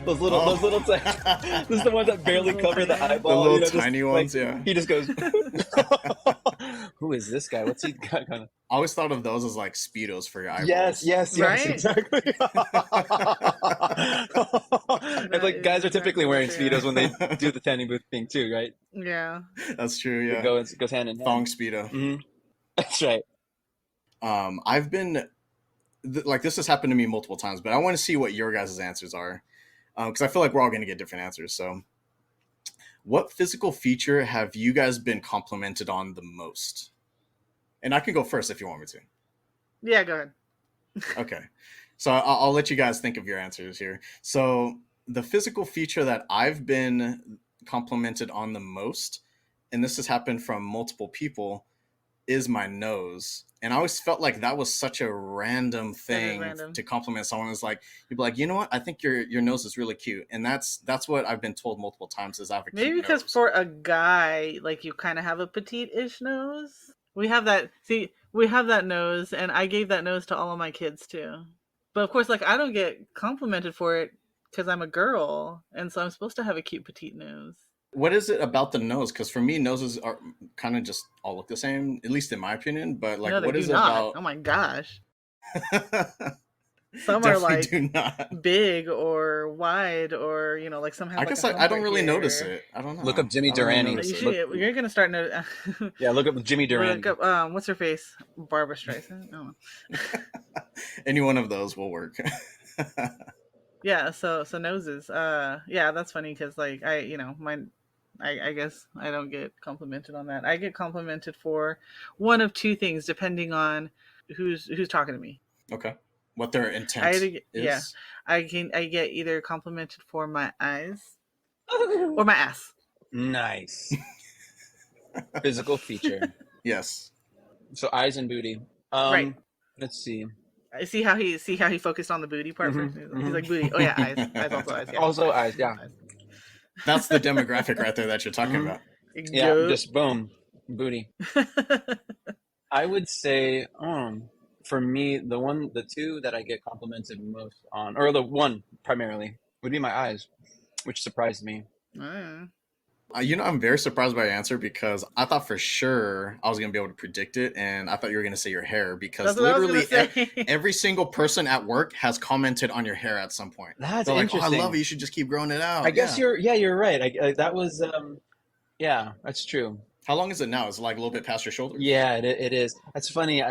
Those little this is the ones that barely cover the eyeball. The little tiny ones, like, yeah. He just goes, who is this guy? What's he got? Kind of. I always thought of those as like Speedos for your eyeballs. Yes, Right? exactly. It's like guys are typically wearing Speedos when they do the tanning booth thing too, right? Yeah. That's true, yeah. It goes hand in hand. Thong Speedo. Mm-hmm. That's right. I've been, like, this has happened to me multiple times, but I want to see what your guys' answers are. Because I feel like we're all going to get different answers. So, what physical feature have you guys been complimented on the most? And I can go first if you want me to. Yeah, go ahead. Okay. So I'll let you guys think of your answers here. So the physical feature that I've been complimented on the most, and this has happened from multiple people, is my nose. And I always felt like that was such a random thing to compliment someone. It's like, you'd be like, you know what? I think your nose is really cute. And that's what I've been told multiple times is I have a cute Maybe because nose. for a guy, like, you kind of have a petite-ish nose. We have that nose, and I gave that nose to all of my kids too. But of course, like, I don't get complimented for it because I'm a girl, and so I'm supposed to have a cute petite nose. What is it about the nose? Because for me, noses are kind of just all look the same, at least in my opinion. But like, what is it about? Oh my gosh! Some are like big or wide, or like some have. I guess I don't really notice it. I don't know. Look up Jimmy Durante. You're gonna start noticing. Yeah, look up Jimmy Durante. Look up what's her face? Barbara Streisand. I don't know. Any one of those will work. Yeah. So noses. Yeah, that's funny because like I guess I don't get complimented on that. I get complimented for one of two things, depending on who's talking to me. Okay. What their intent is. Yeah. I get either complimented for my eyes or my ass. Nice. Physical feature. Yes. So eyes and booty. Right. Let's see. I see how he focused on the booty part first. He's like, booty. Oh yeah, eyes. Also eyes. Yeah. Also eyes. Yeah. That's the demographic right there that you're talking about. Yeah. Just boom, booty. I would say, for me, the two that I get complimented most on, or the one primarily, would be my eyes, which surprised me. I'm very surprised by your answer because I thought for sure I was going to be able to predict it. And I thought you were going to say your hair because literally every single person at work has commented on your hair at some point. That's They're interesting. Like, I love it. You should just keep growing it out. I guess you're right. That was, yeah, that's true. How long is it now? Is it like a little bit past your shoulders? Yeah, it is. That's funny.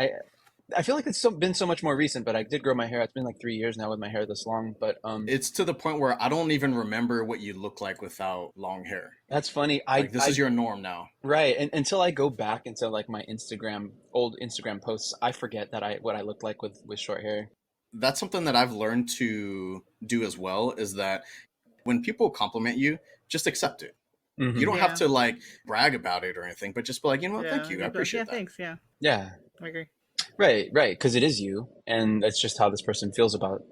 I feel like it's been so much more recent, but I did grow my hair. It's been like 3 years now with my hair this long, but it's to the point where I don't even remember what you look like without long hair. That's funny. This is your norm now, right? And until I go back into like my old Instagram posts, I forget what I looked like with short hair. That's something that I've learned to do as well. Is that when people compliment you, just accept it. Mm-hmm. You don't have to like brag about it or anything, but just be like, you know what, thank you, I appreciate that. Thanks, yeah, I agree. Right, because it is you, and that's just how this person feels about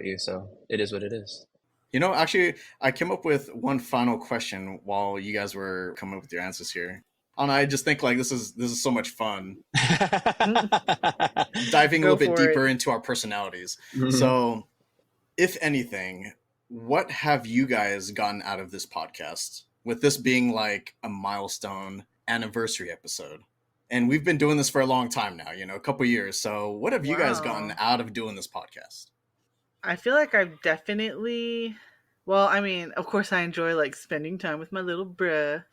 you. So it is what it is. Actually, I came up with one final question while you guys were coming up with your answers here. And I just think like this is so much fun, diving a little bit deeper into our personalities. Mm-hmm. So, if anything, what have you guys gotten out of this podcast? With this being like a milestone anniversary episode. And we've been doing this for a long time now, a couple years. So what have you guys gotten out of doing this podcast? I feel like I've definitely, well, I mean, of course I enjoy like spending time with my little bruh,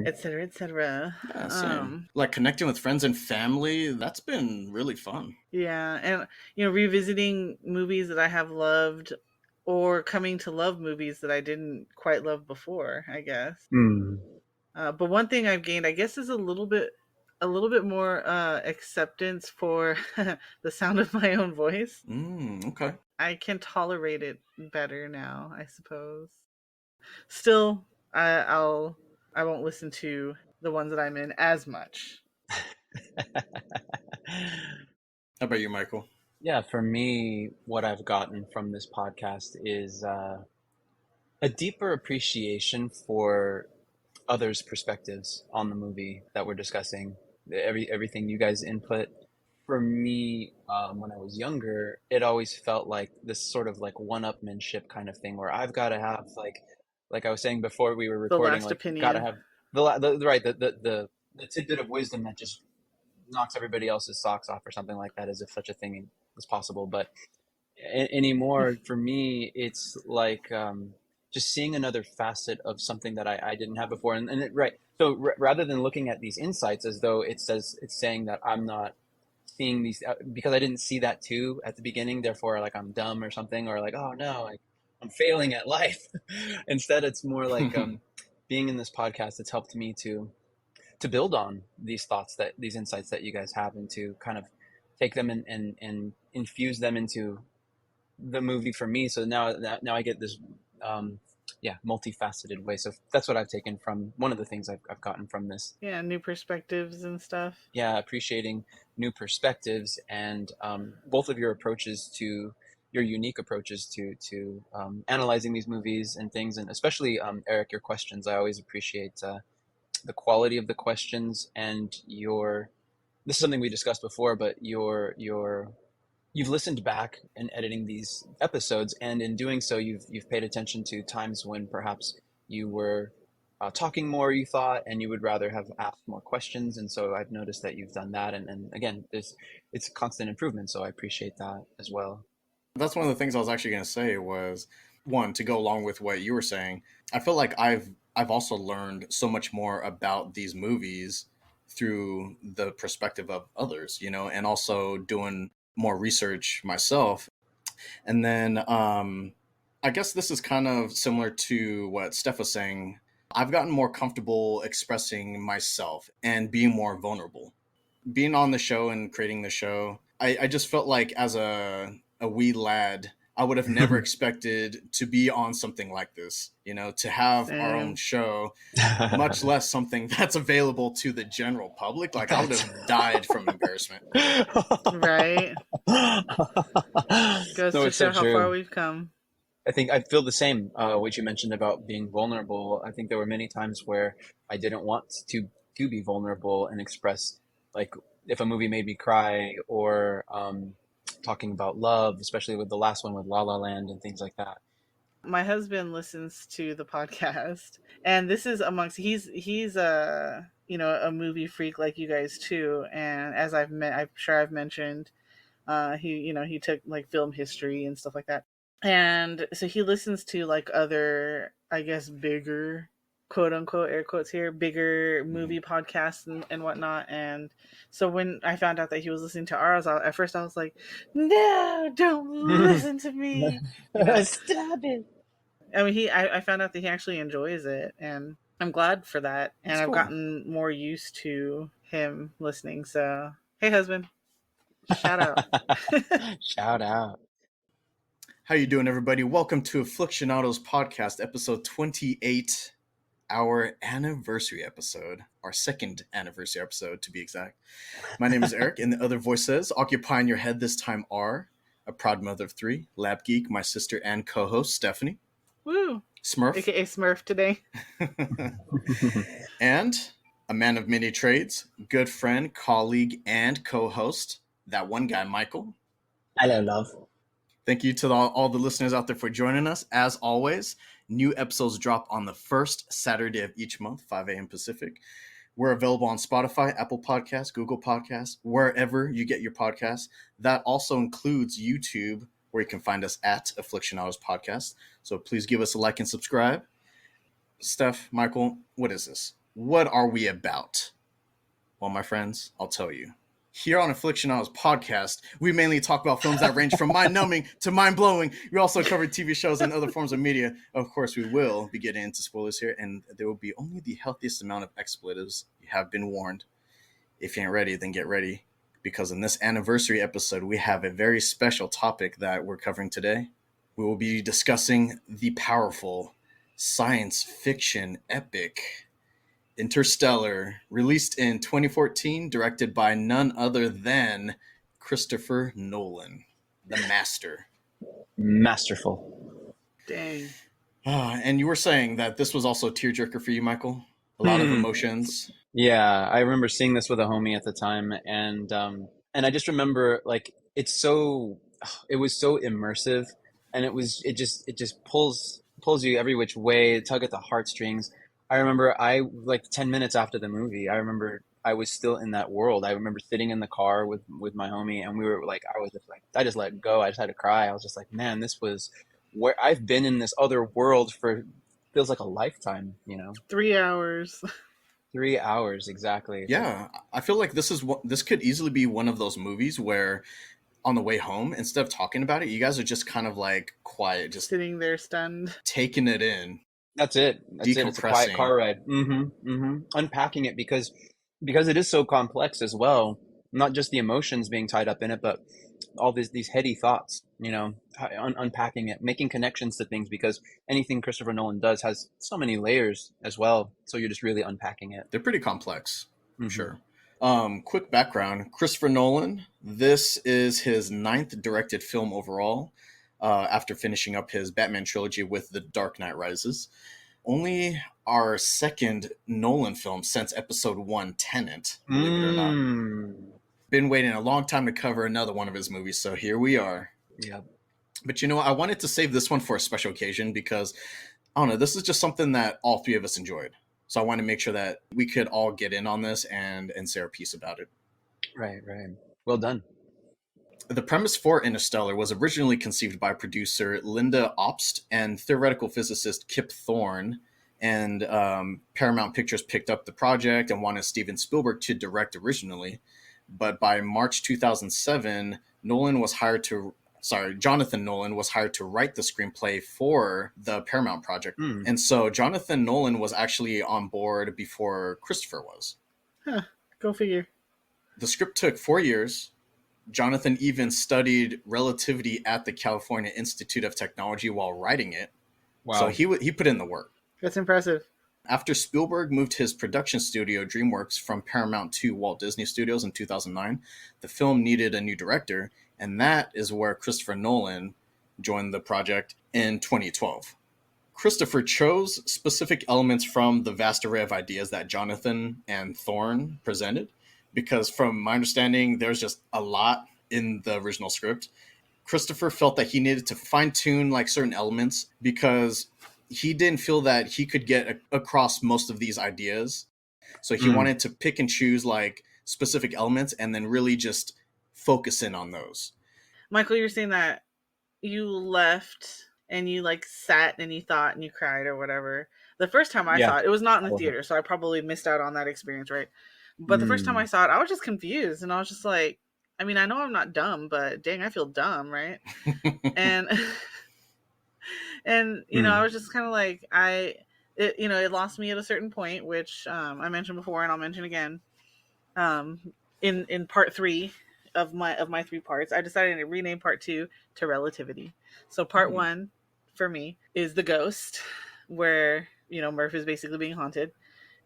et cetera, et cetera. Yeah, like connecting with friends and family, that's been really fun. Yeah. And, revisiting movies that I have loved or coming to love movies that I didn't quite love before, I guess. But one thing I've gained, I guess, is a little bit more acceptance for the sound of my own voice. Okay. I can tolerate it better now, I suppose. Still, I won't listen to the ones that I'm in as much. How about you, Michael? Yeah, for me, what I've gotten from this podcast is a deeper appreciation for others' perspectives on the movie that we're discussing. Everything you guys input, for me, when I was younger, it always felt like this sort of like one-upmanship kind of thing where I've got to have like I was saying before we were The recording, last like got to opinion. have right the tidbit of wisdom that just knocks everybody else's socks off or something like that, as if such a thing is possible. But anymore, for me, it's like just seeing another facet of something that I didn't have before. Right. So rather than looking at these insights as though it's saying that I'm not seeing these because I didn't see that too at the beginning, therefore like I'm dumb or something, or like, oh no, like I'm failing at life. Instead, it's more like being in this podcast. It's helped me to build on these thoughts, that these insights that you guys have, and to kind of take them and infuse them into the movie for me. So now I get this multifaceted way. So that's what I've taken from one of the things I've gotten from this. Yeah, new perspectives and stuff. Yeah, appreciating new perspectives, and both of your approaches to your unique approaches to analyzing these movies and things, and especially Eric, your questions. I always appreciate the quality of the questions, and your, this is something we discussed before, but your you've listened back in editing these episodes, and in doing so, you've paid attention to times when perhaps you were talking more, you thought, and you would rather have asked more questions. And so I've noticed that you've done that, and again, it's a constant improvement. So I appreciate that as well. That's one of the things I was actually going to say was, one, to go along with what you were saying. I feel like I've also learned so much more about these movies through the perspective of others, you know, and also doing more research myself. And then I guess this is kind of similar to what Steph was saying. I've gotten more comfortable expressing myself and being more vulnerable. Being on the show and creating the show, I just felt like as a wee lad, I would have never expected to be on something like this, you know, to have our own show, much less something that's available to the general public. Like I would have died from embarrassment. Right. Goes No, to it's so show how far true. we've come. I think I feel the same. What you mentioned about being vulnerable. I think there were many times where I didn't want to be vulnerable and express, like if a movie made me cry, or talking about love, especially with the last one with La La Land and things like that. My husband listens to the podcast, and this is amongst he's a a movie freak like you guys too. And as I'm sure I've mentioned, he took like film history and stuff like that, and so he listens to like other, I guess, bigger, quote unquote, air quotes here, bigger movie podcasts and whatnot. And so when I found out that he was listening to ours, at first I was like, no, don't listen to me, Stop it. I mean, I found out that he actually enjoys it, and I'm glad for that. And That's I've cool. gotten more used to him listening. So, hey, husband, shout out. Shout out. How you doing, everybody? Welcome to Aflixionados podcast, episode 28, our anniversary episode, our second anniversary episode, to be exact. My name is Eric, and the other voices occupying your head this time are a proud mother of three, lab geek, my sister and co-host, Stephanie. Woo! Smurf. AKA Smurf today. And a man of many trades, good friend, colleague, and co-host, that one guy, Michael. Hello, love. Thank you to all the listeners out there for joining us. As always, new episodes drop on the first Saturday of each month, 5 a.m. Pacific. We're available on Spotify, Apple Podcasts, Google Podcasts, wherever you get your podcasts. That also includes YouTube, where you can find us at Aflixionados Podcast. So please give us a like and subscribe. Steph, Michael, what is this? What are we about? Well, my friends, I'll tell you. Here on Aflixionados Podcast, we mainly talk about films that range from mind-numbing to mind-blowing. We also cover TV shows and other forms of media. Of course, we will be getting into spoilers here, and there will be only the healthiest amount of expletives. You have been warned. If you ain't ready, then get ready, because in this anniversary episode, we have a very special topic that we're covering today. We will be discussing the powerful science fiction epic Interstellar, released in 2014, directed by none other than Christopher Nolan, the master. Masterful. Dang. And you were saying that this was also a tearjerker for you, Michael? A lot of emotions. Yeah, I remember seeing this with a homie at the time, and And I just remember like it was so immersive, and it just pulls you every which way, tug at the heartstrings. I remember I like 10 minutes after the movie, I remember I was still in that world. I remember sitting in the car with my homie, and we were like, I was just like, I just let go. I just had to cry. I was just like, man, this was where I've been in this other world for feels like a lifetime, you know? 3 hours. 3 hours exactly. Like, Yeah, I feel like this could easily be one of those movies where on the way home, instead of talking about it, you guys are just kind of like quiet, just Sitting there stunned. taking it in, that's it. That's it. It's a quiet decompressing. car ride. Unpacking it because it is so complex as well. Not just the emotions being tied up in it, but all these heady thoughts. You know, unpacking it, making connections to things because anything Christopher Nolan does has so many layers as well. So you're just really unpacking it. They're pretty complex, for Mm-hmm. sure. Quick background: Christopher Nolan. This is his 9th directed film overall, after finishing up his Batman trilogy with The Dark Knight Rises. Only our second Nolan film since Episode 1, Tenet, believe it or not. Been waiting a long time to cover another one of his movies, so here we are. Yeah. But you know, I wanted to save this one for a special occasion because, I don't know, this is just something that all three of us enjoyed. So I want to make sure that we could all get in on this and say our piece about it. Right. Well done. The premise for Interstellar was originally conceived by producer Linda Obst and theoretical physicist Kip Thorne, and Paramount Pictures picked up the project and wanted Steven Spielberg to direct originally. But by March 2007, Jonathan Nolan was hired to write the screenplay for the Paramount project. And so Jonathan Nolan was actually on board before Christopher was. Huh. Go figure. The script took 4 years. Jonathan even studied relativity at the California Institute of Technology while writing it. Wow. So he put in the work. That's impressive. After Spielberg moved his production studio, DreamWorks, from Paramount to Walt Disney Studios in 2009, the film needed a new director, and that is where Christopher Nolan joined the project in 2012. Christopher chose specific elements from the vast array of ideas that Jonathan and Thorne presented, because from my understanding, there's just a lot in the original script. Christopher felt that he needed to fine-tune like certain elements because he didn't feel that he could get across most of these ideas. So he wanted to pick and choose like specific elements and then really just focus in on those. Michael, you're saying that you left and you like sat and you thought and you cried or whatever. The first time I saw it, it was not in the theater, so I probably missed out on that experience, right? But the first time I saw it, I was just confused, and I was just like, I mean, I know I'm not dumb, but dang, I feel dumb, right? and you know, I was just kind of like, it lost me at a certain point, which I mentioned before, and I'll mention again. In part 3 of my 3 parts, I decided to rename part 2 to relativity. So part 1 for me is the ghost, where Murph is basically being haunted,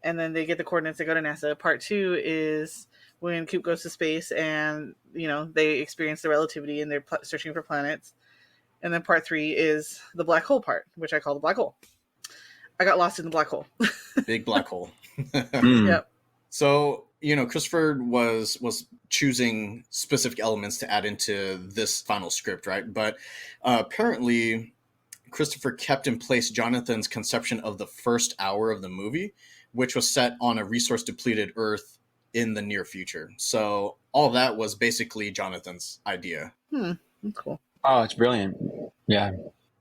and then they get the coordinates to go to NASA. Part 2 is when Coop goes to space, and they experience the relativity, and they're searching for planets. And then part 3 is the black hole part, which I call the black hole. I got lost in the black hole. Big black hole. Yep. So, Christopher was choosing specific elements to add into this final script, right? But apparently, Christopher kept in place Jonathan's conception of the first hour of the movie, which was set on a resource-depleted Earth in the near future. So all that was basically Jonathan's idea. That's cool. Oh, it's brilliant. Yeah,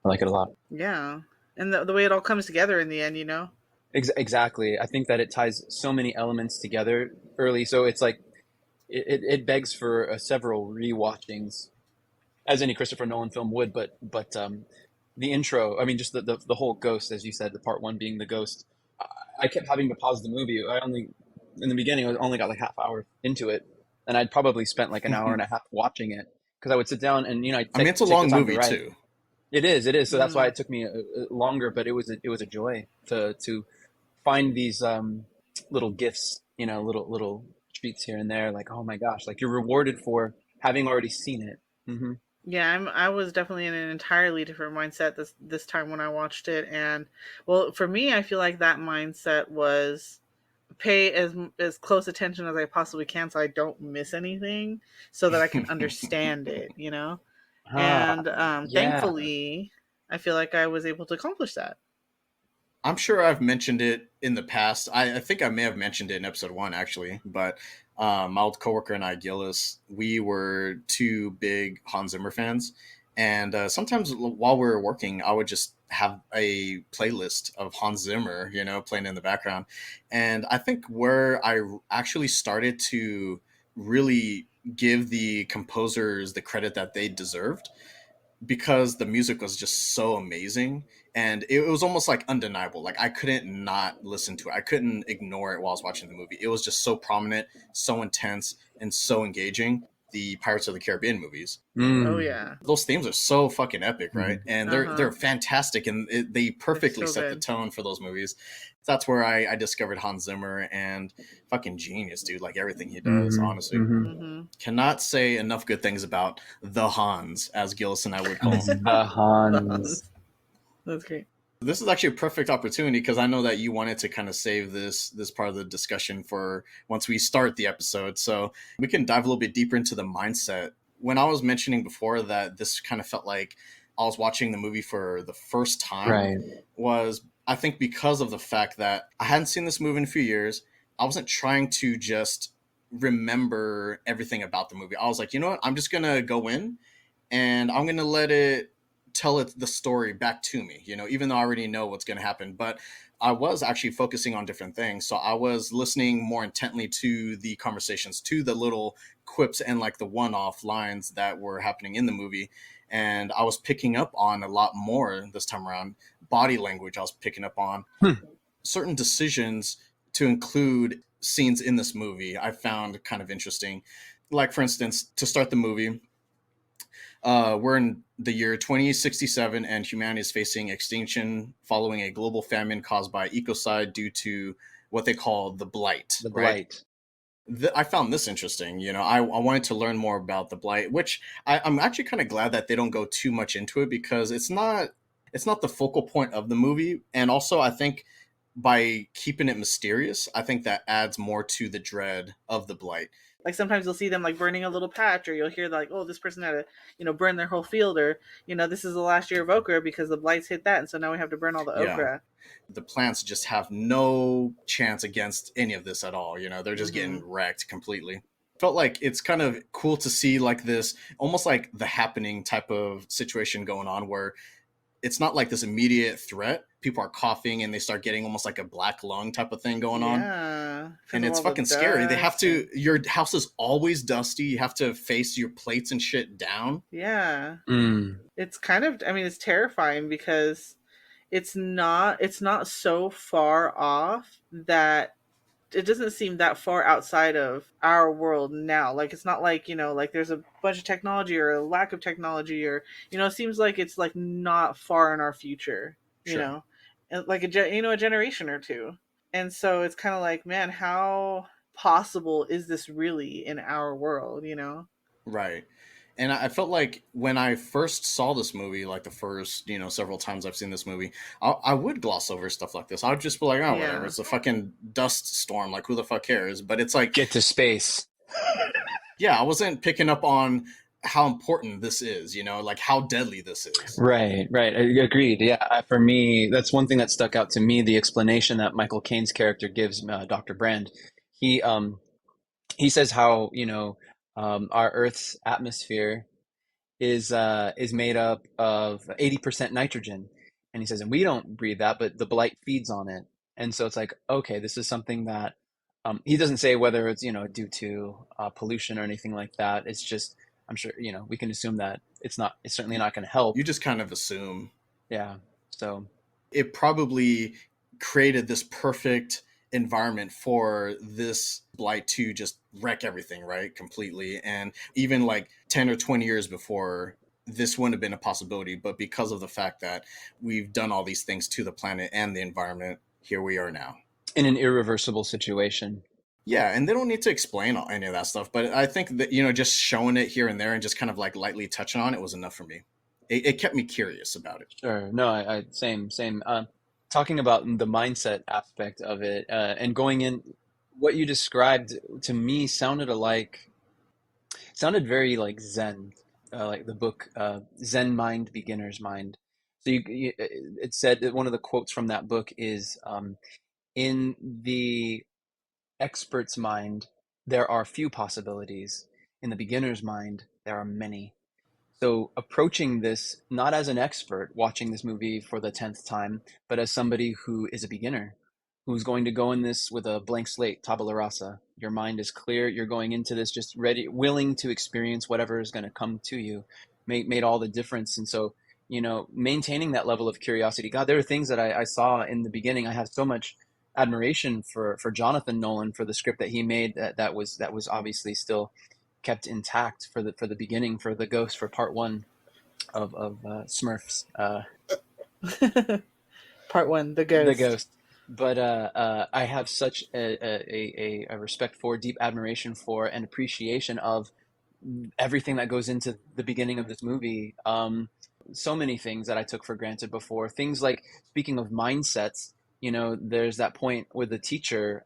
I like it a lot. Yeah. And the way it all comes together in the end, Exactly. I think that it ties so many elements together early. So it's like, it begs for several rewatchings, as any Christopher Nolan film would. But the intro, I mean, just the whole ghost, as you said, the part 1 being the ghost. I kept having to pause the movie. In the beginning, I only got like half hour into it, and I'd probably spent like an hour and a half watching it, because I would sit down and it's a long movie too. It is. So that's why it took me longer, but it was a joy to find these little gifts, little treats here and there. Like, oh my gosh, like you're rewarded for having already seen it. Mm-hmm. Yeah, I was definitely in an entirely different mindset this time when I watched it, and well, for me, I feel like that mindset was pay as close attention as I possibly can so I don't miss anything, so that I can understand it, you know. Ah, And yeah. thankfully, I feel like I was able to accomplish that. I'm sure I've mentioned it in the past. I think I may have mentioned it in episode one actually, but my old coworker and I, Gillis, we were two big Hans Zimmer fans, and sometimes while we were working, I would just have a playlist of Hans Zimmer, you know, playing in the background. And I think where I actually started to really give the composers the credit that they deserved, because the music was just so amazing, and it was almost like undeniable. Like I couldn't not listen to it. I couldn't ignore it while I was watching the movie. It was just so prominent, so intense, and so engaging. The Pirates of the Caribbean movies. Oh Mm. yeah. Those themes are so fucking epic, right? Mhm. And Uh they're huh. fantastic, and they They're perfectly so set the good. tone for those movies. That's where I discovered Hans Zimmer, and fucking genius, dude. Like everything he does, Mhm. honestly. Mhm. Mm-hmm. Cannot say enough good things about the Hans, as Gillis and I would call him. The Hans. That's great. This is actually a perfect opportunity because I know that you wanted to kind of save this part of the discussion for once we start the episode. So we can dive a little bit deeper into the mindset. When I was mentioning before that this kind of felt like I was watching the movie for the first time, Right. was I think because of the fact that I hadn't seen this movie in a few years. I wasn't trying to just remember everything about the movie. I was like, you know what? I'm just going to go in and I'm gonna let it tell it the story back to me. You know, even though I already know what's gonna happen, but I was actually focusing on different things. So I was listening more intently to the conversations, to the little quips and like the one-off lines that were happening in the movie, and I was picking up on a lot more this time around. Body language, I was picking up on Hmm. certain decisions to include scenes in this movie. I found kind of interesting. Like for instance, to start the movie, we're in the year 2067, and humanity is facing extinction following a global famine caused by ecocide due to what they call the blight, The right? Blight. I found this interesting. You know, I wanted to learn more about the blight, which I'm actually kind of glad that they don't go too much into it because it's not the focal point of the movie, and also I think by keeping it mysterious, I think that adds more to the dread of the blight. Like sometimes you'll see them like burning a little patch, or you'll hear like, oh, this person had to, burn their whole field, or this is the last year of okra because the blights hit that, and so now we have to burn all the Yeah, okra. the plants just have no chance against any of this at all. You know, they're just Mm-hmm. getting wrecked completely. Felt like it's kind of cool to see like this almost like the happening type of situation going on where it's not like this immediate threat. People are coughing and they start getting almost like a black lung type of thing going on. Yeah, because And of it's all the fucking scary. They have dust to, and your house is always dusty. You have to face your plates and shit down. yeah, Mm. it's kind of. I mean, it's terrifying because it's not so far off that it doesn't seem that far outside of our world now. Like it's not like like there's a bunch of technology or a lack of technology, or it seems like it's like not far in our future. You Sure. know, and like a generation or two. And so it's kind of like, man, how possible is this really in our world? Right. And I felt like when I first saw this movie, like the first, several times I've seen this movie, I would gloss over stuff like this. I would just be like, oh, whatever. Yeah. It's a fucking dust storm. Like, who the fuck cares? But it's like, Get to space. yeah, I wasn't picking up on how important this is, like how deadly this is. Right, right. Agreed. Yeah, for me, that's one thing that stuck out to me. The explanation that Michael Caine's character gives, Dr. Brand. He he says how our Earth's atmosphere is made up of 80% nitrogen, and he says, and we don't breathe that, but the blight feeds on it. And so it's like, okay, this is something that he doesn't say whether it's due to pollution or anything like that. It's just I'm sure we can assume that it's certainly not going to help. You just kind of assume. Yeah. So It probably created this perfect environment for this blight to just wreck everything, right? Completely. And even like 10 or 20 years before, this wouldn't have been a possibility. But because of the fact that we've done all these things to the planet and the environment, here we are now. in an irreversible situation. Yeah, and they don't need to explain any of that stuff. But I think that, just showing it here and there and just kind of like lightly touching on it was enough for me. It kept me curious about it. Sure. No, same. Talking about the mindset aspect of it, and going in. what you described to me sounded very like Zen, like the book Zen Mind, Beginner's Mind. So it said that one of the quotes from that book is, in the expert's mind, there are few possibilities. In the beginner's mind, there are many. So approaching this not as an expert watching this movie for the 10th time, but as somebody who is a beginner, who's going to go in this with a blank slate, tabula rasa. Your mind is clear. You're going into this just ready, willing to experience whatever is going to come to you, made all the difference. And so, maintaining that level of curiosity. God, there are things that I saw in the beginning. I have so much admiration for Jonathan Nolan, for the script that he made, that was obviously still kept intact for the beginning, for the ghost, for part one of Smurfs, Part one, the the ghost. ghost. But I have such a respect for, deep admiration for, and appreciation of everything that goes into the beginning of this movie. So many things that I took for granted before. Things like, speaking of mindsets, there's that point where the teacher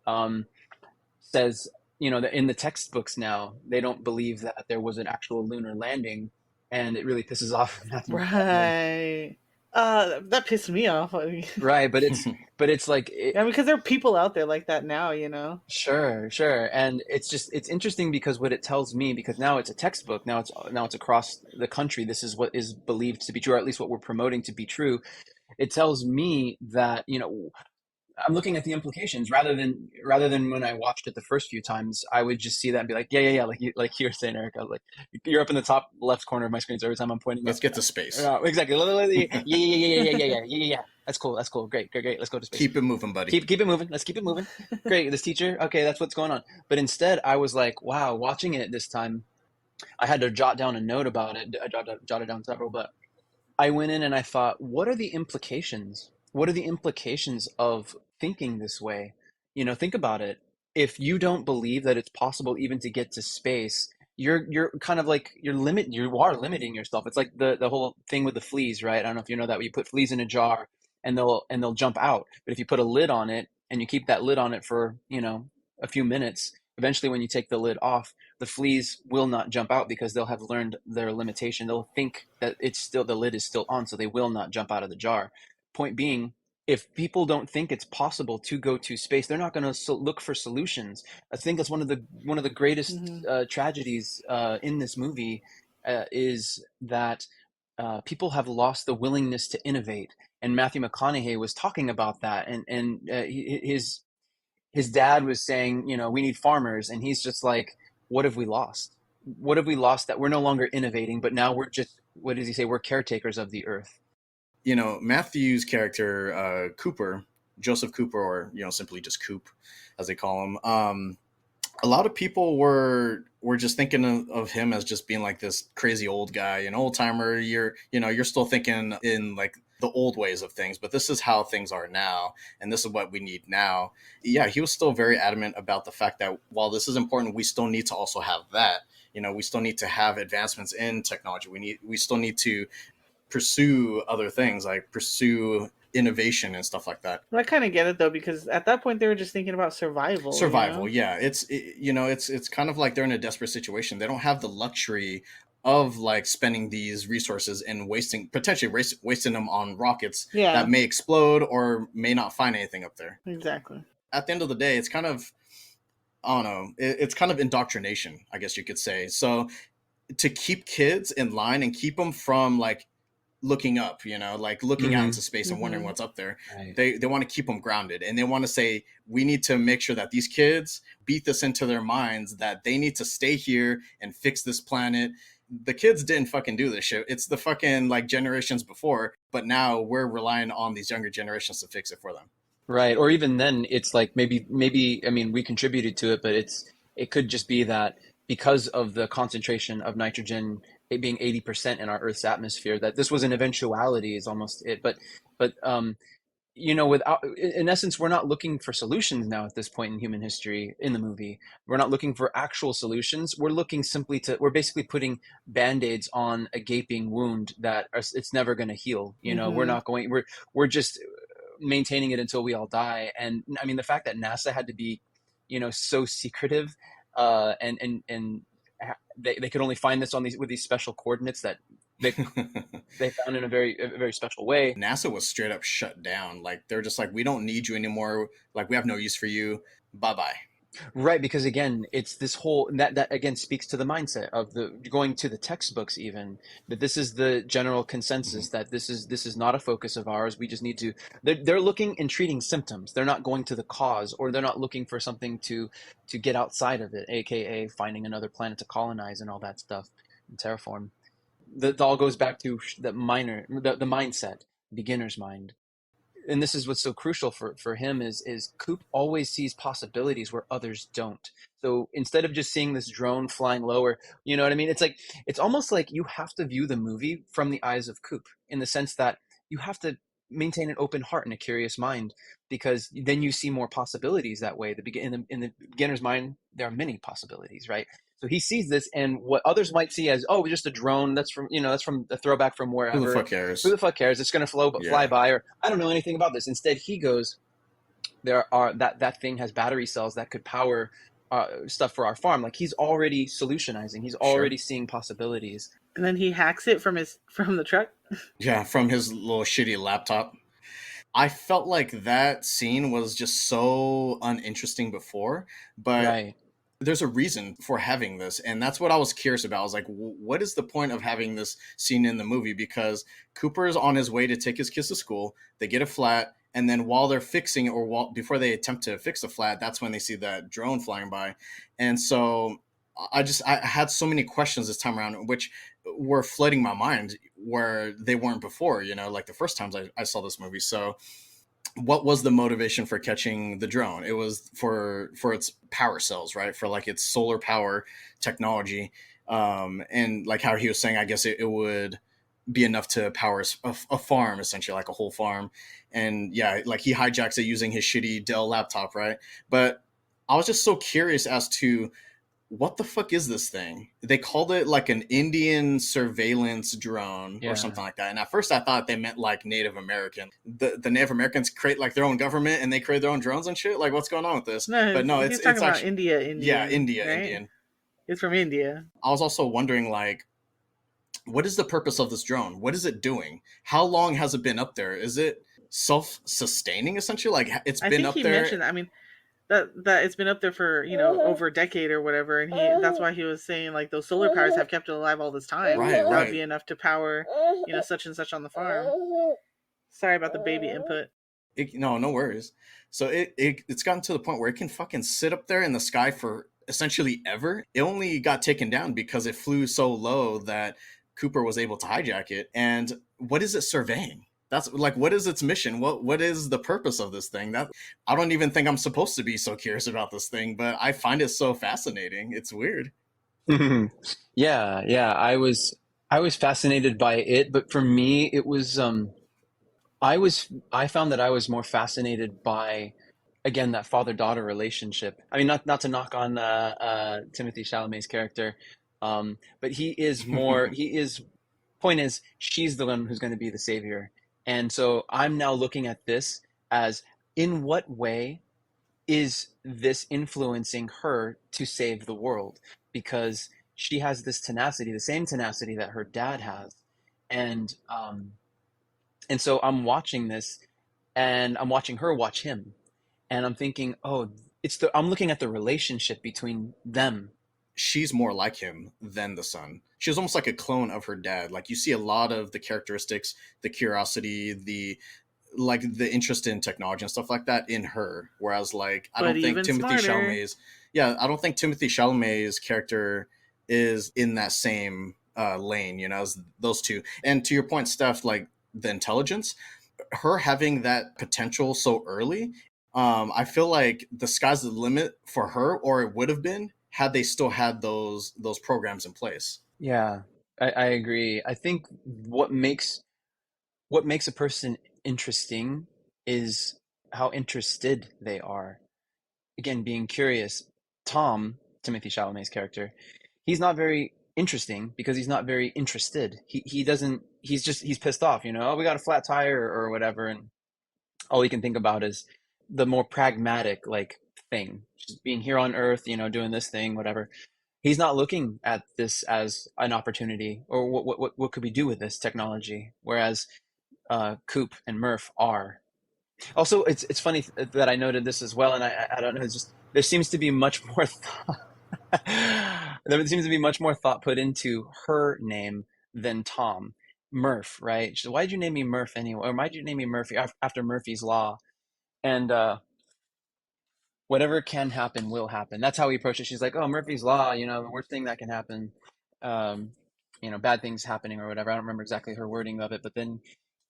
says, that in the textbooks now, they don't believe that there was an actual lunar landing. And it really pisses off Matthew McConaughey. Right. That pissed me off. Right, but it's like Yeah, because there are people out there like that now. sure, sure. And it's interesting because what it tells me, because now it's a textbook, now it's across the country, this is what is believed to be true, or at least what we're promoting to be true. It tells me that, I'm looking at the implications, rather than when I watched it the first few times, I would just see that and be like, yeah, yeah, yeah, like you were saying, Eric. I was like, you're up in the top left corner of my screen, so every time I'm pointing Let's up, get to space. exactly, yeah, yeah, yeah, yeah, yeah, yeah, yeah, yeah, yeah, yeah. That's cool. That's cool. Great, great, great. Let's go to space. Keep it moving, buddy. Keep it moving. Let's keep it moving. Great. This teacher. Okay, that's what's going on. But instead, I was like, wow, watching it this time, I had to jot down a note about it. I jotted down several, but I went in and I thought, what are the implications? What are the implications of thinking this way? Think about it. If you don't believe that it's possible even to get to space, you're kind of like, you are limiting yourself. It's like the whole thing with the fleas, right? I don't know if you know that, but you put fleas in a jar and they'll jump out. But if you put a lid on it and you keep that lid on it for, a few minutes, eventually when you take the lid off, the fleas will not jump out because they'll have learned their limitation. They'll think that the lid is still on, so they will not jump out of the jar. Point being, if people don't think it's possible to go to space, they're not going to look for solutions. I think that's one of the greatest Hmm. tragedies in this movie, is that people have lost the willingness to innovate. And Matthew McConaughey was talking about that, and his dad was saying, we need farmers, and he's just like, what have we lost? What have we lost, that we're no longer innovating, but now we're just, what does he say? We're caretakers of the earth. Matthew's character, Cooper, Joseph Cooper, or simply just Coop, as they call him. A lot of people were just thinking of him as just being like this crazy old guy, an old timer. You're still thinking in like the old ways of things, but this is how things are now, and this is what we need now. Yeah, he was still very adamant about the fact that while this is important, we still need to also have that. We still need to have advancements in technology. We still need to pursue other things, like pursue innovation and stuff like that. Well, I kind of get it though, because at that point they were just thinking about survival. Survival, yeah. It's kind of like they're in a desperate situation. They don't have the luxury of like spending these resources and potentially wasting them on rockets Yeah, that may explode or may not find anything up there. exactly. At the end of the day, it's kind of, I don't know, it's kind of indoctrination, I guess you could say. So to keep kids in line and keep them from like looking up, like looking out Mm-hmm. into space and wondering Hmm. what's up there. Right. They want to keep them grounded, and they want to say, we need to make sure that these kids beat this into their minds that they need to stay here and fix this planet. The kids didn't fucking do this shit. It's the fucking like generations before, but now we're relying on these younger generations to fix it for them. Right. Or even then, it's like, maybe, I mean, we contributed to it, but it could just be that because of the concentration of nitrogen, it being 80% in our Earth's atmosphere, that this was an eventuality, is almost it. But without, in essence, we're not looking for solutions now at this point in human history in the movie. We're not looking for actual solutions. We're basically putting band-aids on a gaping wound it's never going to heal. We're Hmm. not going, we're just maintaining it until we all die. And I mean, the fact that NASA had to be so secretive, and they could only find this on these with these special coordinates that they they found in a very special way. NASA was straight up shut down. Like they're just like, we don't need you anymore. Like we have no use for you. Bye bye. Right, because again, it's this whole that again speaks to the mindset of the going to the textbooks even, that this is the general Mm-hmm. consensus, that this is not a focus of ours. We just need to they're looking and treating symptoms. They're not going to the cause, or they're not looking for something to get outside of it, aka finding another planet to colonize and all that stuff and terraform. That all goes back to the mindset, beginner's mind. And this is what's so crucial for him is Coop always sees possibilities where others don't. So instead of just seeing this drone flying lower, you know what I mean? It's almost like you have to view the movie from the eyes of Coop, in the sense that you have to maintain an open heart and a curious mind, because then you see more possibilities that way. In the beginner's mind, there are many possibilities, right? So he sees this, and what others might see as, oh, just a drone, that's from a throwback from Who the wherever. fuck Who cares? the fuck cares? It's going to fly Yeah, by, or I don't know anything about this. Instead, he goes, that thing has battery cells that could power stuff for our farm. Like, he's already solutionizing. He's sure. already seeing possibilities. And then he hacks it from the truck. Yeah, from his little shitty laptop. I felt like that scene was just so uninteresting before, but Right. there's a reason for having this, and that's what I was curious about. I was like, what is the point of having this scene in the movie? Because Cooper is on his way to take his kids to school. They get a flat, and then while they're fixing, before they attempt to fix the flat, that's when they see that drone flying by. And so I had so many questions this time around, which were flooding my mind where they weren't before, like the first times I saw this movie. So what was the motivation for catching the drone? It was for its power cells, right? For like its solar power technology. And like how he was saying, I guess it would be enough to power a farm, essentially, like a whole farm. And yeah, like he hijacks it using his shitty Dell laptop, right? But I was just so curious as to what the fuck is this thing? They called it like an Indian surveillance drone or Yeah. something like that. And at first I thought they meant like Native American. The Native Americans create like their own government and they create their own drones and shit. Like what's going on with this? No, But no, he's it's talking about actually, India, yeah, Indian, India right? Indian. It's from India. I was also wondering like, what is the purpose of this drone? What is it doing? How long has it been up there? Is it self-sustaining essentially? Like it's I been think up he there. mentioned. I mean, that it's been up there for over a decade or whatever, and that's why he was saying like those solar powers have kept it alive all this time. Right, That would be right. enough to power such and such on the farm. Sorry about the baby input. No, no worries. So it's gotten to the point where it can fucking sit up there in the sky for essentially ever. It only got taken down because it flew so low that Cooper was able to hijack it. And what is it surveying? That's like, what is its mission? What is the purpose of this thing? That I don't even think I'm supposed to be so curious about this thing, but I find it so fascinating. It's weird. Yeah, yeah. I was fascinated by it, but for me, it was I found that I was more fascinated by, again, that father-daughter relationship. I mean, not to knock on Timothy Chalamet's character, but he is point is, she's the one who's going to be the savior. And so I'm now looking at this as, in what way is this influencing her to save the world? Because she has this tenacity, the same tenacity that her dad has. And so I'm watching this, and I'm watching her watch him, and I'm thinking, oh, I'm looking at the relationship between them. She's more like him than the son. She was almost like a clone of her dad. Like you see a lot of the characteristics, the curiosity, the interest in technology and stuff like that in her. Whereas like But even smarter. I don't think Timothy Chalamet's character is in that same lane, as those two. And to your point, Steph, like the intelligence, her having that potential so early, I feel like the sky's the limit for her, or it would have been had they still had those programs in place. Yeah, I agree. I think what makes a person interesting is how interested they are. Again, being curious. Tom, Timothy Chalamet's character, he's not very interesting because he's not very interested. He doesn't. He's pissed off. Oh, we got a flat tire or whatever, and all he can think about is the more pragmatic, like, thing, just being here on Earth, doing this thing, whatever. He's not looking at this as an opportunity or what could we do with this technology, whereas Coop and Murph are. Also, it's funny that I noted this as well, and I don't know, it's just there seems to be much more thought. There seems to be much more thought put into her name than Tom. Murph, right? She's, why'd you name me Murph anyway? Or why'd you name me Murphy after Murphy's Law? And whatever can happen will happen. That's how we approach it. She's like, oh, Murphy's Law, the worst thing that can happen, um, bad things happening or whatever. I don't remember exactly her wording of it, but then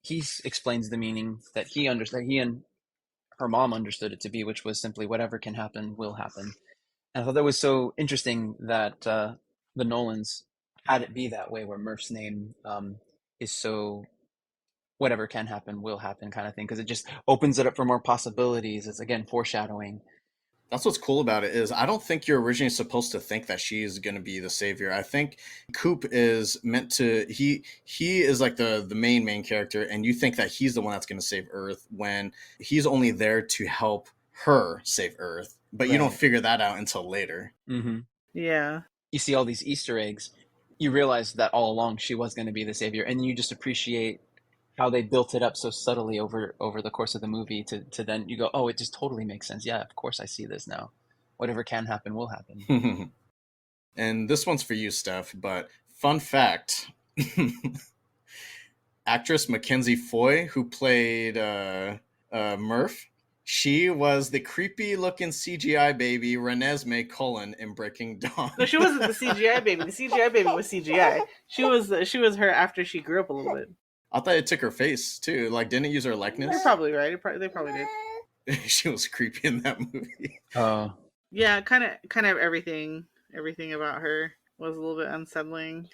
he explains the meaning that he understood. He and her mom understood it to be, which was simply whatever can happen will happen. And I thought that was so interesting that the Nolans had it be that way, where Murph's name is so whatever can happen will happen kind of thing, because it just opens it up for more possibilities. It's again foreshadowing. That's what's cool about it is I don't think you're originally supposed to think that she is going to be the savior. I think Coop is meant to he is like the main character, and you think that he's the one that's going to save Earth when he's only there to help her save Earth. But you don't Right. figure that out until later. Mm-hmm. Yeah. You see all these Easter eggs. You realize that all along she was going to be the savior, and you just appreciate how they built it up so subtly over the course of the movie to then you go, oh, it just totally makes sense. Yeah, of course I see this now. Whatever can happen will happen. And this one's for you, Steph, but fun fact. Actress Mackenzie Foy, who played Murph, she was the creepy looking CGI baby Renesmee Cullen in Breaking Dawn. No, she wasn't the CGI baby. The CGI baby was CGI. She was her after she grew up a little bit. I thought it took her face too. Like, didn't it use her likeness? You're probably right. They probably did. She was creepy in that movie. Oh. Yeah, kind of everything about her was a little bit unsettling.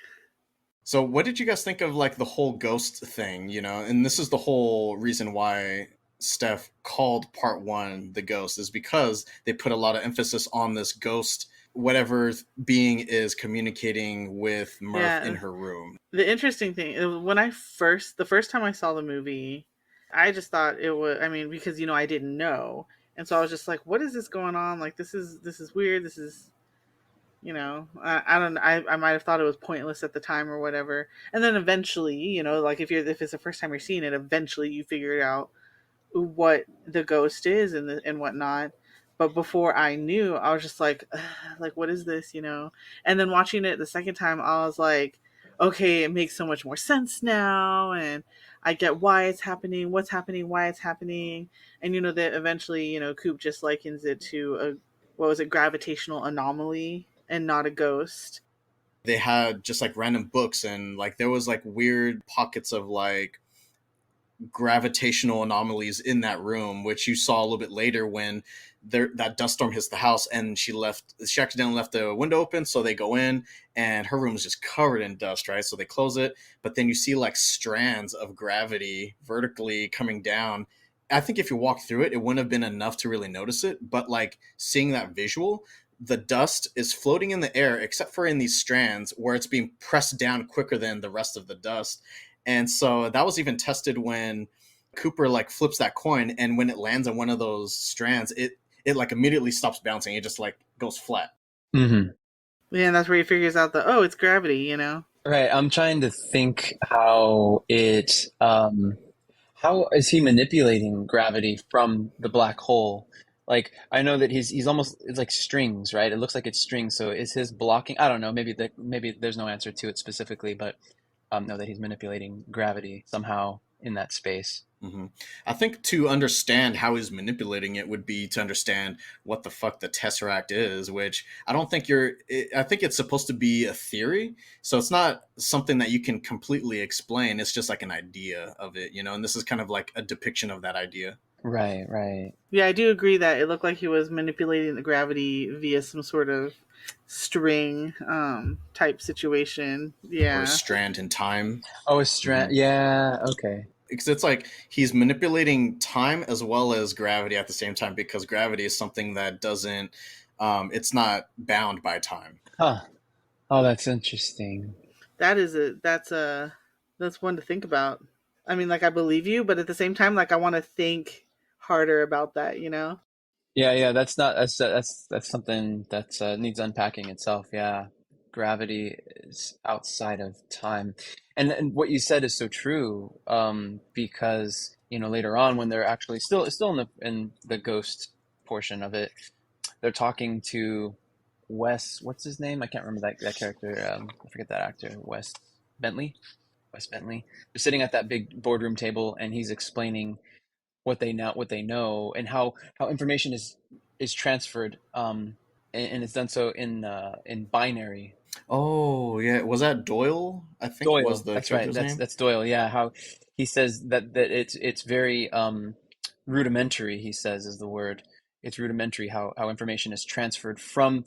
So what did you guys think of like the whole ghost thing, And this is the whole reason why Steph called part 1 the ghost, is because they put a lot of emphasis on this ghost, whatever being is communicating with Murph in her room. The interesting thing is the first time I saw the movie, I just thought it was, because I didn't know. And so I was just like, what is this going on? Like, this is weird. This is, I don't know. I might have thought it was pointless at the time or whatever. And then eventually, like if it's the first time you're seeing it, eventually you figure it out what the ghost is and whatnot. But before I knew, I was just like, what is this, And then watching it the second time, I was like, okay, it makes so much more sense now, and I get why it's happening, what's happening, why it's happening, and that eventually, Coop just likens it to a gravitational anomaly and not a ghost. They had just like random books, and like there was like weird pockets of like gravitational anomalies in that room, which you saw a little bit later when that dust storm hits the house, and she accidentally left the window open, so they go in and her room is just covered in dust, right? So they close it, but then you see like strands of gravity vertically coming down. I think if you walk through it, it wouldn't have been enough to really notice it, but like seeing that visual, the dust is floating in the air except for in these strands where it's being pressed down quicker than the rest of the dust. And so that was even tested when Cooper like flips that coin, and when it lands on one of those strands, it like immediately stops bouncing. It just like goes flat. Mm-hmm. Yeah, and that's where he figures out it's gravity, Right. I'm trying to think how how is he manipulating gravity from the black hole? Like, I know that he's almost, it's like strings, right? It looks like it's strings. So is his blocking? I don't know. Maybe there's no answer to it specifically, but know that he's manipulating gravity somehow in that space. Mm-hmm. I think to understand how he's manipulating it would be to understand what the fuck the Tesseract is, which I don't think I think it's supposed to be a theory. So it's not something that you can completely explain. It's just like an idea of it, and this is kind of like a depiction of that idea. Right, right. Yeah, I do agree that it looked like he was manipulating the gravity via some sort of string type situation. Yeah. Or a strand in time. Oh, a strand. Mm-hmm. Yeah, okay. Because it's like he's manipulating time as well as gravity at the same time, because gravity is something that doesn't, it's not bound by time. Huh. Oh, that's interesting. That's one to think about. I mean, like, I believe you, but at the same time, like, I want to think harder about that, Yeah, that's something that needs unpacking itself. Yeah, gravity is outside of time, and what you said is so true. Because later on when they're actually still in the ghost portion of it, they're talking to Wes. What's his name? I can't remember that character. I forget that actor. Bentley. Wes Bentley. They're sitting at that big boardroom table, and he's explaining what they know and how information is transferred, and it's done so in binary. Oh yeah, was that Doyle? I think was Doyle, the that's right. character's That's name. that's Doyle. Yeah, how he says that it's very rudimentary. He says is the word. It's rudimentary how information is transferred from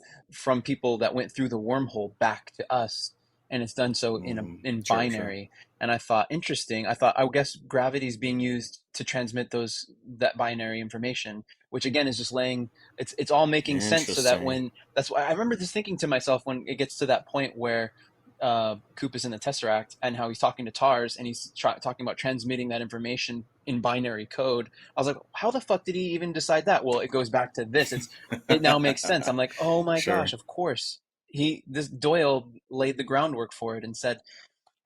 people that went through the wormhole back to us, and it's done so in Sure. binary. And I thought interesting. I guess gravity is being used to transmit that binary information, which again is just laying. It's all making sense so that Interesting. when that's why I remember just thinking to myself when it gets to that point where Coop is in the Tesseract and how he's talking to Tars and he's talking about transmitting that information in binary code. I was like, how the fuck did he even decide that? Well, it goes back to this. It now makes sense. I'm like, oh my gosh, Sure. of course. This Doyle laid the groundwork for it and said,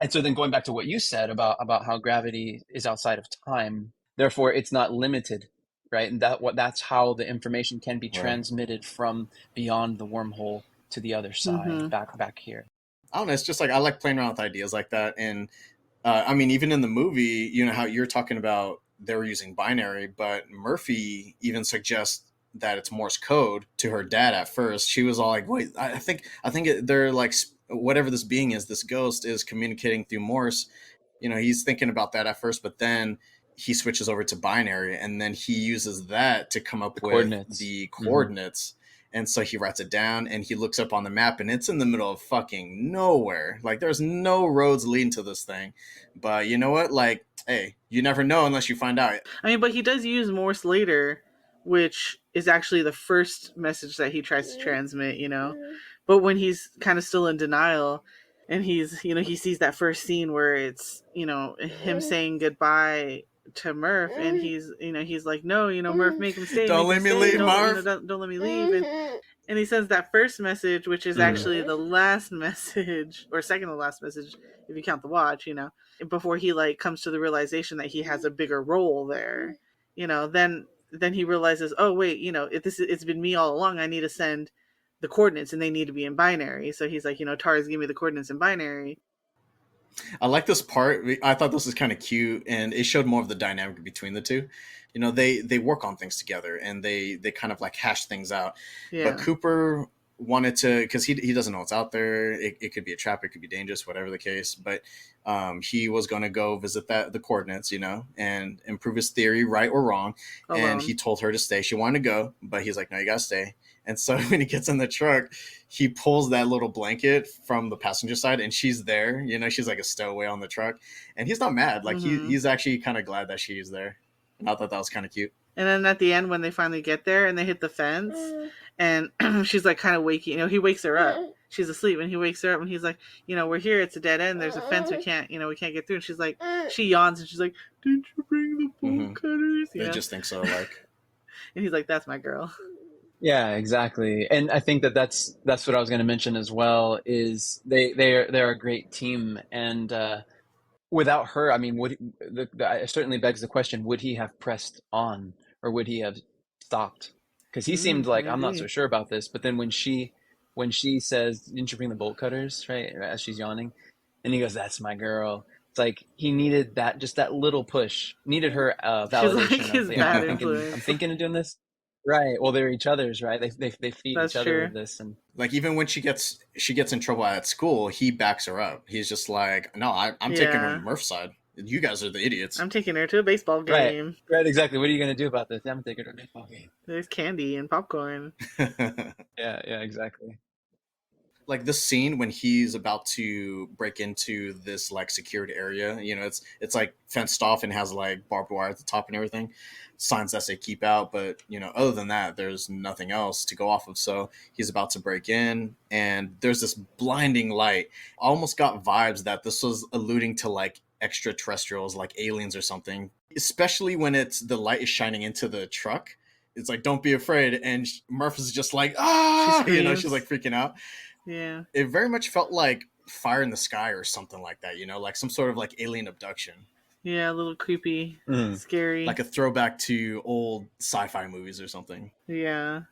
and so then going back to what you said about how gravity is outside of time, therefore it's not limited, right? And that's how the information can be Right. transmitted from beyond the wormhole to the other side, Mm-hmm. back here. I don't know. It's just like I like playing around with ideas like that, and I mean, even in the movie, you know how you're talking about they were using binary, but Murphy even suggests that it's Morse code to her dad at first. She was all like, "Wait, they're like whatever this being is, this ghost is communicating through Morse." You know, he's thinking about that at first, but then he switches over to binary, and then he uses that to come The up with coordinates. the Hmm. coordinates. And so he writes it down and he looks up on the map and it's in the middle of fucking nowhere. Like there's no roads leading to this thing. But you know what? Like, hey, you never know unless you find out. I mean, but he does use Morse later, which is actually the first message that he tries to transmit, But when he's kind of still in denial and he sees that first scene where it's, him saying goodbye to Murph and he's like, no, Murph, Don't make him let me stay. leave, Don't, Marv. don't let me leave. And he sends that first message, which is Mm. actually the last message or second to last message if you count the watch, before he like comes to the realization that he has a bigger role there, then he realizes, oh wait, it's been me all along. I need to send the coordinates and they need to be in binary. So he's like, Tars, give me the coordinates in binary. I like this part. I thought this was kind of cute, and it showed more of the dynamic between the two. You know, they work on things together, and they kind of like hash things out. But Yeah. Cooper wanted to because he doesn't know what's out there. It could be a trap. It could be dangerous. Whatever the case. But he was going to go visit the coordinates, and improve his theory, right or wrong. And Alone. he told her to stay. She wanted to go, but he's like, no, you gotta stay. And so when he gets in the truck, he pulls that little blanket from the passenger side and she's there. You know, she's like a stowaway on the truck. And he's not mad. Like Mm-hmm. he's actually kind of glad that she's there. And I thought that was kind of cute. And then at the end, when they finally get there and they hit the fence, and she's like kind of waking, he wakes her up. She's asleep, and he wakes her up, and he's like, we're here. It's a dead end. There's a fence. We can't get through. And she's like, she yawns, and she's like, didn't you bring the bolt Mm-hmm. cutters? They just think so. Like, And he's like, that's my girl. Yeah, exactly. And I think that's what I was going to mention as well. Is they're a great team, and without her, I mean, it certainly begs the question: would he have pressed on, or would he have stopped? Because he seemed like I'm not so Maybe. sure about this. But then when she says, "Didn't you bring the bolt cutters?" Right, as she's yawning, and he goes, "That's my girl." It's like he needed just that little push, needed her She's like validation of, his yeah, bad I'm influence. thinking of doing this. Right. Well, they're each other's, right? They feed each That's other true. with this, and like even when she gets in trouble at school, he backs her up. He's just like, no, I'm taking her to Yeah. Murph's side. You guys are the idiots. I'm taking her to a baseball right, game. right, exactly. What are you gonna do about this? Yeah, I'm gonna take her to a baseball game. There's candy and popcorn. Yeah, yeah, exactly. Like this scene when he's about to break into this like secured area, it's like fenced off and has like barbed wire at the top and everything, signs that say keep out, but other than that there's nothing else to go off of. So he's about to break in and there's this blinding light. Almost got vibes that this was alluding to like extraterrestrials, like aliens or something, especially when it's the light is shining into the truck. it's like, don't be afraid. And Murph is just like, She ah, screams. she's like freaking out. Yeah. It very much felt like Fire in the Sky or something like that, like some sort of like alien abduction. Yeah, a little creepy, scary. Like a throwback to old sci-fi movies or something. Yeah.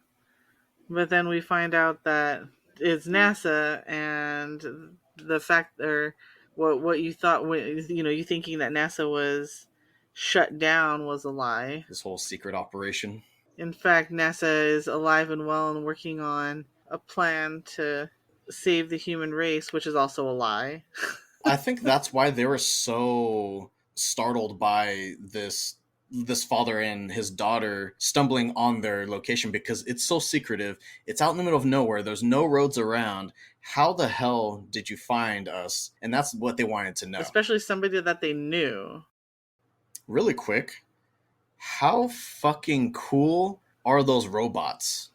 But then we find out that it's NASA, and the fact, or what you thought, you thinking that NASA was shut down was a lie. This whole secret operation. In fact, NASA is alive and well and working on a plan to save the human race, which is also a lie. I think that's why they were so startled by this father and his daughter stumbling on their location, because it's so secretive. It's out in the middle of nowhere. There's no roads around. How the hell did you find us? And that's what they wanted to know. Especially somebody that they knew. Really quick, how fucking cool are those robots?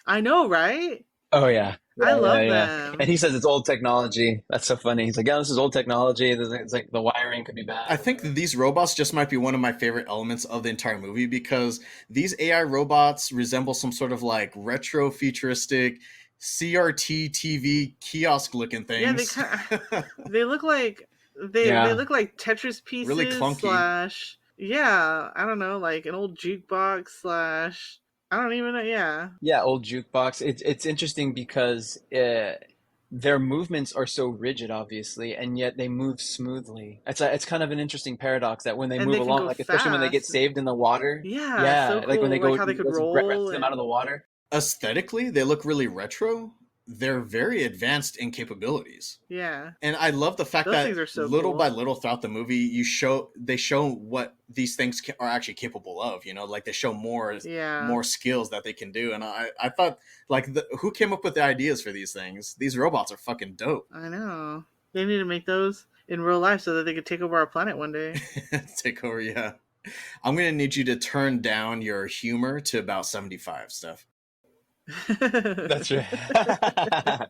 I know, right? Oh yeah. I love them. And he says it's old technology. That's so funny. He's like, yeah, this is old technology. It's like the wiring could be bad. I think these robots just might be one of my favorite elements of the entire movie, because these AI robots resemble some sort of like retro futuristic CRT TV kiosk looking things. Yeah, they look like they look like Tetris pieces. Really clunky. Yeah, I don't know, like an old jukebox / I don't even know. Yeah, old jukebox. It's interesting because their movements are so rigid, obviously, and yet they move smoothly. It's kind of an interesting paradox that when they move along, like especially when they get saved in the water. Yeah, so cool. Like when they go, how they could roll rescue them out of the water. Aesthetically, they look really retro. They're very advanced in capabilities. Yeah. And I love the fact that little by little throughout the movie, they show what these things are actually capable of, like they show more skills that they can do. And I thought, like, who came up with the ideas for these things? These robots are fucking dope. I know. They need to make those in real life so that they could take over our planet one day. Take over, yeah. I'm going to need you to turn down your humor to about 75, Steph. That's right.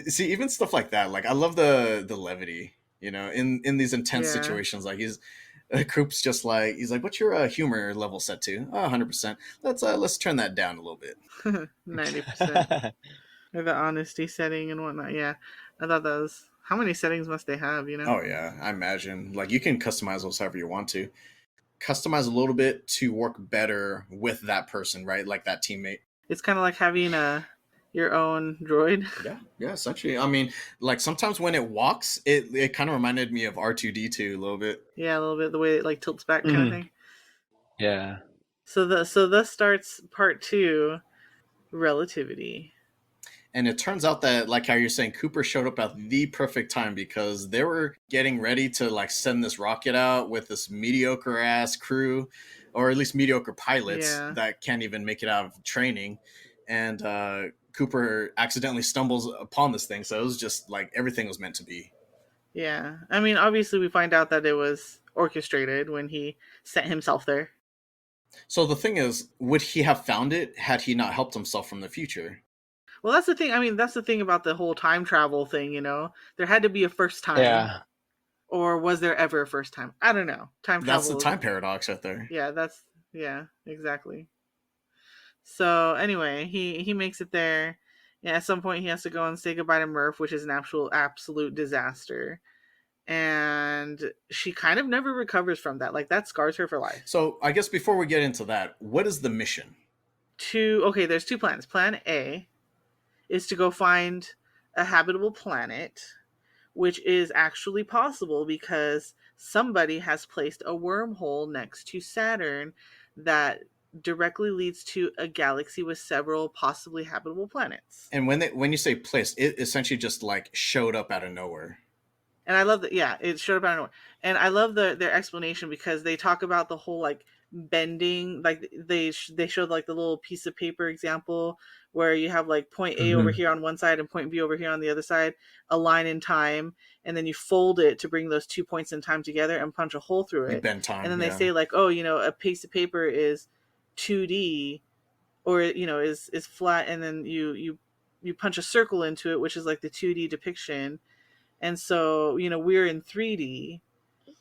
See, even stuff like that, like I love the levity, in these intense situations. Like Coop's just like, he's like, what's your humor level set to? 100%. Let's turn that down a little bit. 90%. Or the honesty setting and whatnot. Yeah, I thought that was, how many settings must they have? Oh yeah, I imagine like you can customize those however you want to. Customize a little bit to work better with that person, right? Like that teammate. It's kind of like having your own droid. Yeah, essentially. I mean, like sometimes when it walks, it kind of reminded me of R2-D2 a little bit. Yeah, a little bit, the way it like tilts back kind of thing. Yeah. So thus starts part 2, relativity. And it turns out that, like how you're saying, Cooper showed up at the perfect time, because they were getting ready to like send this rocket out with this mediocre ass crew, or at least mediocre pilots that can't even make it out of training. And Cooper accidentally stumbles upon this thing. So it was just like everything was meant to be. Yeah. I mean, obviously we find out that it was orchestrated when he sent himself there. So the thing is, would he have found it had he not helped himself from the future? Well, that's the thing. I mean, that's the thing about the whole time travel thing, There had to be a first time. Yeah. Or was there ever a first time? I don't know. Time travel. That's the time paradox right there. Yeah, exactly. So anyway, he makes it there. Yeah, at some point he has to go and say goodbye to Murph, which is an absolute disaster. And she kind of never recovers from that. Like, that scars her for life. So I guess before we get into that, what is the mission? There's 2 plans. Plan A is to go find a habitable planet, which is actually possible because somebody has placed a wormhole next to Saturn that directly leads to a galaxy with several possibly habitable planets. And when you say placed, it essentially just like showed up out of nowhere. And I love that. Yeah, it showed up out of nowhere. And I love their explanation, because they talk about the whole like bending, like they showed like the little piece of paper example where you have like point A over here on one side and point B over here on the other side, a line in time, and then you fold it to bring those 2 points in time together and punch a hole through it. Bend time, and then they say like, oh, a piece of paper is 2D, or is flat, and then you punch a circle into it, which is like the 2D depiction. And so we're in 3D,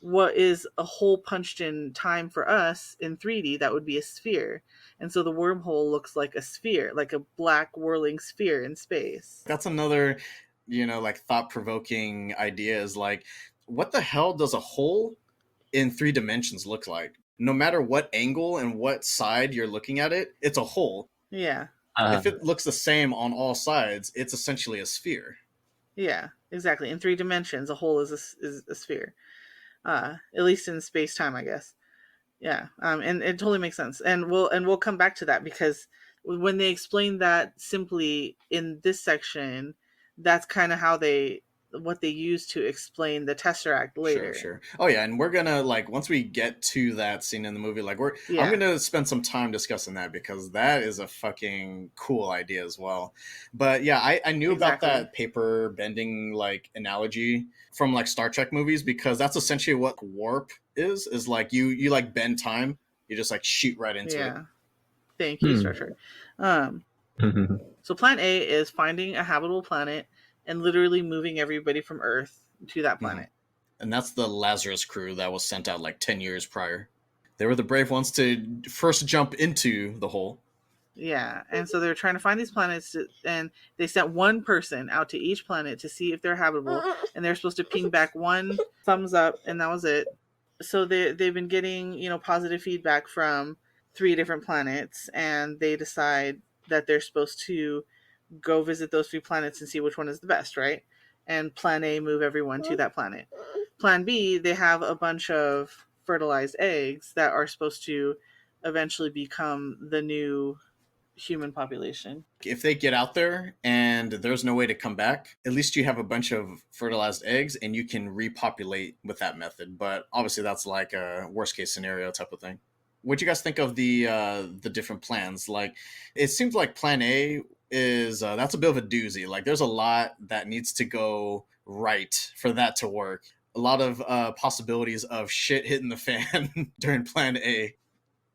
what is a hole punched in time for us in 3D, that would be a sphere. And so the wormhole looks like a sphere, like a black whirling sphere in space. That's another, like thought-provoking idea is like, what the hell does a hole in 3 dimensions look like? No matter what angle and what side you're looking at it, it's a hole. Yeah. If it looks the same on all sides, it's essentially a sphere. Yeah, exactly. In 3 dimensions, a hole is a sphere. At least in space time, I guess. Yeah, and it totally makes sense, and we'll come back to that, because when they explain that simply in this section, that's kind of what they use to explain the Tesseract later. Sure. Oh yeah, and we're gonna, like, once we get to that scene in the movie, like I'm gonna spend some time discussing that, because that is a fucking cool idea as well. But yeah, I knew about that paper bending like analogy from like Star Trek movies, because that's essentially what warp is like you like bend time, you just like shoot right into it. Thank you, Star Trek. So plan A is finding a habitable planet and literally moving everybody from Earth to that planet. And that's the Lazarus crew that was sent out like 10 years prior. They were the brave ones to first jump into the hole. Yeah, and so they're trying to find these planets, and they sent one person out to each planet to see if they're habitable, and they're supposed to ping back one thumbs up, and that was it. So they've been getting, positive feedback from 3 different planets, and they decide that they're supposed to go visit those 3 planets and see which one is the best, right? And plan A, move everyone to that planet. Plan B, they have a bunch of fertilized eggs that are supposed to eventually become the new human population. If they get out there and there's no way to come back, at least you have a bunch of fertilized eggs and you can repopulate with that method. But obviously that's like a worst case scenario type of thing. What do you guys think of the different plans? Like, it seems like plan A is that's a bit of a doozy. Like, there's a lot that needs to go right for that to work. A lot of possibilities of shit hitting the fan during plan A.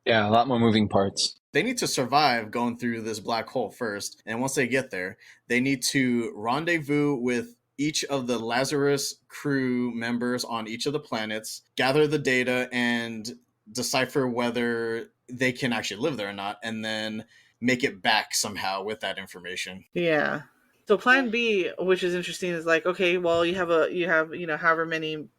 Yeah, a lot more moving parts. They need to survive going through this black hole first, and once they get there, they need to rendezvous with each of the Lazarus crew members on each of the planets, gather the data, and decipher whether they can actually live there or not, and then make it back somehow with that information. Yeah. So plan B, which is interesting, is like, okay, well, you have however many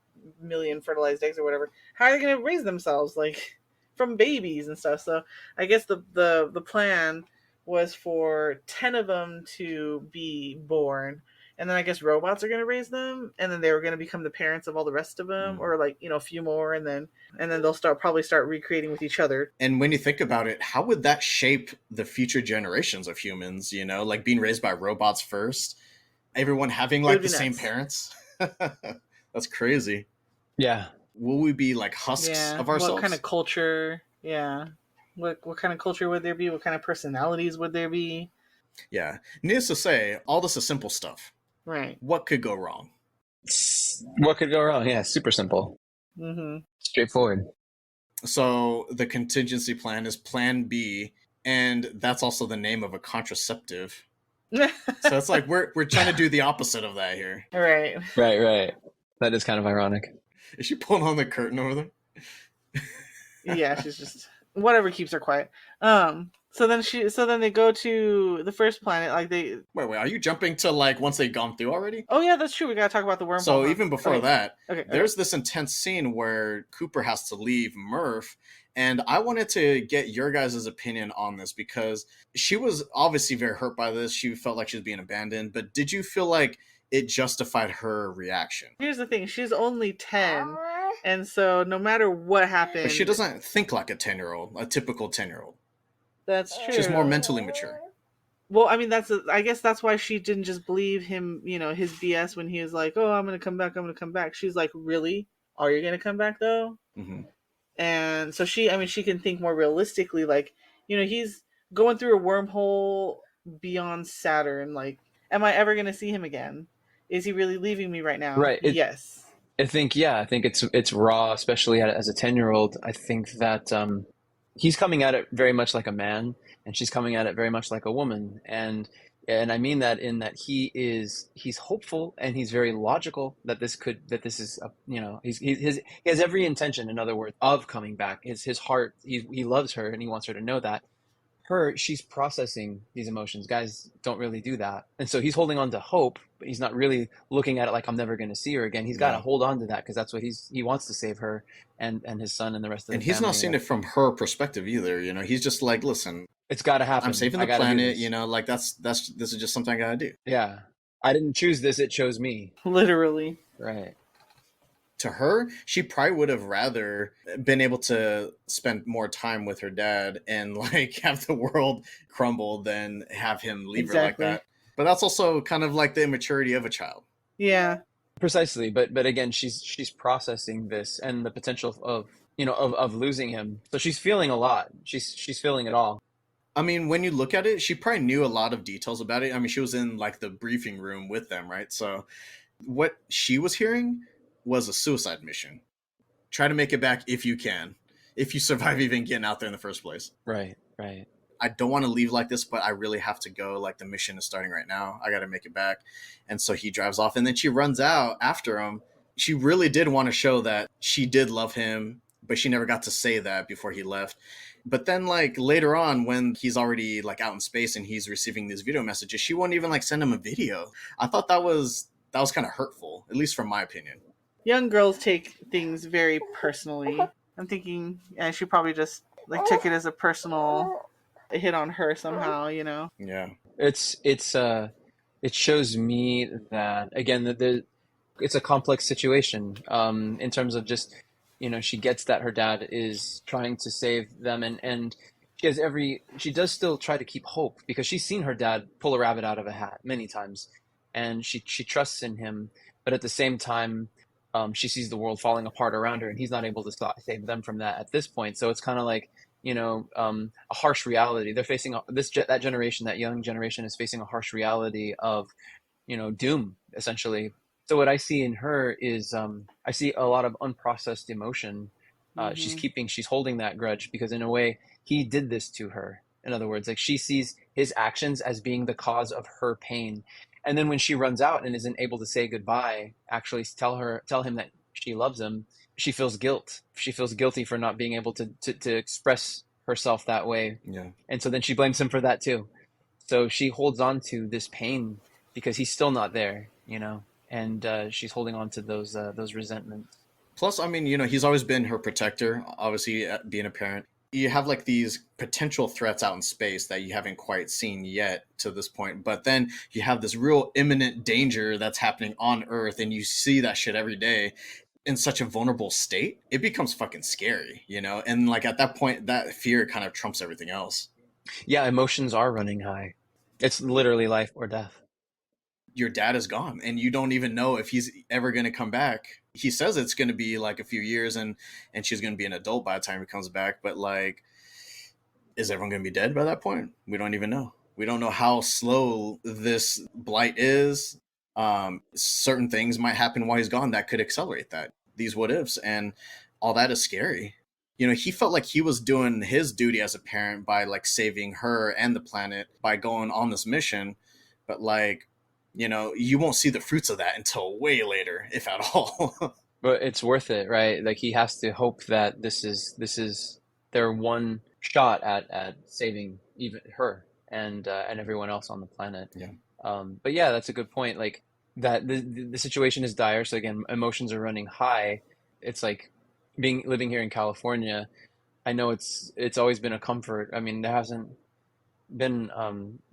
million fertilized eggs or whatever. How are they going to raise themselves, like, from babies and stuff? So I guess the plan was for 10 of them to be born, and then I guess robots are going to raise them, and then they were going to become the parents of all the rest of them, or like, a few more, and then they'll probably start recreating with each other. And when you think about it, how would that shape the future generations of humans, like being raised by robots first, everyone having like the same parents? That's crazy. Yeah. Will we be like husks of ourselves? What kind of culture? Yeah. What kind of culture would there be? What kind of personalities would there be? Yeah. Needless to say, all this is simple stuff. Right. What could go wrong? What could go wrong? Yeah, super simple. Straightforward. So the contingency plan is plan B, and that's also the name of a contraceptive. So it's like we're trying to do the opposite of that here. Right. That is kind of ironic. Is she pulling on the curtain over there? Yeah, she's just whatever keeps her quiet. So then they go to the first planet. Like they wait. Are you jumping to like once they've gone through already? Oh yeah, that's true. We gotta talk about the wormhole. So even before that, there's this intense scene where Cooper has to leave Murph, and I wanted to get your guys' opinion on this, because she was obviously very hurt by this. She felt like she was being abandoned, but did you feel like it justified her reaction? Here's the thing: she's only 10, and so no matter what happened, but she doesn't think like a 10-year-old, a typical 10-year-old. That's true. She's more mentally mature. Well, I mean, I guess that's why she didn't just believe him, his BS when he was like, "Oh, I'm gonna come back." She's like, "Really? Are you gonna come back though?" Mm-hmm. And so she can think more realistically. Like, he's going through a wormhole beyond Saturn. Like, am I ever gonna see him again? Is he really leaving me right now? Right. Yes. I think it's raw, especially as a 10-year-old. I think that he's coming at it very much like a man, and she's coming at it very much like a woman. And And I mean that in that he's hopeful and he's very logical that this is a, you know, he has every intention, in other words, of coming back. His heart, he loves her and he wants her to know that. Her, she's processing these emotions. Guys don't really do that. And so he's holding on to hope, but he's not really looking at it like I'm never going to see her again. He's got to Yeah. hold on to that because that's what he wants to save her and his son and the rest of And the he's not family. seeing Like, it from her perspective either. You know, he's just like, listen, it's got to I'm happen. saving I the got to do planet. You this. know, like this is just something I gotta do. Yeah. I didn't choose this. It chose me. Literally. Right. To her, she probably would have rather been able to spend more time with her dad and like have the world crumble than have him leave her like Exactly. that. But that's also kind of like the immaturity of a child. Yeah. Precisely. But again, she's processing this and the potential of, you know, of losing him. So she's feeling a lot. She's feeling it all. I mean, when you look at it, she probably knew a lot of details about it. I mean, she was in like the briefing room with them, right? So what she was hearing was a suicide mission. Try to make it back if you can, if you survive even getting out there in the first place. Right. Right. I don't want to leave like this, but I really have to go. Like the mission is starting right now. I got to make it back. And so he drives off and then she runs out after him. She really did want to show that she did love him, but she never got to say that before he left. But then like later on when he's already like out in space and he's receiving these video messages, she won't even like send him a video. I thought that was kind of hurtful, at least from my opinion. Young girls take things very personally. I'm thinking, yeah, she probably just like took it as a personal hit on her somehow, you know. Yeah. It's it shows me that again that it's a complex situation in terms of just, you know, she gets that her dad is trying to save them and she does still try to keep hope because she's seen her dad pull a rabbit out of a hat many times and she trusts in him, but at the same time she sees the world falling apart around her and he's not able to save them from that at this point. So it's kind of like, you know, a harsh reality. They're facing that generation, that young generation is facing a harsh reality of, you know, doom essentially. So what I see in her is I see a lot of unprocessed emotion. Hmm. She's holding that grudge because in a way he did this to her. In other words, like she sees his actions as being the cause of her pain. And then when she runs out and isn't able to say goodbye, actually tell him that she loves him, she feels guilt. She feels guilty for not being able to express herself that way. Yeah. And so then she blames him for that too. So she holds on to this pain because he's still not there, you know, and she's holding on to those resentments. Plus, I mean, you know, he's always been her protector, obviously, being a parent. You have like these potential threats out in space that you haven't quite seen yet to this point. But then you have this real imminent danger that's happening on Earth, and you see that shit every day in such a vulnerable state. It becomes fucking scary, you know? And like at that point, that fear kind of trumps everything else. Yeah, emotions are running high. It's literally life or death. Your dad is gone and you don't even know if he's ever going to come back. He says it's going to be like a few years and she's going to be an adult by the time he comes back, but like is everyone going to be dead by that point? We don't even know. We don't know how slow this blight is. Certain things might happen while he's gone that could accelerate that. These what ifs and all that is scary. You know, he felt like he was doing his duty as a parent by like saving her and the planet by going on this mission, but like, you know, you won't see the fruits of that until way later, if at all. But it's worth it, right? Like he has to hope that this is their one shot at saving even her and everyone else on the planet. Yeah. But yeah, that's a good point. Like that the situation is dire. So again, emotions are running high. It's like being living here in California. I know it's always been a comfort. I mean, there hasn't been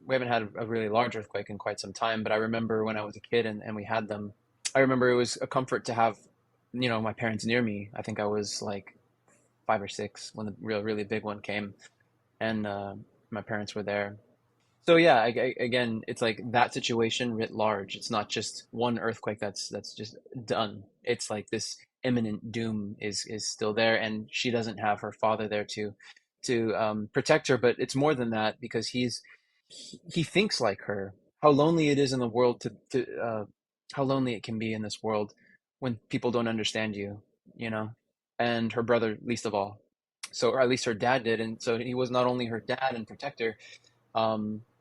we haven't had a really large earthquake in quite some time, but I remember when I was a kid and we had them. I remember it was a comfort to have, you know, my parents near me. I think I was like 5 or 6 when the really big one came, and my parents were there. So yeah, again, it's like that situation writ large. It's not just one earthquake that's just done. It's like this imminent doom is still there, and she doesn't have her father there to protect her. But it's more than that because he thinks like her. How lonely it is in the world to how lonely it can be in this world when people don't understand you, you know, and her brother least of all. So, or at least her dad did, and so he was not only her dad and protector,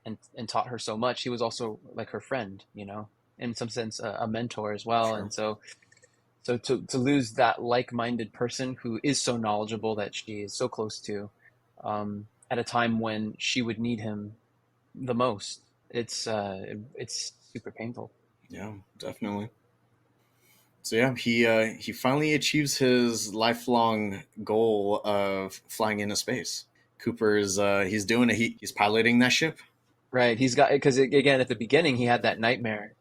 and taught her so much, he was also like her friend, in some sense, a mentor as well. Sure. And so to lose that like-minded person who is so knowledgeable that she is so close to, at a time when she would need him the most, it's super painful. Yeah, definitely. So yeah, he finally achieves his lifelong goal of flying into space. Cooper's he's doing it. He's piloting that ship. Right. He's got, because again, at the beginning he had that nightmare,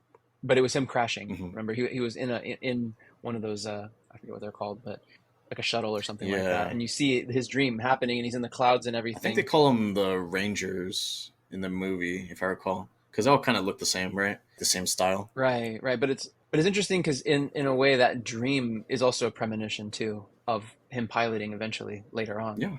but it was him crashing. Hmm. Remember, he was in one of those, I forget what they're called, but like a shuttle or something like that. Yeah, And you see his dream happening, and he's in the clouds and I think they everything. call them the Rangers in the movie, if I recall, because they all kind of look the same, right? The same style. Right, right. But it's interesting because in a way that dream is also a premonition too of him piloting eventually later on. Yeah,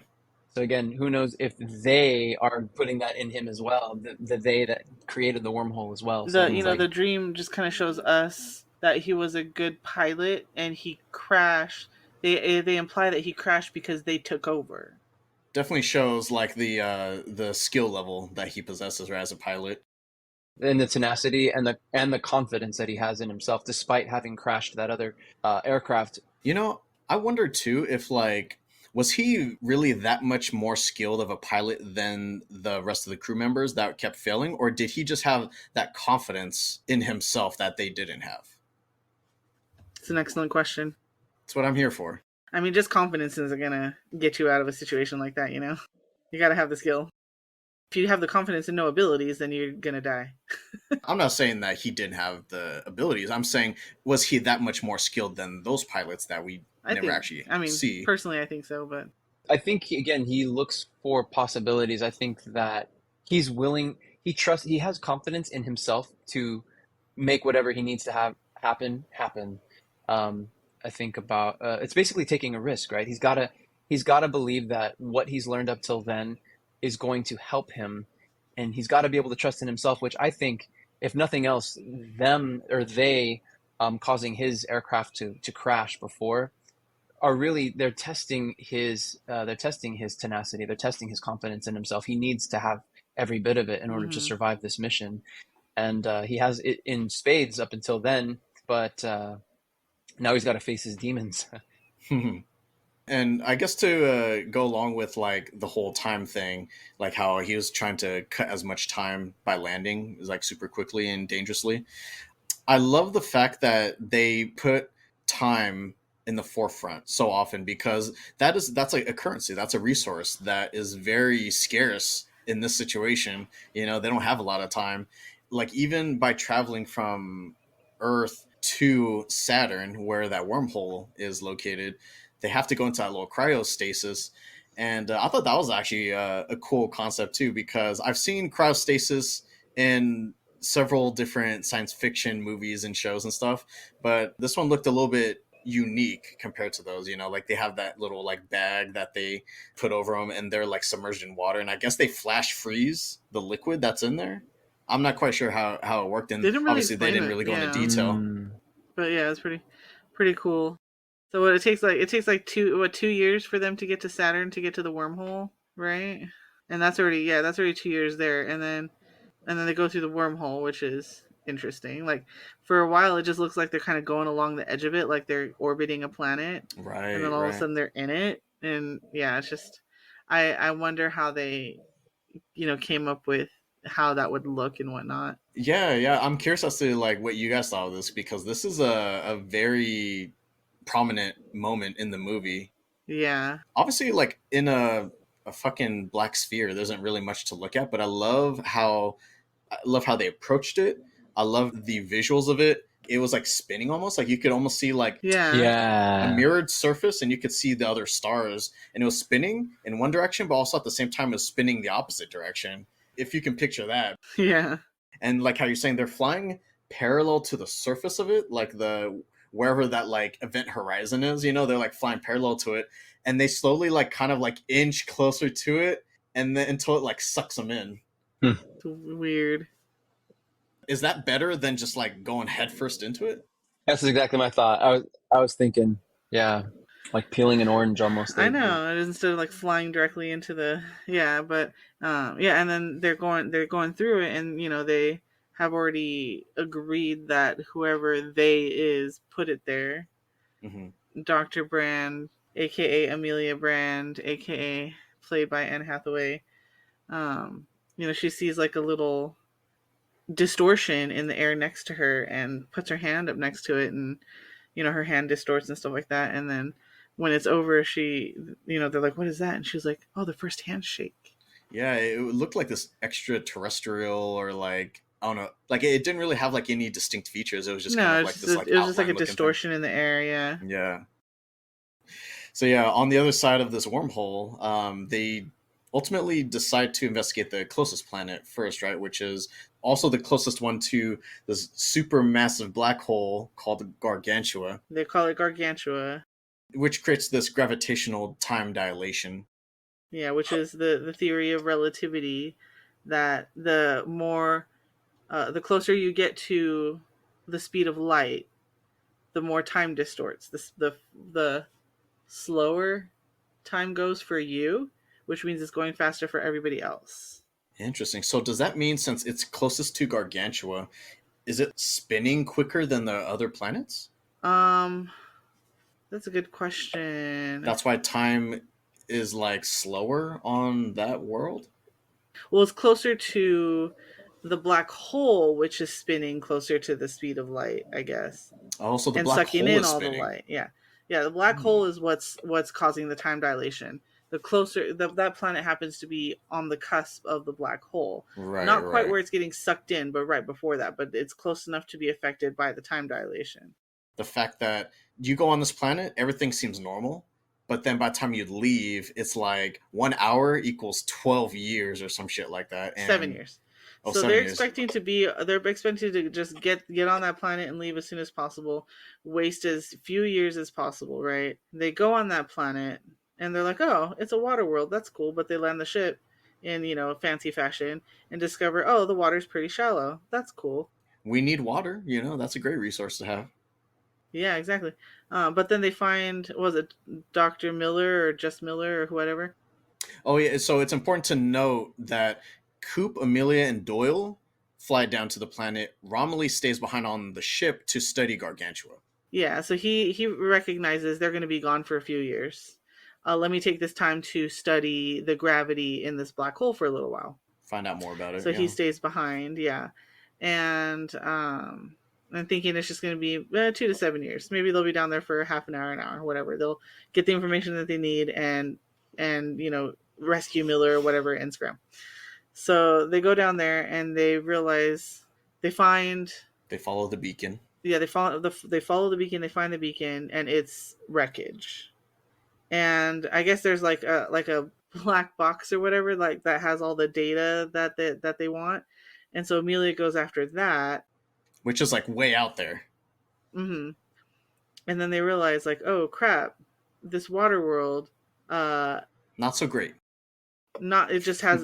So again, who knows if they are putting that in him as well, the they that created the wormhole as well. So it's like, The dream just kind of shows us that he was a good pilot and he crashed. They imply that he crashed because they took over. definitely shows like the skill level that he possesses, right, as a pilot. and the tenacity and the confidence that he has in himself, despite having crashed that other aircraft. You know, I wonder too if like was he really that much more skilled of a pilot than the rest of the crew members that kept failing, or did he just have that confidence in himself that they didn't have? It's an excellent question. That's what I'm here for. I mean, just confidence isn't gonna get you out of a situation like that. You gotta have the skill. If you have the confidence and no abilities, then you're gonna die. I'm not saying that he didn't have the abilities. I'm saying was he that much more skilled than those pilots that we I never think. actually I mean, see? personally, I think so. But I think again he looks for possibilities. I think that he's willing. He has confidence in himself to make whatever he needs to have happen. Um, I think about it's basically taking a risk, right? He's got to believe that what he's learned up till then is going to help him, and he's got to be able to trust in himself. Which I think, if nothing else, them or they causing his aircraft to crash before are really they're testing his tenacity, they're testing his confidence in himself. He needs to have every bit of it in order to mm-hmm. survive this mission, and he has it in spades up until then, but now he's got to face his demons. And I guess to go along with like the whole time thing, like how he was trying to cut as much time by landing, like super quickly and dangerously. I love the fact that they put time in the forefront so often because that's like a currency, that's a resource that is very scarce in this situation. They don't have a lot of time. Like even by traveling from Earth to Saturn, where that wormhole is located, they have to go into that little cryostasis. And I thought that was actually a cool concept too, because I've seen cryostasis in several different science fiction movies and shows and stuff, but this one looked a little bit unique compared to those. Like they have that little like bag that they put over them and they're like submerged in water, and I guess they flash freeze the liquid that's in there. I'm not quite sure how it worked, They and didn't really obviously they explain didn't it. really go into Yeah, detail. but yeah, it's pretty cool. So what it takes like 2 years for them to get to Saturn to get to the wormhole, right? And that's already 2 years there, and then they go through the wormhole, which is interesting. Like for a while, it just looks like they're kind of going along the edge of it, like they're orbiting a planet, and then Right, all of a right. sudden they're in it, and yeah, it's just I wonder how they came up with how that would look and whatnot. Yeah. I'm curious as to like what you guys thought of this, because this is a very prominent moment in the movie. Yeah, Obviously, like in a fucking black sphere, there isn't really much to look at, but I love how they approached it. I love the visuals of it. It was like spinning almost, like you could almost see like yeah, a Yeah. mirrored surface, and you could see the other stars, and it was spinning in one direction, but also at the same time it was spinning the opposite direction, if you can picture that. yeah, And like how you're saying they're flying parallel to the surface of it, like the wherever that like event horizon is, they're like flying parallel to it, and they slowly like kind of like inch closer to it, and then until it like sucks them in. Hmm. it's weird. Is that better than just like going headfirst into it? That's exactly my thought. I was thinking, yeah. Like peeling an orange almost. I know, instead of like flying directly into the but and then they're going through it, and they have already agreed that whoever they is put it there. Mm-hmm. Dr. Brand, aka Amelia Brand, aka played by Anne Hathaway. She sees like a little distortion in the air next to her and puts her hand up next to it, and her hand distorts and stuff like that. And then when it's over, they're like, "What is that?" And she's like, "Oh, the first handshake." Yeah, it looked like this extraterrestrial, or like, I don't know, like it didn't really have like any distinct features. It was just kind No, of it's like just this like it was just like a outline looking thing. distortion in the air. Yeah. Yeah. So yeah, on the other side of this wormhole, they ultimately decide to investigate the closest planet first, right? Which is also the closest one to this super massive black hole called Gargantua, They call it Gargantua. which creates this gravitational time dilation. Yeah, which is the theory of relativity, that the closer you get to the speed of light, the more time distorts. The slower time goes for you, which means it's going faster for everybody else. Interesting. So does that mean, since it's closest to Gargantua, is it spinning quicker than the other planets? Um, that's a good question. That's why time is like slower on that world? Well, it's closer to the black hole, which is spinning closer to the speed of light, I guess, Oh, so the and black sucking hole in is all the spinning. light. Yeah. The black hole is what's causing the time dilation. The closer that planet happens to be on the cusp of the black hole, Right, not quite right. where it's getting sucked in, but right before that. But it's close enough to be affected by the time dilation. The fact that you go on this planet, everything seems normal, but then by the time you leave, it's like 1 hour equals 12 years or some shit like that. 7 years. Oh, So 7 years. they're expecting to just get on that planet and leave as soon as possible, waste as few years as possible, right? They go on that planet and they're like, "Oh, it's a water world. That's cool." But they land the ship in, fancy fashion and discover, "Oh, the water's pretty shallow. That's cool." We need water, that's a great resource to have. Yeah, exactly. But then they find, was it Dr. Miller or just Miller or whatever? Oh, yeah. So it's important to note that Coop, Amelia, and Doyle fly down to the planet. Romilly stays behind on the ship to study Gargantua. Yeah, so he recognizes they're going to be gone for a few years. Let me take this time to study the gravity in this black hole for a little while. Find out more about it. So he Yeah. stays behind, yeah, and I'm thinking it's just going to be 2 to 7 years. Maybe they'll be down there for half an hour, whatever. They'll get the information that they need and rescue Miller or whatever and scram. So they go down there and they realize they find They follow the beacon. they follow the beacon. They find the beacon, and it's wreckage. And I guess there's like a black box or whatever, like that has all the data that they want. And so Amelia goes after that. Which is like way out there. Mm-hmm. And then they realize, like, oh crap, this water world, Not so great. not it just has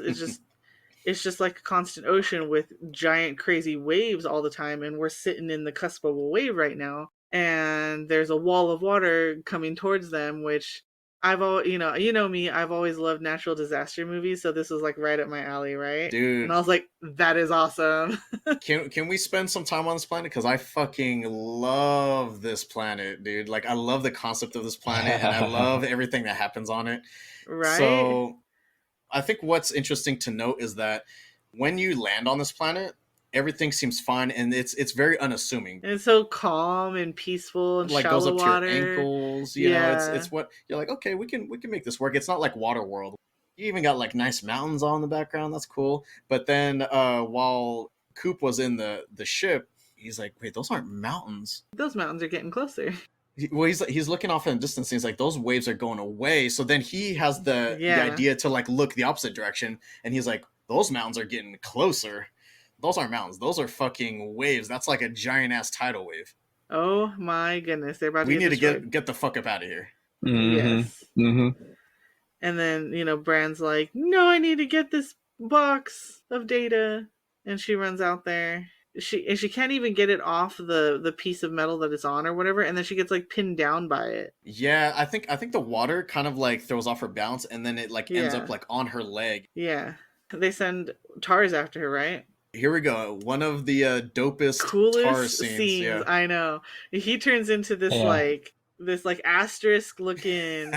it's just like a constant ocean with giant crazy waves all the time, and we're sitting in the cusp of a wave right now, and there's a wall of water coming towards them, which I've always, me, I've always loved natural disaster movies, so this was like right up my alley, right? And Dude, I was like, that is awesome. can we spend some time on this planet? Because I fucking love this planet, dude. Like, I love the concept of this planet, and I love everything that happens on it. Right? So I think what's interesting to note is that when you land on this planet, everything seems fine, and it's very unassuming. And it's so calm and peaceful and Like, goes shallow up to your water. ankles. It's Yeah. what you're like. Okay, we can make this work. It's not like Waterworld. You even got like nice mountains on the background. That's cool. But then while Coop was in the ship, he's like, wait, those aren't mountains. Those mountains are getting closer. He's looking off in the distance. And he's like, those waves are going away. So then he has the Yeah. idea to like look the opposite direction, and he's like, those mountains are getting closer. Those aren't mountains. Those are fucking waves. That's like a giant ass tidal wave. Oh my goodness. They're about to We get need to destroyed. get the fuck up out of here. Yes. And then, Brand's like, no, I need to get this box of data. And she runs out there. she can't even get it off the piece of metal that it's on or whatever, and then she gets like pinned down by it. Yeah, I think the water kind of like throws off her balance, and then it like ends up Yeah. like on her leg. Yeah. They send Tars after her, right? Here we go. One of the dopest tar Coolest scenes. scenes, Yeah. I know. He turns into Yeah. this like asterisk looking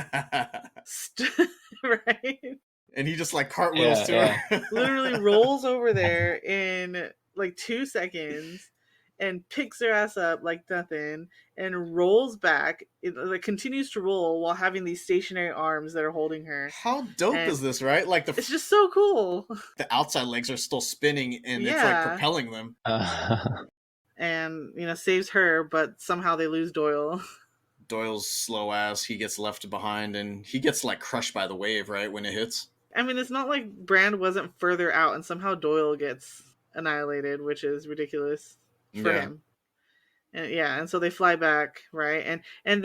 right? And he just like cartwheels Yeah. to Yeah. her. Literally rolls over there in like 2 seconds and picks her ass up like nothing and rolls back. It like continues to roll while having these stationary arms that are holding her. How dope And is this, right? Like it's just so cool. the outside legs are still spinning, and it's like Yeah. propelling them. And saves her, but somehow they lose Doyle. Doyle's slow ass. He gets left behind, and he gets like crushed by the wave, right, when it hits. I mean, it's not like Brand wasn't further out, and somehow Doyle gets annihilated, which is ridiculous for Yeah. him. And yeah, and so they fly back, right? And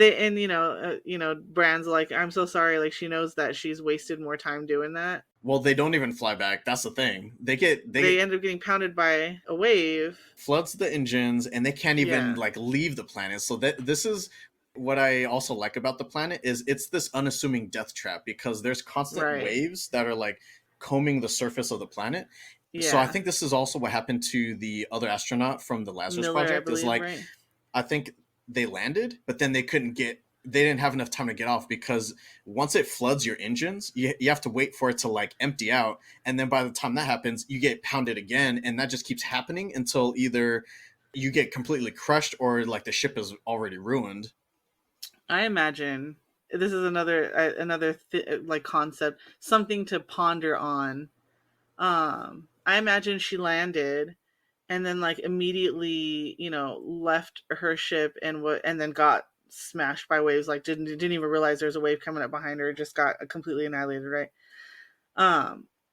Brand's like, I'm so sorry. Like she knows that she's wasted more time doing that. Well, they don't even fly back. That's the thing. They end up getting pounded by a wave. Floods the engines, and they can't even Yeah. like leave the planet. So that this is what I also like about the planet is it's this unassuming death trap because there's constant Right. waves that are like combing the surface of the planet. Yeah. So I think this is also what happened to the other astronaut from the Lazarus Miller, I Project. Is believe, like right? I think they landed, but then they didn't have enough time to get off because once it floods your engines, you have to wait for it to like empty out. And then by the time that happens, you get pounded again. And that just keeps happening until either you get completely crushed or like the ship is already ruined. I imagine this is another like concept, something to ponder on. I imagine she landed and then like immediately, left her ship and then got smashed by waves. Like didn't even realize there was a wave coming up behind her. Just got completely annihilated, right?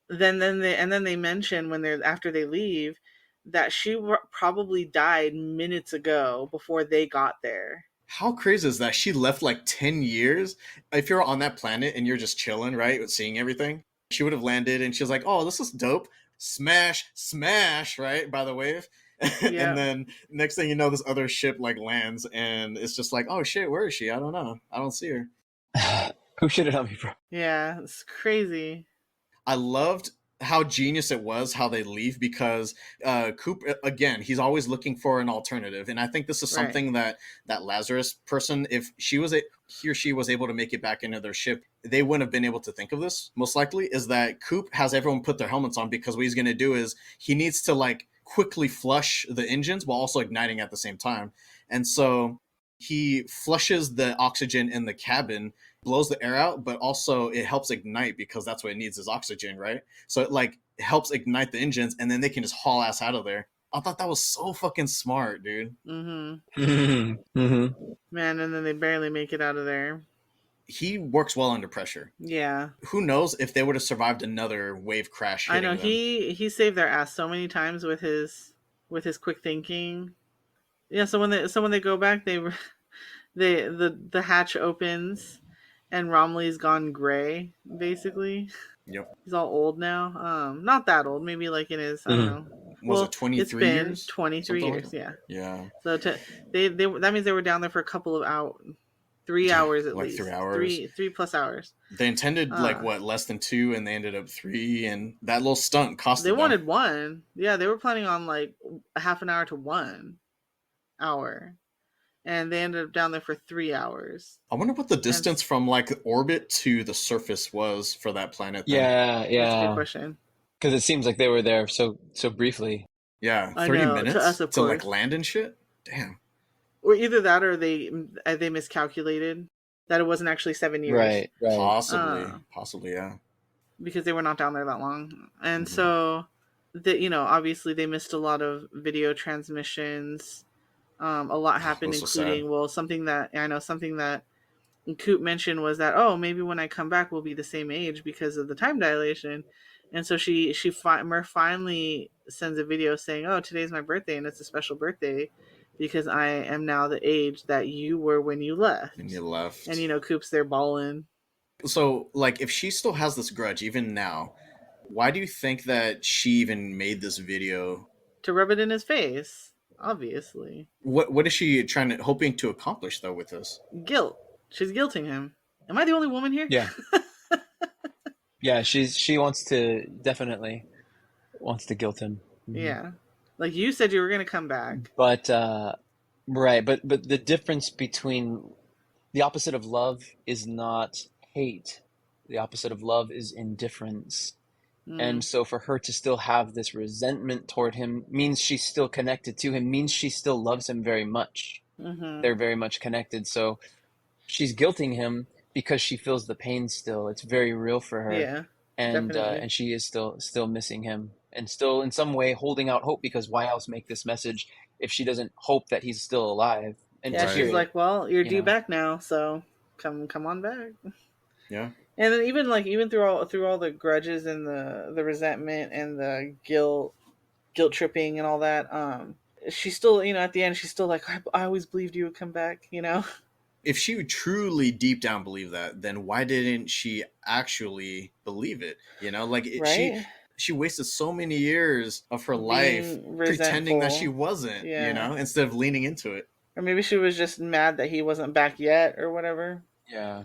Then they mention when they're after they leave that she probably died minutes ago before they got there. How crazy is that? She left like 10 years. If you're on that planet and you're just chilling, right, seeing everything, she would have landed and she was like, oh, this is dope. Smash, smash, right, by the wave. Yeah. And then next thing you know, this other ship like lands and it's just like, oh shit, where is she? I don't know. I don't see her. Who should it help me, bro? Yeah, it's crazy. I loved how genius it was how they leave because Coop again, he's always looking for an alternative, and I think this is something that Lazarus person, if he or she was able to make it back into their ship, they wouldn't have been able to think of this. Most likely is that Coop has everyone put their helmets on because what he's going to do is he needs to like quickly flush the engines while also igniting at the same time, and so he flushes the oxygen in the cabin, blows the air out, but also it helps ignite because that's what it needs is oxygen, right? So it like helps ignite the engines and then they can just haul ass out of there. I thought that was so fucking smart, dude. Man, and then they barely make it out of there. He works well under pressure. Yeah. Who knows if they would have survived another wave crash. I know them. he saved their ass so many times with his quick thinking. Yeah, so when they go back, the hatch opens and Romley's gone gray, basically. Yep. He's all old now. Not that old, maybe like in his, I don't know. Was it 23 it's been years? 23 Something years, like that? yeah. Yeah. So they that means they were down there for a couple of hours, 3 hours at like least. 3 hours. 3+ hours. They intended like what, less than 2, and they ended up 3, and that little stunt costed them. They wanted 1. Yeah, they were planning on like a half an hour to 1 hour. And they ended up down there for 3 hours. I wonder what the distance from like orbit to the surface was for that planet. Then. Yeah. That's a good question. Because it seems like they were there so briefly. Yeah, I 30 know, minutes to us, of to like course. land and shit. Damn. Or either that, or they miscalculated that it wasn't actually 7 years. Right. Possibly, yeah. Because they were not down there that long, and so obviously they missed a lot of video transmissions. A lot happened, including something that Coop mentioned was that maybe when I come back we'll be the same age because of the time dilation, and so Murph finally sends a video saying, today's my birthday and it's a special birthday because I am now the age that you were when you left. And you left. And Coop's there balling. So like if she still has this grudge even now, why do you think that she even made this video to rub it in his face, obviously. What is she hoping to accomplish though with this? Guilt. She's guilting him. Am I the only woman here? Yeah. Yeah, she wants to definitely wants to guilt him. Yeah. Like you said you were going to come back. But right, but the difference between the opposite of love is not hate. The opposite of love is indifference. And Mm. so for her to still have this resentment toward him means she's still connected to him, means she still loves him very much. Mm-hmm. They're very much connected. So she's guilting him because she feels the pain still. It's very real for her. Yeah, And definitely. she is still missing him and still in some way holding out hope, because why else make this message if she doesn't hope that he's still alive? And Yeah, to Right. hear she's it, like, well, you're you due know. back now, so come on back. Yeah. And then even through all the grudges and the resentment and the guilt tripping and all that, she's still, at the end she's still like, I always believed you would come back, If she truly deep down believed that, then why didn't she actually believe it? Like right? she wasted so many years of her life Being pretending that she resentful. wasn't, Yeah. instead of leaning into it. Or maybe she was just mad that he wasn't back yet or whatever. Yeah.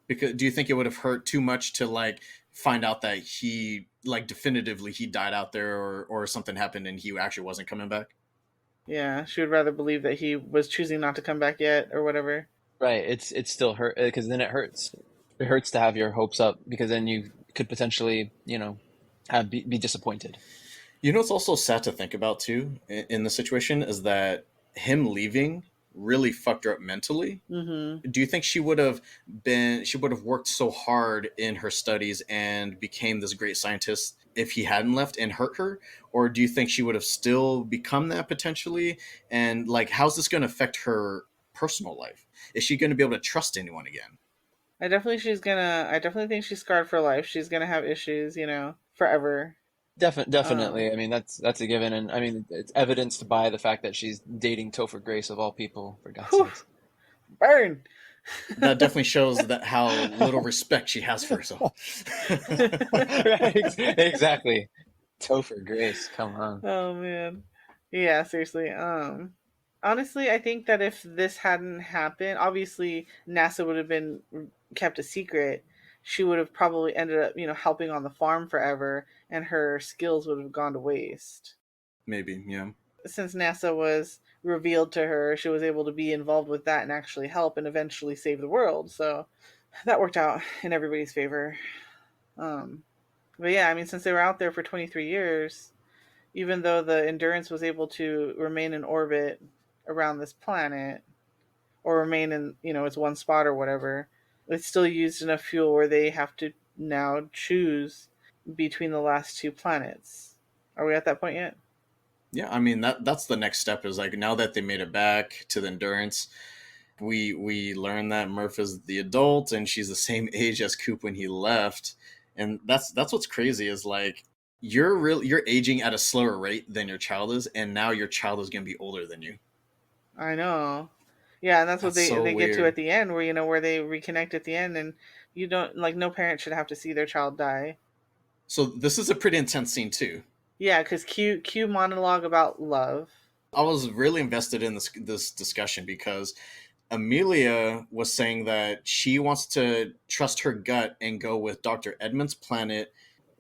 Because do you think it would have hurt too much to like find out that he like definitively he died out there, or something happened and he actually wasn't coming back? Yeah, she would rather believe that he was choosing not to come back yet or whatever. Right. It's still hurt because then it hurts. It hurts to have your hopes up, because then you could potentially, be disappointed. It's also sad to think about too in the situation is that him leaving really fucked her up mentally. Mm-hmm. Do you think she would have worked so hard in her studies and became this great scientist if he hadn't left and hurt her? Or do you think she would have still become that potentially? And like, how's this going to affect her personal life? Is she going to be able to trust anyone again? I definitely think she's scarred for life. She's gonna have issues, forever. Definitely. Um I mean, that's a given, and I mean, it's evidenced by the fact that she's dating Topher Grace of all people, for God's whew, sakes. burn. That definitely shows that how little respect she has for herself. Right, exactly. Topher Grace, come on. Oh man. Yeah, seriously. Honestly, I think that if this hadn't happened, obviously NASA would have been kept a secret. She would have probably ended up, helping on the farm forever, and her skills would have gone to waste. Maybe, yeah. Since NASA was revealed to her, she was able to be involved with that and actually help and eventually save the world. So that worked out in everybody's favor. Um, but yeah, I mean, since they were out there for 23 years, even though the Endurance was able to remain in orbit around this planet or remain in, its one spot or whatever, it's still used enough fuel where they have to now choose between the last two planets. Are we at that point yet? Yeah, I mean that's the next step is like now that they made it back to the Endurance, we learn that Murph is the adult and she's the same age as Coop when he left. And that's what's crazy is like you're aging at a slower rate than your child is, and now your child is gonna be older than you. I know. Yeah, and that's what That's they so they get to at weird. the end, where where they reconnect at the end, and you don't like no parent should have to see their child die. So this is a pretty intense scene too. Yeah, because Q monologue about love. I was really invested in this discussion because Amelia was saying that she wants to trust her gut and go with Dr. Edmund's planet,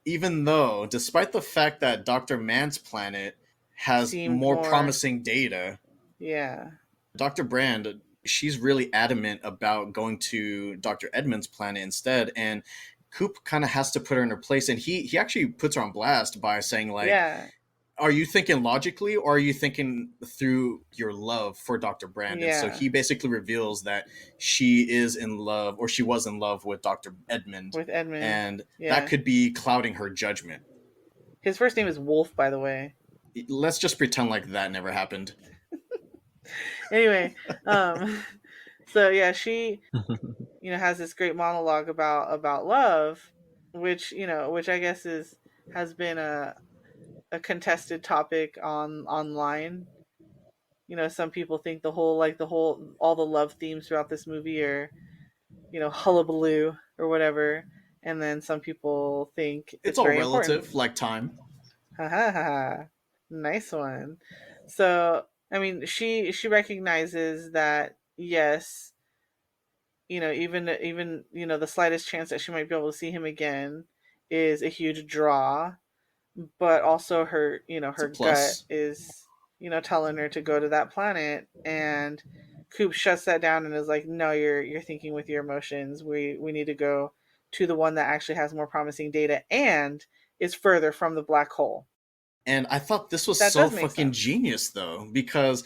even though, despite the fact that Dr. Mann's planet has Seemed more more, promising data, yeah, Dr. Brand, she's really adamant about going to Dr. Edmund's planet instead. And Coop kind of has to put her in her place. And he actually puts her on blast by saying, like, yeah, are you thinking logically or are you thinking through your love for Dr. Brand? And so yeah, he basically reveals that she is in love or she was in love with Dr. Edmund. with Edmund. And that Yeah, could be clouding her judgment. his first name is Wolf, by the way. Let's just pretend like that never happened. Anyway, um, so yeah, she has this great monologue about love, which I guess has been a contested topic online. Some people think all the love themes throughout this movie are, hullabaloo or whatever, and then some people think It's it's all very important. relative, like time. Ha ha ha ha. Nice one. So, I mean, she recognizes that yes, even the slightest chance that she might be able to see him again is a huge draw, but also It's a her gut plus. is telling her to go to that planet, and Coop shuts that down and is like, no, you're thinking with your emotions. We need to go to the one that actually has more promising data and is further from the black hole. And I thought this was That so does make fucking sense. genius though, because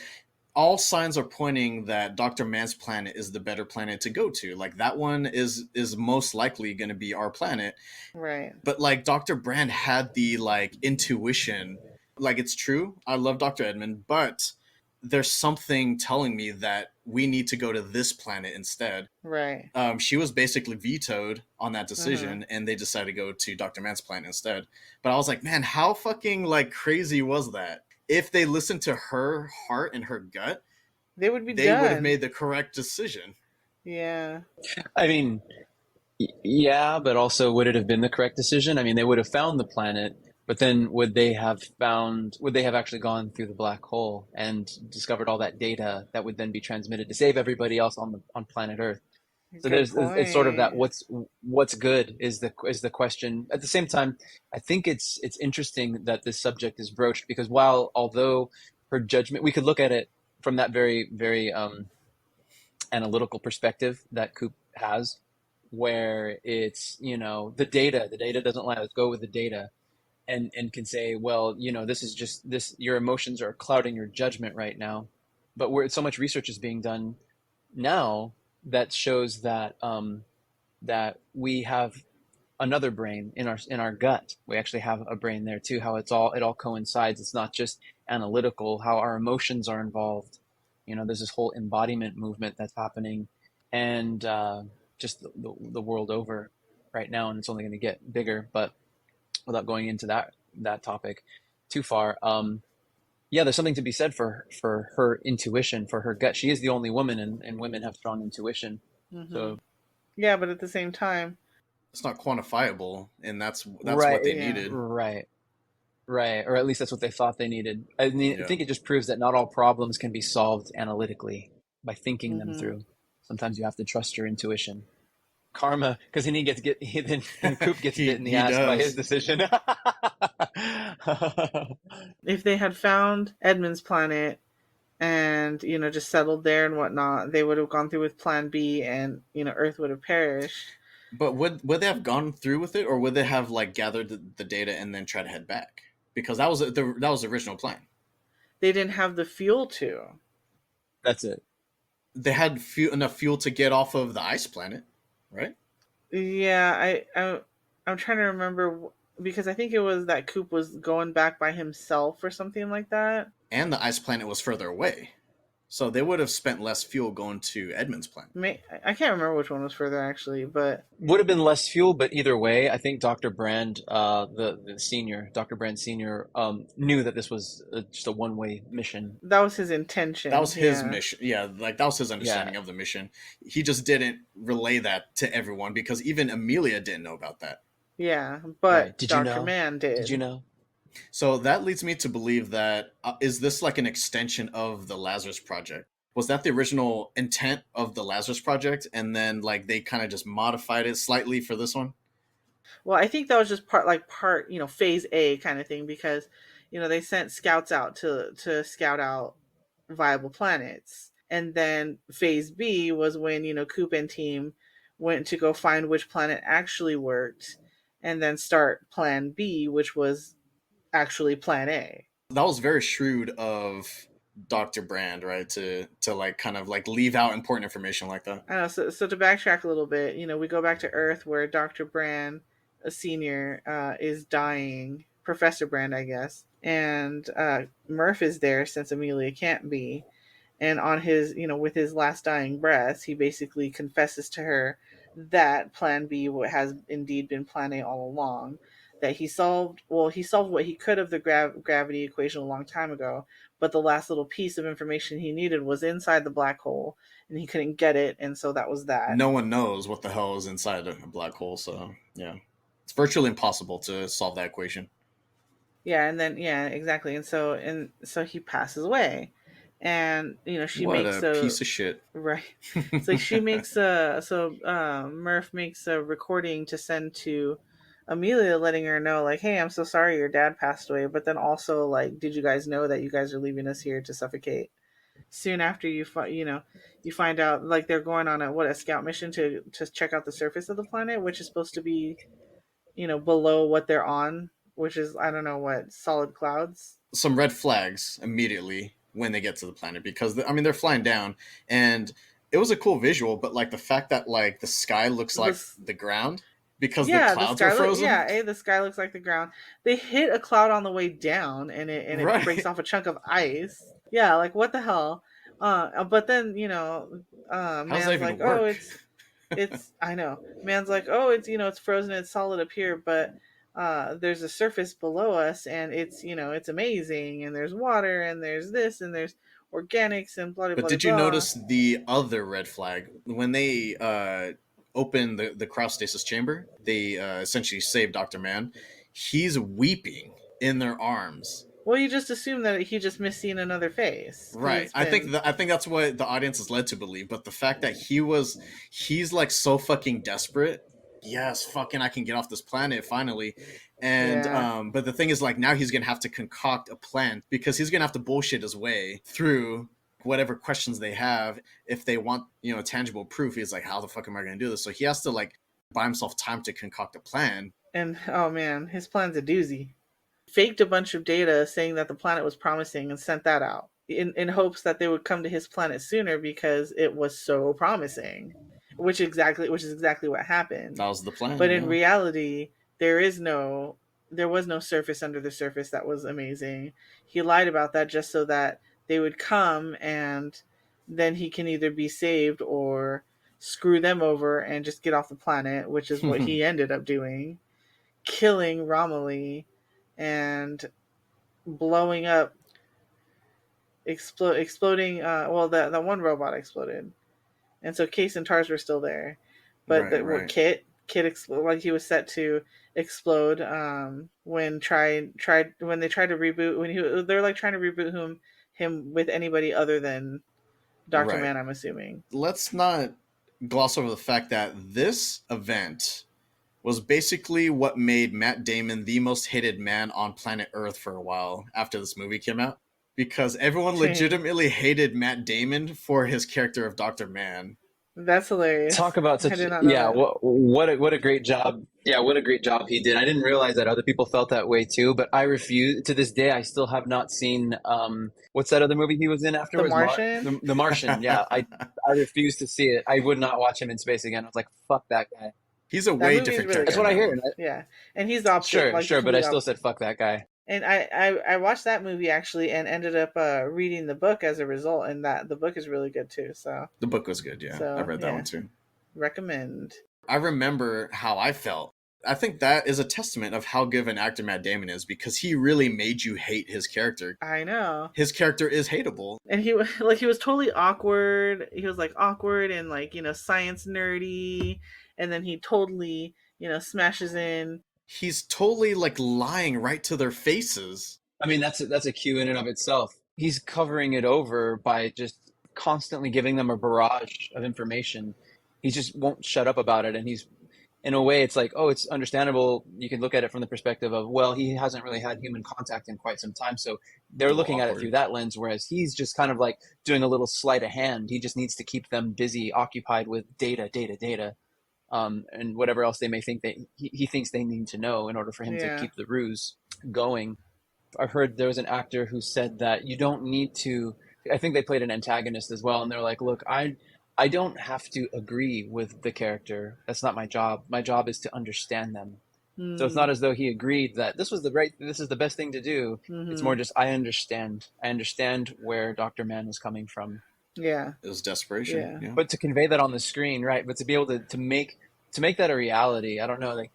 all signs are pointing that Dr. Mann's planet is the better planet to go to. Like that one is most likely going to be our planet. Right. But like Dr. Brand had the like intuition. Like it's true. I love Dr. Edmund, but there's something telling me that we need to go to this planet instead. Right. She was basically vetoed on that Mhm. decision, and they decided to go to Dr. Mann's planet instead. But I was like, man, how fucking like crazy was that? If they listened to her heart and her gut, They would be they would have done. made the correct decision. Yeah. I mean, yeah, but also would it have been the correct decision? I mean, they would have found the planet, but then would they have actually gone through the black hole and discovered all that data that would then be transmitted to save everybody else on planet Earth? So Good it's sort of that point. what's good is the question. At the same time, I think it's interesting that this subject is broached because although her judgment, we could look at it from that very analytical perspective that Coop has, where it's the data doesn't lie. Let's go with the data, and can say, well, this is just this. Your emotions are clouding your judgment right now, but where so much research is being done now that shows that we have another brain in our gut. We actually have a brain there too. How it all coincides. It's not just analytical. How our emotions are involved. There's this whole embodiment movement that's happening, and just the world over right now, and it's only going to get bigger. But without going into that topic too far, yeah, there's something to be said for her intuition, for her gut. She is the only woman, and women have strong intuition. Hmm. So Yeah, but at the same time, It's not quantifiable, and that's right, what they yeah. needed. right. Right, or at least that's what they thought they needed. I mean, I Yeah. think it just proves that not all problems can be solved analytically by thinking them Hmm. through. Sometimes you have to trust your intuition. Karma, because then he gets get he, then Coop gets bit in the He ass by his does. decision. If they had found Edmund's planet and just settled there and whatnot, they would have gone through with Plan B, and Earth would have perished. But would they have gone through with it, or would they have like gathered the data and then try to head back? Because that was the original plan. They didn't have the fuel to. That's it. They had enough fuel to get off of the ice planet, right? Yeah, I'm trying to remember because I think it was that Coop was going back by himself or something like that. And the ice planet was further away, so they would have spent less fuel going to Edmund's planet. I can't remember which one was further actually, but Would have been less fuel, but either way, I think Dr. Brand, the senior, Dr. Brand senior, knew that this was just a one-way mission. that was his That intention. was his Yeah. mission. Yeah, like that was his Yeah, understanding of the mission. He just didn't relay that to everyone because even Amelia didn't know about that. Yeah, right. but Did you Dr. know? Mann Did you did. know? So that leads me to believe that is this like an extension of the Lazarus Project? Was that the original intent of the Lazarus Project, and then like they kind of just modified it slightly for this one? Well, I think that was just part, phase A kind of thing because, they sent scouts out to scout out viable planets. And then phase B was when, Coop and team went to go find which planet actually worked and then start plan B, which was actually plan A. That was very shrewd of Dr. Brand, right? To like kind of like leave out important information like that. I don't know. So to backtrack a little bit, we go back to Earth where Dr. Brand, a senior, is dying. Professor Brand, I guess. And Murph is there since Amelia can't be. And on his, with his last dying breath, he basically confesses to her that Plan B has indeed been Plan A all along. That he solved what he could of the gravity equation a long time ago, but the last little piece of information he needed was inside the black hole, and he couldn't get it, and so that was that. No one knows what the hell is inside a black hole, so yeah, it's virtually impossible to solve that equation. Yeah, and then yeah, exactly. And so he passes away. And she What makes a a piece of shit. right. So she makes a so Murph makes a recording to send to Amelia, letting her know like, "Hey, I'm so sorry your dad passed away, but then also like, did you guys know that you guys are leaving us here to suffocate?" Soon after you find out like they're going on a scout mission to check out the surface of the planet, which is supposed to be below what they're on, which is I don't know what, solid clouds. Some red flags immediately when they get to the planet because I mean they're flying down and it was a cool visual, but like the fact that like the sky looks like This the ground because the Yeah, the clouds are sky frozen. the sky looks like the ground. They hit a cloud on the way down, and it breaks Right. off a chunk of ice. Yeah, like what the hell? But then How does that man's even like, oh, work? it's I know. Man's like, oh, it's frozen, it's solid up here, but there's a surface below us, and it's amazing, and there's water, and there's this, and there's organics, and blah blah But blah did you blah. notice the other red flag when they open the cryostasis chamber? They essentially save Dr. Mann. He's weeping in their arms. Well, you just assume that he just missed seeing another face because Right. it's been I think that's what the audience is led to believe. But the fact that he's like so fucking desperate. Yes, fucking I can get off this planet finally. And yeah. but the thing is like now he's gonna have to concoct a plan because he's gonna have to bullshit his way through whatever questions they have if they want, tangible proof. He's like, how the fuck am I gonna do this? So he has to like buy himself time to concoct a plan. And oh man, his plan's a doozy. Faked a bunch of data saying that the planet was promising and sent that out in hopes that they would come to his planet sooner because it was so promising, which is exactly what happened. That was the plan, But in yeah. reality, there was no surface under the surface that was amazing. He lied about that just so that they would come, and then he can either be saved or screw them over and just get off the planet, which is what he ended up doing, killing Romilly and blowing up, exploding. Well, the one robot exploded, and so Case and Tars were still there, but Right, the well, right. Kit explode, like he was set to explode when when they tried to reboot, they're like trying to reboot him with anybody other than Dr. Right. Mann, I'm assuming. Let's not gloss over the fact that this event was basically what made Matt Damon the most hated man on planet Earth for a while after this movie came out. Because everyone legitimately hated Matt Damon for his character of Dr. Mann. That's hilarious. Talk about I such did not know yeah, that. what a great job. Yeah, what a great job he did. I didn't realize that other people felt that way too, but I refuse to this day I still have not seen what's that other movie he was in The afterwards? Martian. The Martian. Yeah, I refuse to see it. I would not watch him in space again. I was like, fuck that guy. He's a That way movie is different really That's character what in I good. that hear. one. Yeah, and he's the opposite, Sure, like the sure, but I complete still opposite. said fuck that guy. And I watched that movie actually and ended up reading the book as a result, and that the book is really good too. So The book was good, yeah. I read that one yeah, too. recommend. I remember how I felt. I think that is a testament of how good of an actor Matt Damon is because he really made you hate his character. I know. His character is hateable. And he was totally awkward. He was like awkward and like science nerdy, and then he totally smashes in. He's totally like lying right to their faces. I mean, that's a cue in and of itself. He's covering it over by just constantly giving them a barrage of information. He just won't shut up about it, and he's in a way, it's like, oh, it's understandable. You can look at it from the perspective of, well, he hasn't really had human contact in quite some time, so they're A little looking at it through awkward. that lens. Whereas he's just kind of like doing a little sleight of hand. He just needs to keep them busy, occupied with data, and whatever else they may think that he thinks they need to know in order for him to Yeah. keep the ruse going. I've heard there was an actor who said that you don't need to. I think they played an antagonist as well, and they're like, "Look, I don't have to agree with the character. That's not my job. My job is to understand them." So it's not Mm, as though he agreed that this is the best thing to do. It's more mm-hmm. just I understand. I understand where Dr. Mann is coming from. Yeah. It was desperation. Yeah. Yeah. But to convey that on the screen, right? But to be able to make that a reality, I don't know. Like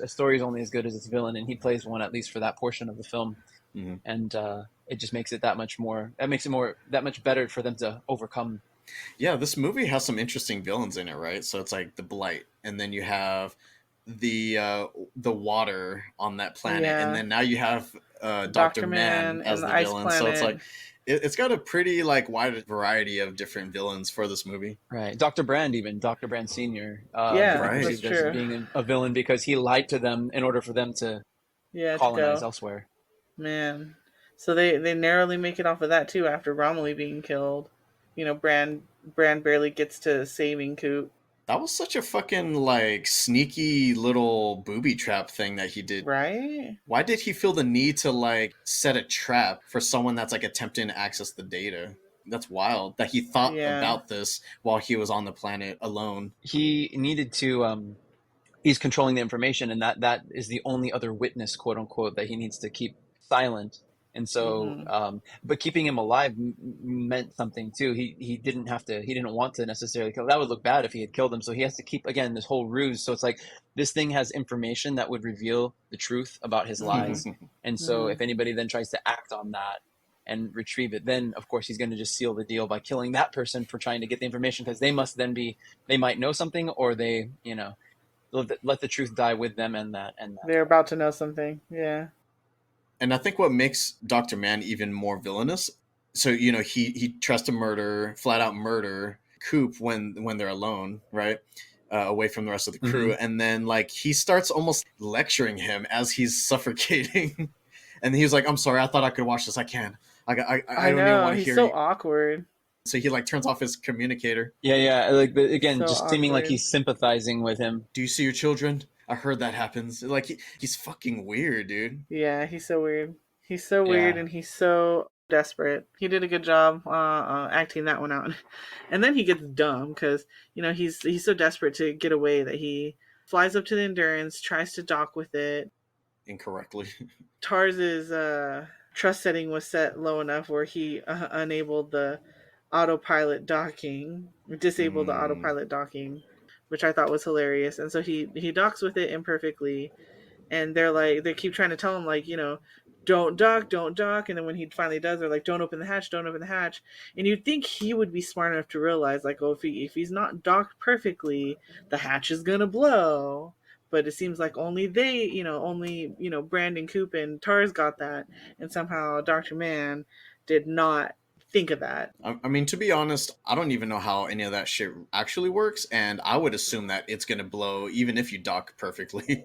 a story is only as good as its villain, and he plays one at least for that portion of the film. Mm-hmm. And it just makes it that much more. That makes it more that much better for them to overcome. Yeah, this movie has some interesting villains in it, right? So it's like the Blight, and then you have the water on that planet, and Yeah. then now you have Dr. Dr. Mann Man as and the the Ice villain. So it's Planet. like it's got a pretty like wide variety of different villains for this movie. Right. Dr. Brand, even Dr. Brand Sr., could be Yeah, Right. that's perceived as true. being a villain because he lied to them in order for them to Yeah, to colonize go. elsewhere. Man. So they narrowly make it off of that too after Romilly being killed. You know, Brand barely gets to saving Coop. That was such a fucking like sneaky little booby trap thing that he did. Right? Why did he feel the need to like set a trap for someone that's like attempting to access the data? That's wild that he thought Yeah. about this while he was on the planet alone. He needed to he's controlling the information, and that is the only other witness, quote unquote, that he needs to keep silent. And so Mm-hmm. but keeping him alive meant something too. He didn't have to, he didn't want to necessarily kill. That would look bad if he had killed him, so he has to keep, again, this whole ruse. So it's like this thing has information that would reveal the truth about his Mm-hmm. lies, and so Mm-hmm. if anybody then tries to act on that and retrieve it, then of course he's going to just seal the deal by killing that person for trying to get the information, because they must then be, they might know something, or they, you know, let the truth die with them, and that. They're about to know something. Yeah. And I think what makes Dr. Mann even more villainous, so you know, he tries to murder, flat out murder Coop when they're alone, right? Away from the rest of the crew, Mm-hmm. and then like he starts almost lecturing him as he's suffocating, and he's like, "I'm sorry, I thought I could watch this. I can't. I I don't even know. want to He's hear so you." awkward. So he like turns off his communicator. Yeah, yeah. Like, but again, So just seeming like awkward. he's sympathizing with him. Do you see your children? I heard that happens. Like he's fucking weird, dude. Yeah, he's so weird. He's so weird Yeah. and he's so desperate. He did a good job acting that one out. And then he gets dumb because, you know, he's so desperate to get away that he flies up to the Endurance, tries to dock with it. Incorrectly. Tars's trust setting was set low enough where he enabled the autopilot docking, disabled the Mm. autopilot docking, which I thought was hilarious. And so he docks with it imperfectly, and they're like, they keep trying to tell him, like, you know, don't dock, and then when he finally does, they're like, don't open the hatch, don't open the hatch. And you'd think he would be smart enough to realize, like, oh, if he's not docked perfectly, the hatch is gonna blow. But it seems like only they, only Brandon, Coop, and Tars got that, and somehow Dr. Mann did not think of that. I mean, to be honest, I don't even know how any of that shit actually works, and I would assume that it's gonna blow even if you dock perfectly.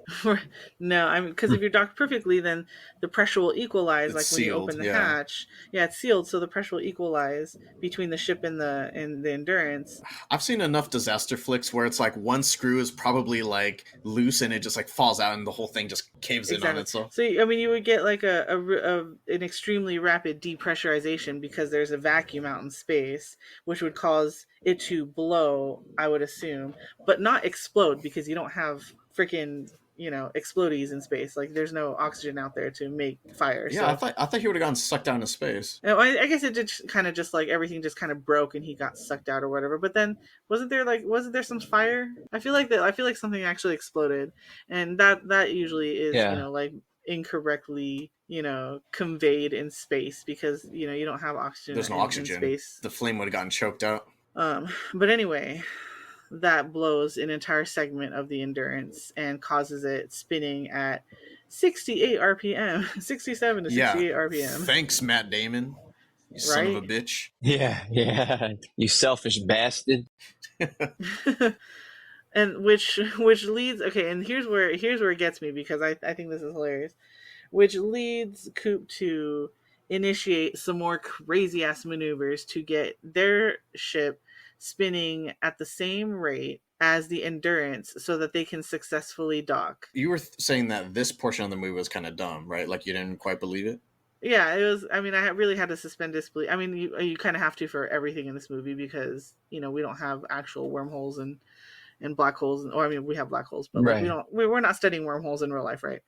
No, I mean, because if you're docked perfectly, then the pressure will equalize. It's Like when you sealed, open the yeah. hatch, yeah, it's sealed, so the pressure will equalize between the ship and the Endurance. I've seen enough disaster flicks where it's like one screw is probably like loose and it just like falls out and the whole thing just caves in on Exactly. itself. So I mean, you would get like an extremely rapid depressurization because there's a vacuum out in space, which would cause it to blow. I would assume, but not explode because you don't have freaking explodies in space. Like there's no oxygen out there to make fire. Yeah, So I thought he would have gotten sucked down into space. I guess it did kind of just like everything just kind of broke and he got sucked out or whatever. But then wasn't there some fire? I feel like something actually exploded, and that usually is Yeah. like incorrectly conveyed in space because you don't have oxygen There's no in oxygen. space. The flame would have gotten choked out. But anyway, that blows an entire segment of the Endurance and causes it spinning at 68 RPM, 67 to 68 RPM. Thanks, Matt Damon. You son of a bitch. Yeah, yeah. You selfish bastard. And which leads, okay, and here's where it gets me because I think this is hilarious. Which leads Coop to initiate some more crazy ass maneuvers to get their ship spinning at the same rate as the Endurance so that they can successfully dock. You were saying that this portion of the movie was kind of dumb, right? Like you didn't quite believe it? Yeah, it was. I mean, I really had to suspend disbelief. I mean, you kind of have to for everything in this movie because we don't have actual wormholes and black holes, or I mean, we have black holes, but like, Right. we're not studying wormholes in real life, right?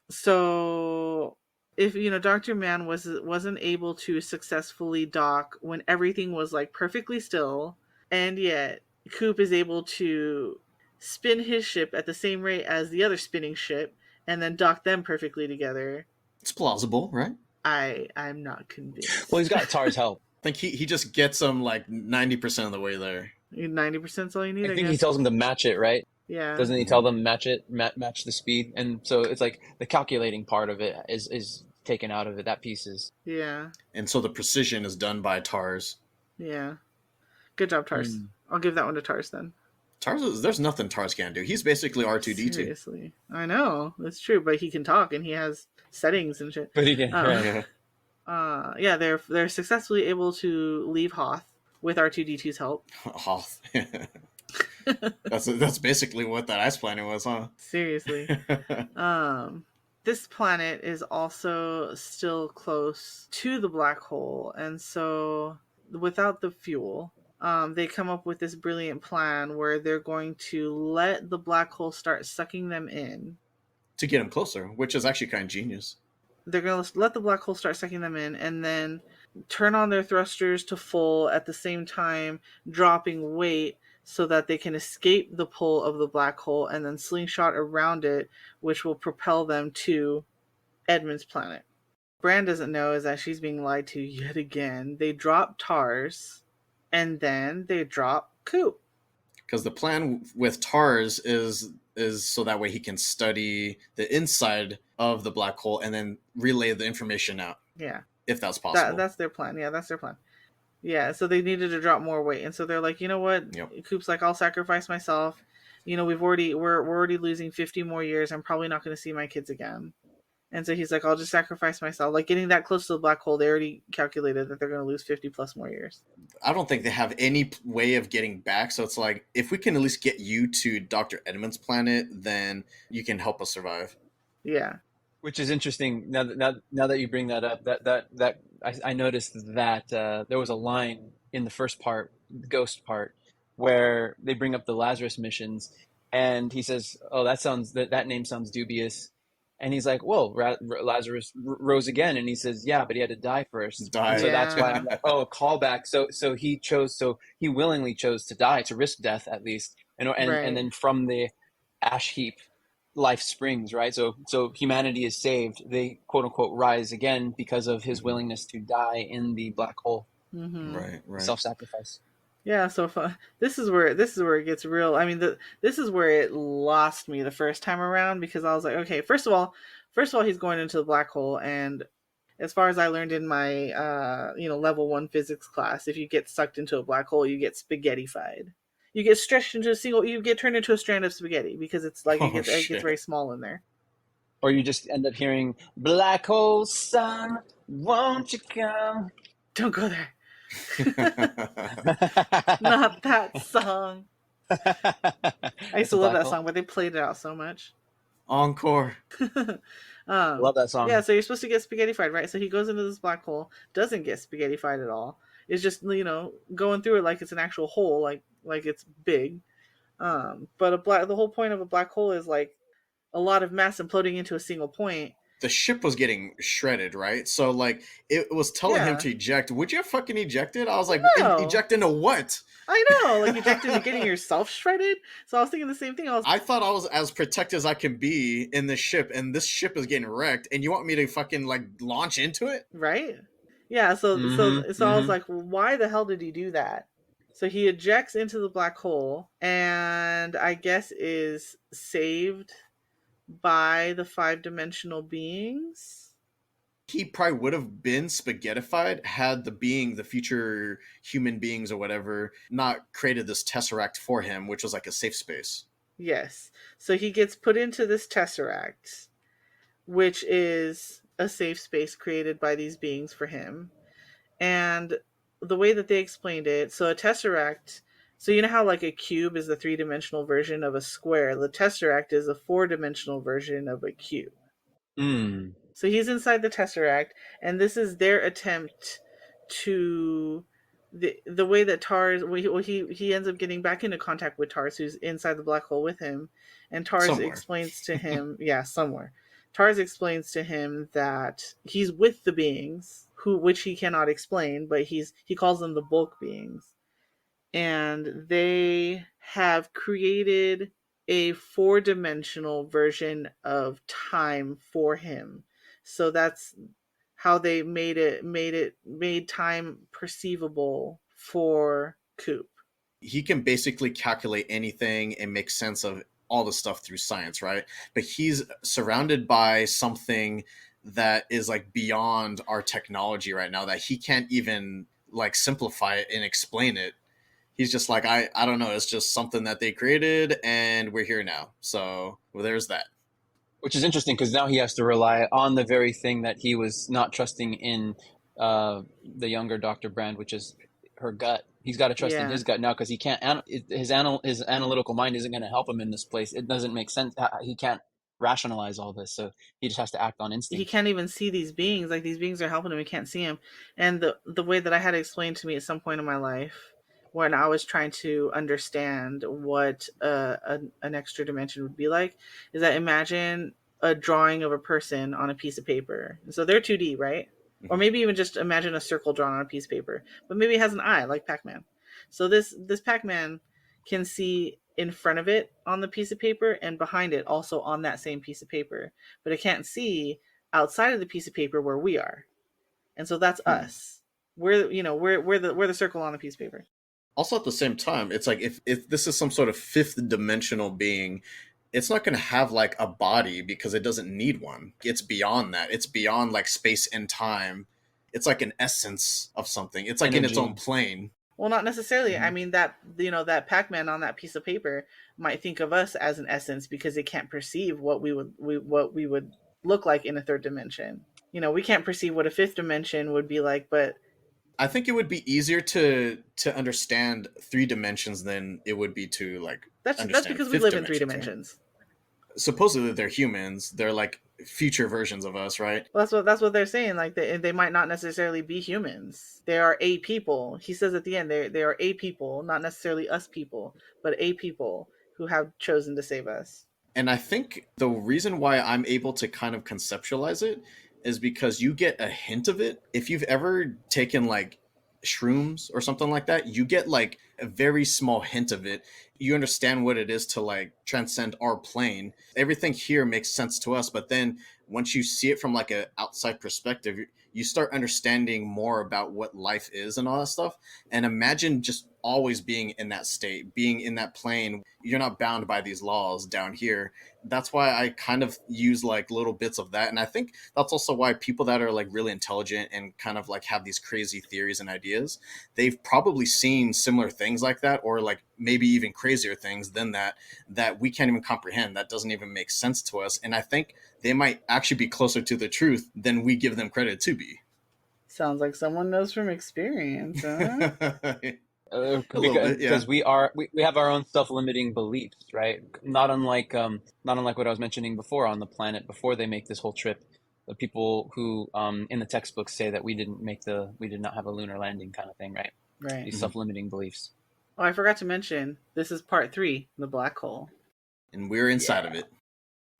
So if Dr. Mann wasn't able to successfully dock when everything was like perfectly still, and yet Coop is able to spin his ship at the same rate as the other spinning ship and then dock them perfectly together. It's plausible, right? I'm not convinced. Well, he's got Tar's help. I think he just gets them like 90% of the way there. 90% is all you need. I think he tells him to match it, right? Yeah. Doesn't he tell them match the speed? And so it's like the calculating part of it is taken out of it. That piece is. Yeah. And so the precision is done by Tars. Yeah. Good job, Tars. Mm. I'll give that one to Tars then. There's nothing Tars can't do. He's basically R2D2. Seriously. I know. That's true, but he can talk and he has settings and shit. But he can, right. Yeah. Yeah, they're successfully able to leave Hoth with R2D2's help. Hoth. That's basically what that ice planet was, huh? Seriously. This planet is also still close to the black hole, and so without the fuel, they come up with this brilliant plan where they're going to let the black hole start sucking them in. To get him closer, which is actually kind of genius. They're going to let the black hole start sucking them in and then turn on their thrusters to full, at the same time dropping weight so that they can escape the pull of the black hole and then slingshot around it, which will propel them to Edmund's planet. Bran doesn't know is that she's being lied to yet again. They drop Tars and then they drop Coop. Because the plan with Tars is so that way he can study the inside of the black hole and then relay the information out. Yeah. If that's possible. That's their plan. Yeah, that's their plan. Yeah, so they needed to drop more weight. And so they're like, you know what? Yep. Coop's like, I'll sacrifice myself. You know, we're already losing 50 more years. I'm probably not going to see my kids again. And so he's like, I'll just sacrifice myself. Like, getting that close to the black hole, they already calculated that they're going to lose 50 plus more years. I don't think they have any way of getting back. So it's like, if we can at least get you to Dr. Edmund's planet, then you can help us survive. Yeah. Which is interesting. Now that you bring that up, that I noticed that there was a line in the first part, the ghost part, where they bring up the Lazarus missions, and he says, "Oh, that name sounds dubious." And he's like, "Whoa, Lazarus rose again." And he says, "Yeah, but he had to die first." Die. And so that's why Yeah. I'm like, "Oh, a callback." So he willingly chose to die, to risk death at least, and Right. then from the ash heap, life springs, right? So humanity is saved. They quote unquote rise again because of his willingness to die in the black hole. Mm-hmm. Right. Self-sacrifice. Yeah, so this is where it gets real. I mean, this is where it lost me the first time around, because I was like, okay, first of all, he's going into the black hole, and as far as I learned in my level 1 physics class, if you get sucked into a black hole, you get spaghettified. You get stretched into you get turned into a strand of spaghetti, because it's like it gets very small in there. Or you just end up hearing, "Black hole sun, won't you come?" Don't go there. Not that song. I used to love that song, but they played it out so much. Encore. Love that song. Yeah, so you're supposed to get spaghettified, right? So he goes into this black hole, doesn't get spaghettified at all. It's just, going through it like it's an actual hole, like it's big. But the whole point of a black hole is like a lot of mass imploding into a single point. The ship was getting shredded, right? So like it was telling him to eject. Would you have fucking ejected? I was like, No. eject into what? I know, like eject into getting yourself shredded. So I was thinking the same thing. I thought I was as protected as I can be in this ship, and this ship is getting wrecked, and you want me to fucking like launch into it? Right? Yeah, so I was like, well, why the hell did he do that? So he ejects into the black hole and I guess is saved by the 5-dimensional beings. He probably would have been spaghettified had the future human beings or whatever, not created this tesseract for him, which was like a safe space. Yes. So he gets put into this tesseract, which is a safe space created by these beings for him. And the way that they explained it, so a tesseract, so you know how like a cube is the 3-dimensional version of a square, the tesseract is a 4-dimensional version of a cube. So he's inside the tesseract, and this is their attempt to the way that Tars, he ends up getting back into contact with Tars, who's inside the black hole with him, and Tars explains to him, somewhere. Tars explains to him that he's with the beings, which he cannot explain, but he calls them the bulk beings, and they have created a 4-dimensional version of time for him. So that's how they made time perceivable for Coop. He can basically calculate anything and make sense of all the stuff through science, right? But he's surrounded by something that is like beyond our technology right now, that he can't even like simplify it and explain it. He's just like, I don't know, it's just something that they created and we're here now. So well, there's that. Which is interesting because now he has to rely on the very thing that he was not trusting in the younger Dr. Brand, which is her gut. He's got to trust in Yeah. his gut now because he can't. His analytical mind isn't going to help him in this place. It doesn't make sense. He can't rationalize all this, so he just has to act on He instinct. can't even see these beings. Like these beings are helping him. He can't see him. And the way that I had explained to me at some point in my life, when I was trying to understand what an extra dimension would be like, is that imagine a drawing of a person on a piece of paper. So they're 2D, right? Or Mhm. maybe even just imagine a circle drawn on a piece of paper, but maybe it has an eye like Pac-Man. So this Pac-Man can see in front of it on the piece of paper and behind it also on that same piece of paper, but it can't see outside of the piece of paper where we are. And so that's Hmm. us. We're the circle on the piece of paper. Also at the same time, it's like if this is some sort of fifth dimensional being, it's not going to have like a body because it doesn't need one. It's beyond that. It's beyond like space and time. It's like an essence of something. It's like in its own Energy. plane. Well, not necessarily. I Mhm. mean that Pac-Man on that piece of paper might think of us as an essence because it can't perceive what we would look like in a third dimension. We can't perceive what a fifth dimension would be like, but I think it would be easier to understand three dimensions than it would be to like that's understand because we fifth live in three dimensions, right? dimensions. Supposedly they're humans. They're like future versions of us, right? Well, that's what they're saying. Like they might not necessarily be humans. They are a people. He says at the end they are a people, not necessarily us people, but a people who have chosen to save us. And I think the reason why I'm able to kind of conceptualize it is because you get a hint of it. If you've ever taken like shrooms or something like that, you get like a very small hint of it. You understand what it is to like transcend our plane. Everything here makes sense to us, but then once you see it from like an outside perspective, you start understanding more about what life is and all that stuff. And imagine just always being in that state, being in that plane. You're not bound by these laws down here. That's why I kind of use like little bits of that. And I think that's also why people that are like really intelligent and kind of like have these crazy theories and ideas, they've probably seen similar things like that, or like maybe even crazier things than that, that we can't even comprehend, that doesn't even make sense to us. And I think they might actually be closer to the truth than we give them credit to be. Sounds like someone knows from experience, huh? A little bit, yeah. Because we have our own self-limiting beliefs, right? Not unlike what I was mentioning before on the planet before they make this whole trip. The people who in the textbooks say that we did not have a lunar landing kind of thing, right? Right. These Mhm. self-limiting beliefs. Oh, I forgot to mention this is part 3, the black hole. And we're inside of Yeah. it.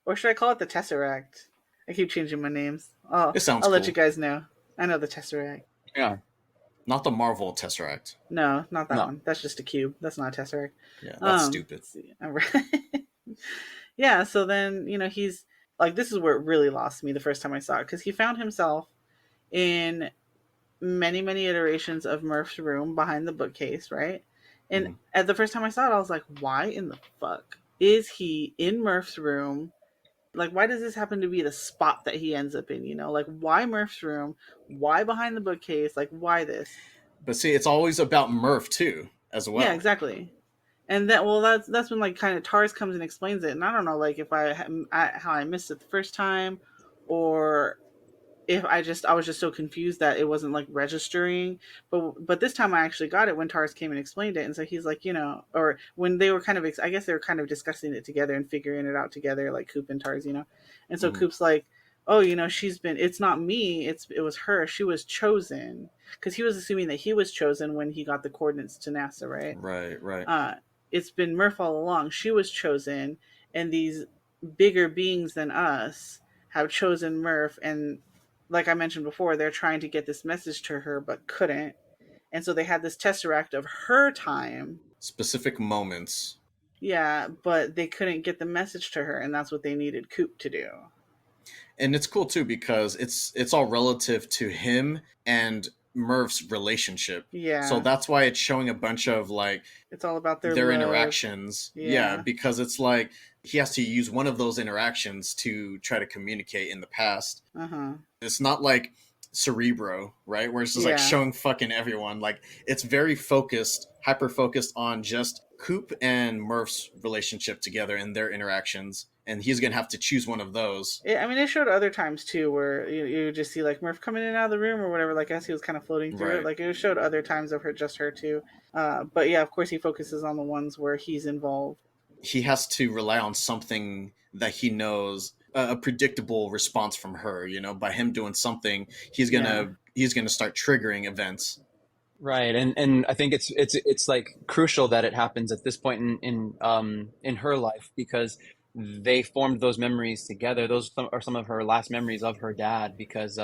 Or should I call it the Tesseract? I keep changing my names. Oh, It sounds I'll let you cool. guys know. I know the Tesseract. Yeah. Not the Marvel Tesseract. No, not that No. one. That's just a cube. That's not a Tesseract. Yeah, that's stupid. Let's see. Yeah, so then, he's like, this is where it really lost me the first time I saw it because he found himself in many, many iterations of Murph's room behind the bookcase, right? And Mhm. at the first time I saw it, I was like, why in the fuck is he in Murph's room? Like, why does this happen to be the spot that he ends up in? Like, why Murph's room? Why behind the bookcase? Like, why this? But see, it's always about Murph too, as Yeah, well. exactly. And that's when like kind of Tars comes and explains it. And I don't know like if how I missed it the first time, or if I was just so confused that it wasn't like registering. But this time I actually got it when Tars came and explained it. And so he's like, or when they were kind of I guess they were kind of discussing it together and figuring it out together, like Coop and Tars. And so Mhm. Coop's like, oh, it's not me, it was her, she was chosen, because he was assuming that he was chosen when he got the coordinates to NASA, right? Right, right. uh, it's been Murph all along. She was chosen, and these bigger beings than us have chosen Murph. And like I mentioned before, they're trying to get this message to her, but couldn't. And so they had this tesseract of her time. Specific moments. Yeah, but they couldn't get the message to her, and that's what they needed Coop to do. And it's cool too because it's all relative to him and Murph's relationship. So Yeah. that's why it's showing a bunch of like It's all about their their love. interactions. Yeah, Yeah. because it's like he has to use one of those interactions to try to communicate in the past. Uh-huh. It's not like Cerebro, right? Where it's just like Yeah. showing fucking everyone. Like it's very focused, hyper focused on just Coop and Murph's relationship together and their interactions. And he's gonna have to choose one of those. I mean, it showed other times too, where you just see like Murph coming in and out of the room or whatever. Like as he was kind of floating through it, Right. like it showed other times of her, just her too. But yeah, of course, he focuses on the ones where he's involved. He has to rely on something that he knows, a predictable response from her. You know, by him doing something, Yeah. he's gonna start triggering events. Right, and I think it's like crucial that it happens at this point in her life because they formed those memories together. Are some of her last memories of her dad because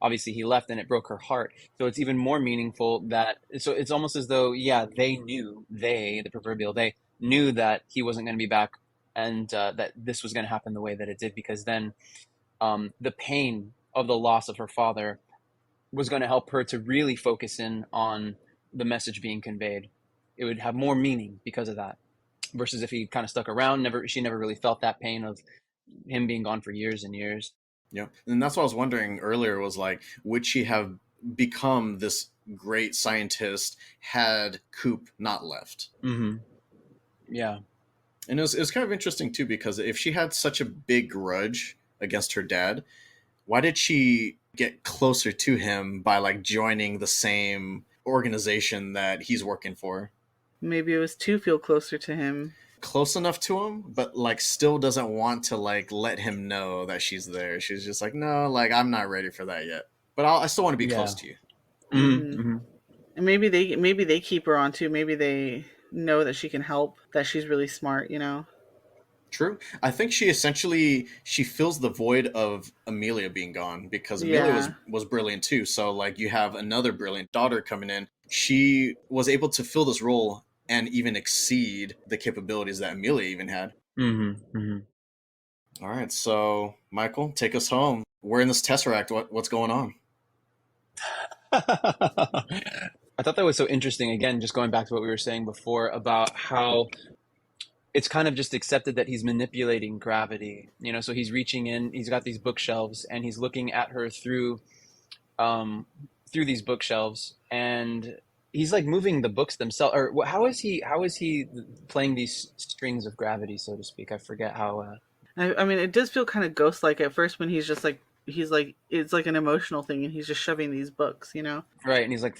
obviously he left and it broke her heart. So it's even more meaningful that so it's almost as though yeah the proverbial they knew that he wasn't going to be back and that this was going to happen the way that it did because then the pain of the loss of her father was going to help her to really focus in on the message being conveyed. It would have more meaning because of that. Versus if he kind of stuck around, she never really felt that pain of him being gone for years and years. Yeah, and that's what I was wondering earlier. Was like, would she have become this great scientist had Coop not left? Mm-hmm. Yeah. And it was kind of interesting too because if she had such a big grudge against her dad, why did she get closer to him by like joining the same organization that he's working for? Maybe it was to feel closer to him. Close enough to him, but like still doesn't want to like let him know that she's there. She's just like, no, like I'm not ready for that yet. But I still want to be Yeah. close to you. Mm-hmm. Mm-hmm. And maybe they keep her on too. Maybe they know that she can help. That she's really smart. You know. True. I think she fills the void of Amelia being gone because Amelia Yeah. was brilliant too. So like you have another brilliant daughter coming in. She was able to fill this role and even exceed the capabilities that Amelia even had. Mm-hmm. Mm-hmm. All right, so Michael, take us home. We're in this tesseract. What's going on? I thought that was so interesting. Again, just going back to what we were saying before about how it's kind of just accepted that he's manipulating gravity. So he's reaching in. He's got these bookshelves, and he's looking at her um, through these bookshelves, and he's like moving the books themselves. Or how is he? How is he playing these strings of gravity, so to speak? I forget how. I mean, it does feel kind of ghost-like at first when he's like it's like an emotional thing, and he's just shoving these books. You know. Right, and he's like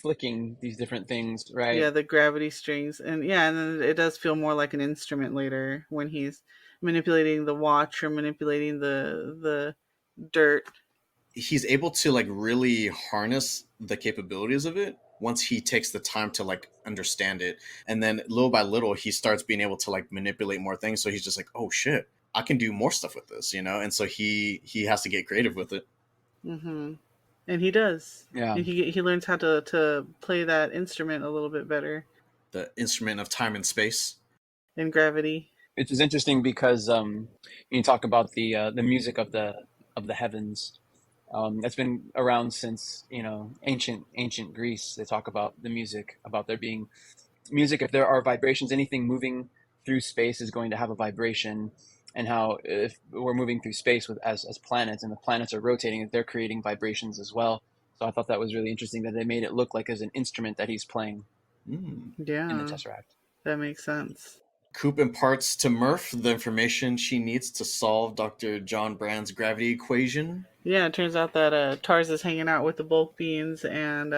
flicking these different things, right? Yeah, the gravity strings, and yeah, and then it does feel more like an instrument later when he's manipulating the watch or manipulating the dirt. He's able to like really harness the capabilities of it once he takes the time to like understand it, and then little by little he starts being able to like manipulate more things. So he's just like, oh shit, I can do more stuff with this, and so he has to get creative with it. Mm-hmm. And he does. Yeah. And he learns how to play that instrument a little bit better. The instrument of time and space. And gravity. Which is interesting because you talk about the music of the heavens. That's been around since ancient Greece. They talk about the music, about there being music. If there are vibrations, anything moving through space is going to have a vibration, and how if we're moving through space with as planets, and the planets are rotating, they're creating vibrations as well. So I thought that was really interesting that they made it look like as an instrument that he's playing in the Yeah, Tesseract. that makes sense. Coop imparts to Murph the information she needs to solve Dr. John Brand's gravity equation. Yeah, it turns out that Tars is hanging out with the bulk beans, and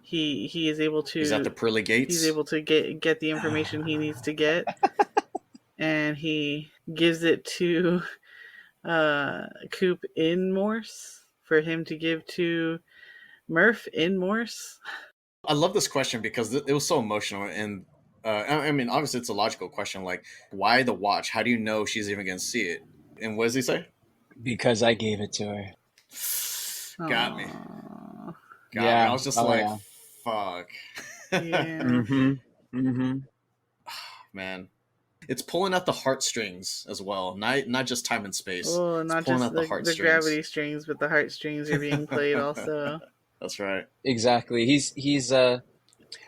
he is able He's at to the pearly he's gates. able to get the information he needs to get, and he gives it to Coop in Morse for him to give to Murph in Morse. I love this question because it was so emotional, and I mean, obviously it's a logical question. Like, why the watch? How do you know she's even going to see it? And what does he say? Because I gave it to her. Got me. Aww. Got me. I was just fuck. Yeah. Mm-hmm. Mm-hmm. Man. It's pulling at the heartstrings as well, not just time and space. Oh, It's not pulling just at the heartstrings. gravity strings, but the heartstrings are being played also. That's right. Exactly.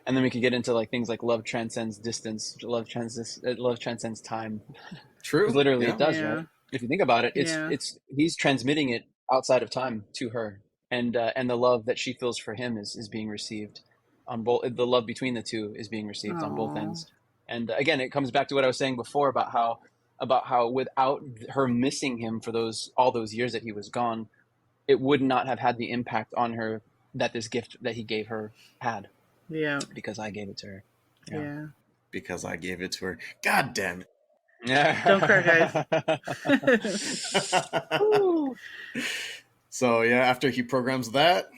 And then we could get into like things like love transcends distance, love transcends time. Because True. literally it Yeah. does, right? Yeah. If you think about it, Yeah. it's he's transmitting it outside of time to her, and the love that she feels for him is being received on both. The love between the two is being received on both Oh. ends. And again, it comes back to what I was saying before about how without her missing him for those all those years that he was gone, it would not have had the impact on her that this gift that he gave her had, Yeah. because I gave it to her. Yeah. Yeah. Because I gave it to her. God damn Don't cry, guys. it. So yeah, after he programs that,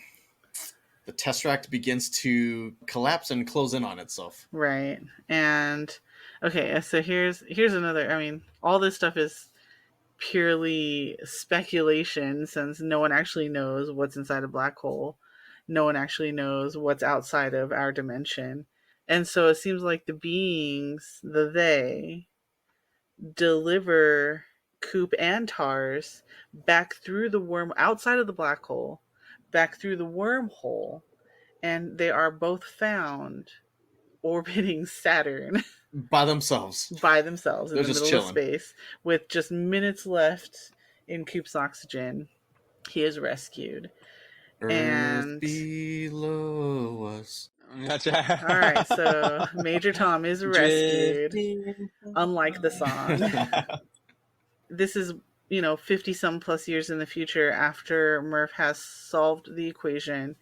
the Tesseract begins to collapse and close in on itself. Right. And okay, so here's another. I mean, all this stuff is purely speculation since no one actually knows what's inside a black hole. No one actually knows what's outside of our dimension. And so it seems like the beings, the they, deliver Coop and Tars back through the worm outside of the black hole, back through the wormhole, and they are both found orbiting Saturn By themselves. by themselves in They're the just middle of chilling. space with just minutes left in Coop's oxygen. He is rescued. Earth And below us. Gotcha. all right, so Major Tom is rescued, Drifting. unlike the song. This is, 50 some plus years in the future after Murph has solved the equation,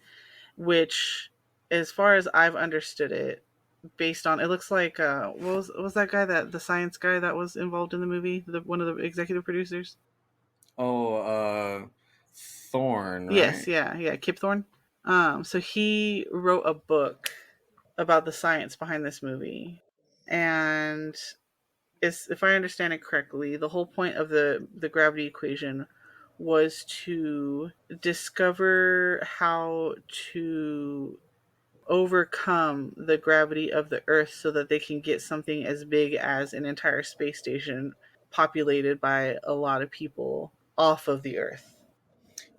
which, as far as I've understood it, based on it looks like what was that guy, that the science guy that was involved in the movie, one of the executive producers? Oh, Thorn, Yes, right? yeah, Kip Thorne. So he wrote a book about the science behind this movie, and if I understand it correctly, the whole point of the gravity equation was to discover how to overcome the gravity of the Earth so that they can get something as big as an entire space station populated by a lot of people off of the Earth.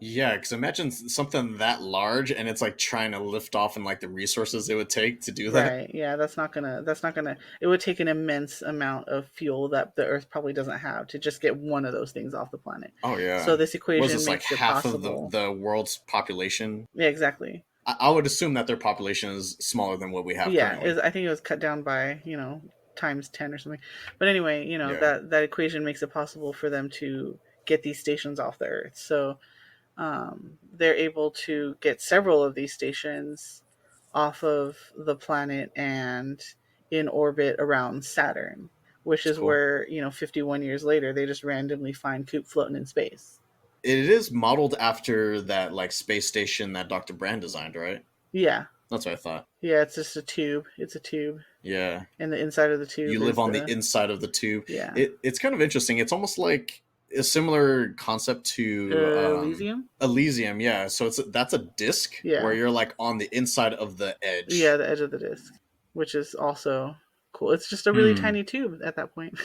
Yeah, because imagine something that large and it's like trying to lift off and like the resources it would take to do that. Right. Yeah, that's not gonna it would take an immense amount of fuel that the Earth probably doesn't have to just get one of those things off the planet. Oh yeah. So this Was equation this like makes it half of the, possible. the world's population? Yeah, exactly. I would assume that their population is smaller than what we have Yeah, currently. I think it was cut down by, times 10 or something. But anyway, Yeah. that equation makes it possible for them to get these stations off the Earth. So they're able to get several of these stations off of the planet and in orbit around Saturn, which It's is cool. where, 51 years later, they just randomly find Coop floating in space. It is modeled after that like space station that Dr. Brand designed, right? Yeah. That's what I thought. Yeah, it's just a tube. It's a tube. Yeah. And the inside of the tube You live is on the inside of the tube. yeah. It's kind of interesting. It's almost like a similar concept to Elysium? Elysium, yeah. So that's a disc Yeah. where you're like on the inside of the edge. Yeah, the edge of the disc, which is also cool. It's just a really tiny tube at that point.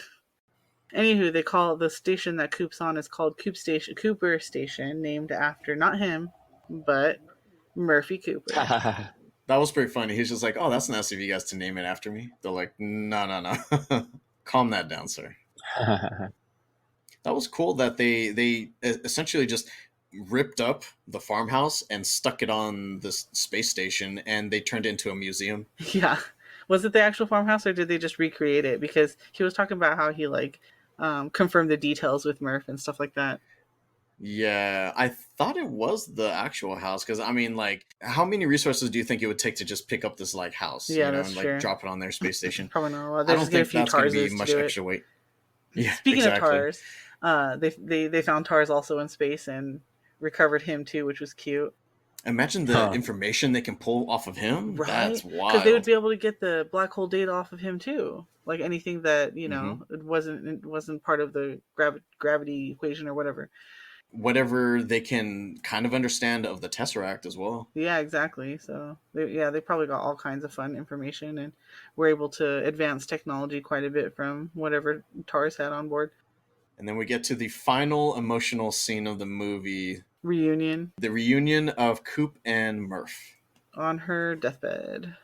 Anywho, they call the station that Coop's on is called Cooper Station, named after not him, but Murphy Cooper. That was pretty funny. He's just like, "Oh, that's nice of you guys to name it after me." They're like, "No. Calm that down, sir." That was cool that they essentially just ripped up the farmhouse and stuck it on this space station, and they turned it into a museum. Yeah. Was it the actual farmhouse or did they just recreate it? Because he was talking about how he confirmed the details with Murph and stuff like that. Yeah, I thought it was the actual house because I mean, like, how many resources do you think it would take to just pick up this like house, Yeah, and that's like true. drop it on their space station? Probably not a lot. I They don't just get a think few that's going to be Tarses to much do it. extra weight. Yeah, Speaking exactly. of Tars, they found Tars also in space and recovered him too, which was cute. Imagine the information they can pull off of him. Right? That's Because wild. they would be able to get the black hole data off of him too. Like anything that it wasn't part of the gravity equation or whatever. Whatever they can kind of understand of the Tesseract as well. Yeah, exactly. So they probably got all kinds of fun information and were able to advance technology quite a bit from whatever Tars had on board. And then we get to the final emotional scene of the movie. Reunion. The reunion of Coop and Murph. On her deathbed.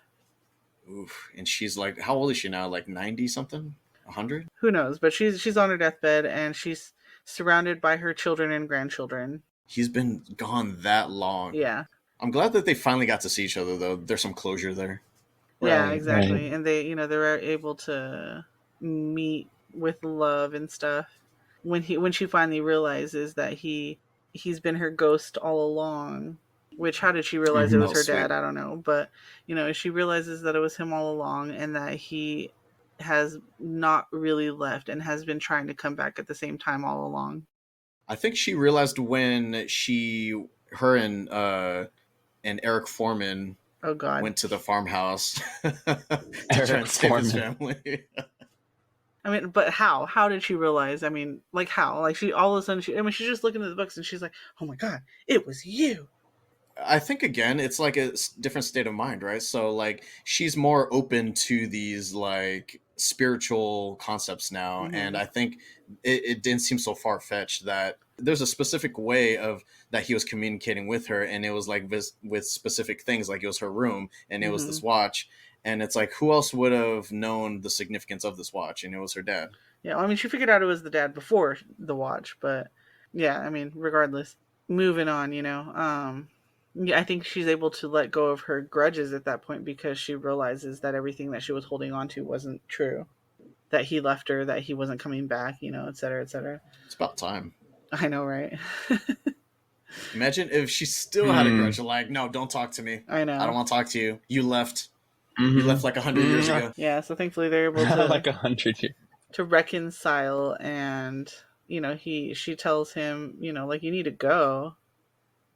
Oof. And she's like, how old is she now? Like 90 something? 100? Who knows? But she's on her deathbed, and she's surrounded by her children and grandchildren. He's been gone that long. Yeah. I'm glad that they finally got to see each other, though. There's some closure there. Yeah, Right, exactly. right. And they were able to meet with love and stuff. When she finally realizes that he's been her ghost all along. Which, how did she realize it Mm-hmm. was Oh, her sweet. dad? I don't know. But, she realizes that it was him all along, and that he has not really left and has been trying to come back at the same time all along. I think she realized when her and Eric Foreman Oh, God. went to the farmhouse to Eric try and save his Foreman. family. I mean, but how? How did she realize? I mean, like, how? Like, she all of a sudden, she's just looking at the books, and she's like, oh my God, it was you. I think, again, it's like a different state of mind, right? So, like, she's more open to these, like, spiritual concepts now. Mhm. And I think it didn't seem so far-fetched that there's a specific way of that he was communicating with her. And it was, like, with specific things, like it was her room, and it was this watch. And it's like, who else would have known the significance of this watch? And it was her dad. Yeah, well, I mean, she figured out it was the dad before the watch, but yeah, I mean, regardless. Moving on, yeah, I think she's able to let go of her grudges at that point because she realizes that everything that she was holding on to wasn't true. That he left her, that he wasn't coming back, et cetera, et cetera. It's about time. I know, right? Imagine if she still had a grudge, like, no, don't talk to me. I know. I don't want to talk to you. You left. Mm-hmm. You left like 100 years ago. Yeah, so thankfully they're able to like 100 years. to reconcile, and she tells him, like, you need to go.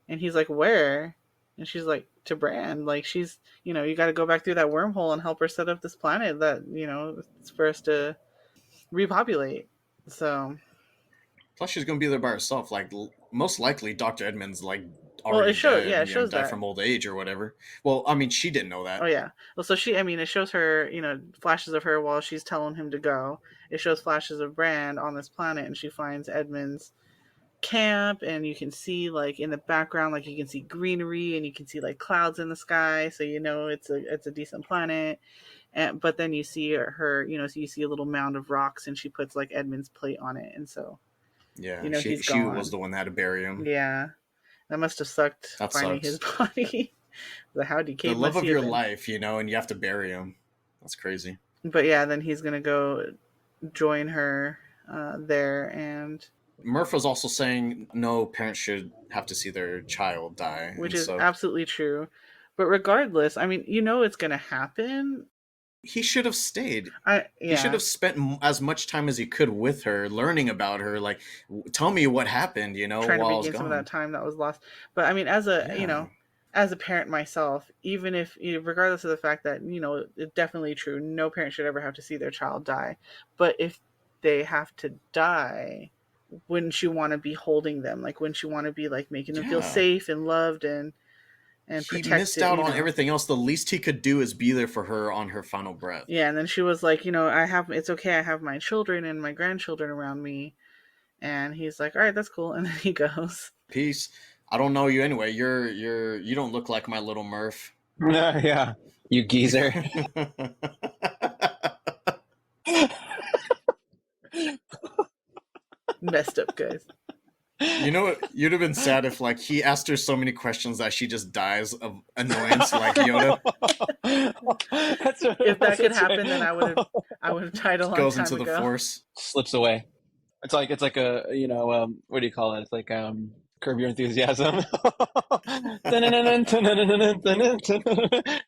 And he's like, where? And she's like, to Brand. Like, she's, you got to go back through that wormhole and help her set up this planet that, it's for us to repopulate. So. Plus, she's going to be there by herself. Like, most likely, Dr. Edmonds, like, Well, already it shows, dead, yeah, it shows died that. from old age or whatever. Well, I mean, she didn't know that. Oh, yeah. Well, so it shows her, flashes of her while she's telling him to go. It shows flashes of Brand on this planet, and she finds Edmonds' camp, and you can see, like, in the background, like, you can see greenery, and you can see, like, clouds in the sky, so it's a decent planet. But then you see her, so you see a little mound of rocks, and she puts, like, Edmund's plate on it, and so yeah, he's she gone. was the one that had to bury him. Yeah, that must have sucked. That finding sucks. his body. How decayed The love must of he have your been? life, and you have to bury him. That's crazy. But yeah, then he's gonna go join her there, and Murph was also saying no parents should have to see their child die, which is absolutely true. But regardless, I mean, it's gonna happen. He should have stayed. Yeah. He should have spent as much time as he could with her, learning about her. Like, tell me what happened, trying while to I was regain gone. some of that time that was lost. But I mean, as a parent myself, even if, regardless of the fact that, it's definitely true, no parent should ever have to see their child die. But if they have to die, wouldn't you want to be holding them? Like, wouldn't you want to be, like, making them feel safe and loved and he protected? missed out on everything else. The least he could do is be there for her on her final breath. Yeah, and then she was like, it's okay, I have my children and my grandchildren around me. And he's like, all right, that's cool. And then he goes, peace. I don't know you anyway. You don't look like my little Murph. Yeah, you geezer. Messed up, guys. You know what? You'd have been sad if, like, he asked her so many questions that she just dies of annoyance, like Yoda. If that could happen, then I would have died a long Goes time into ago. the Force. Slips away. It's like a what do you call it? It's like Curb Your Enthusiasm.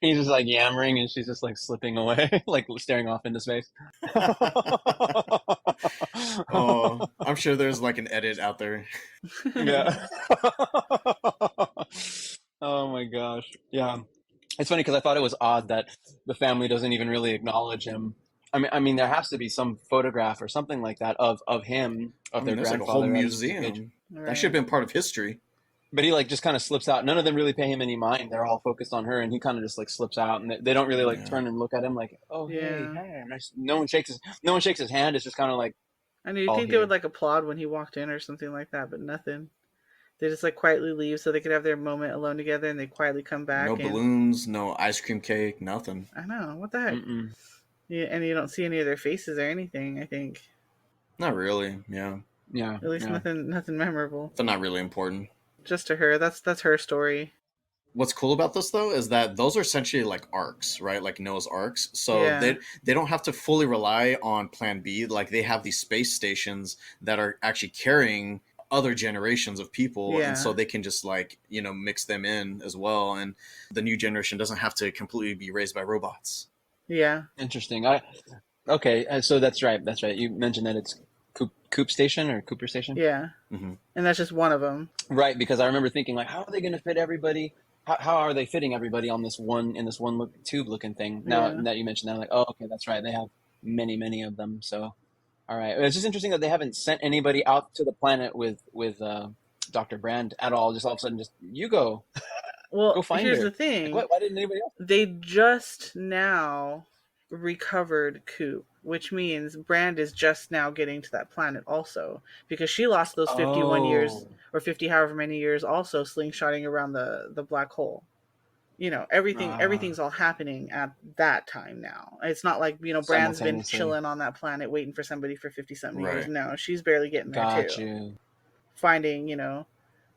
He's just like yammering, and she's just like slipping away, like staring off into space. Oh, I'm sure there's like an edit out there. Yeah. Oh my gosh. Yeah. It's funny because I thought it was odd that the family doesn't even really acknowledge him. I mean, there has to be some photograph or something like that of him, of their there's grandfather. like a whole museum. Right. That should have been part of history. But he, like, just kind of slips out. None of them really pay him any mind. They're all focused on her, and he kind of just like slips out, and they don't really turn and look at him like, oh, hey, nice. No one shakes his hand. It's just kind of like I know you'd all think they would here. like applaud when he walked in or something like that, but nothing. They just like quietly leave so they could have their moment alone together, and they quietly come No back. And balloons, no ice cream cake, nothing. I know what the heck. Mm-mm. Yeah, and you don't see any of their faces or anything. I think Not really. Yeah, Yeah, at least yeah. nothing memorable. they're not really important. Just to her. That's her story. What's cool about this though is that those are essentially like arcs, right? Like Noah's arcs. So Yeah, they don't have to fully rely on Plan B. Like they have these space stations that are actually carrying other generations of people, and so yeah, they can just like mix them in as well. And the new generation doesn't have to completely be raised by robots. yeah, Interesting. I Okay. So that's right. That's right. You mentioned that it's Coop Station or Cooper Station. yeah. Hmm. And that's just one of them. Right, because I remember thinking like, how are they going to fit everybody? How are they fitting everybody on this one tube looking thing? Now Yeah. that you mentioned that, I'm like, oh, okay, that's right. They have many of them. So, all right, it's just interesting that they haven't sent anybody out to the planet with Dr. Brand at all. Just all of a sudden, just you go Well, find here's the her. Like, thing. what? Why didn't anybody else? They just now recovered Coop, which means Brand is just now getting to that planet also, because she lost those 51 years Oh, or 50 however many years also slingshotting around the black hole. ah, Everything's all happening at that time now. It's not like, Brand's been simultaneously. chilling on that planet waiting for somebody for 50 something years. Right. No, she's barely getting there too. Got you. Finding,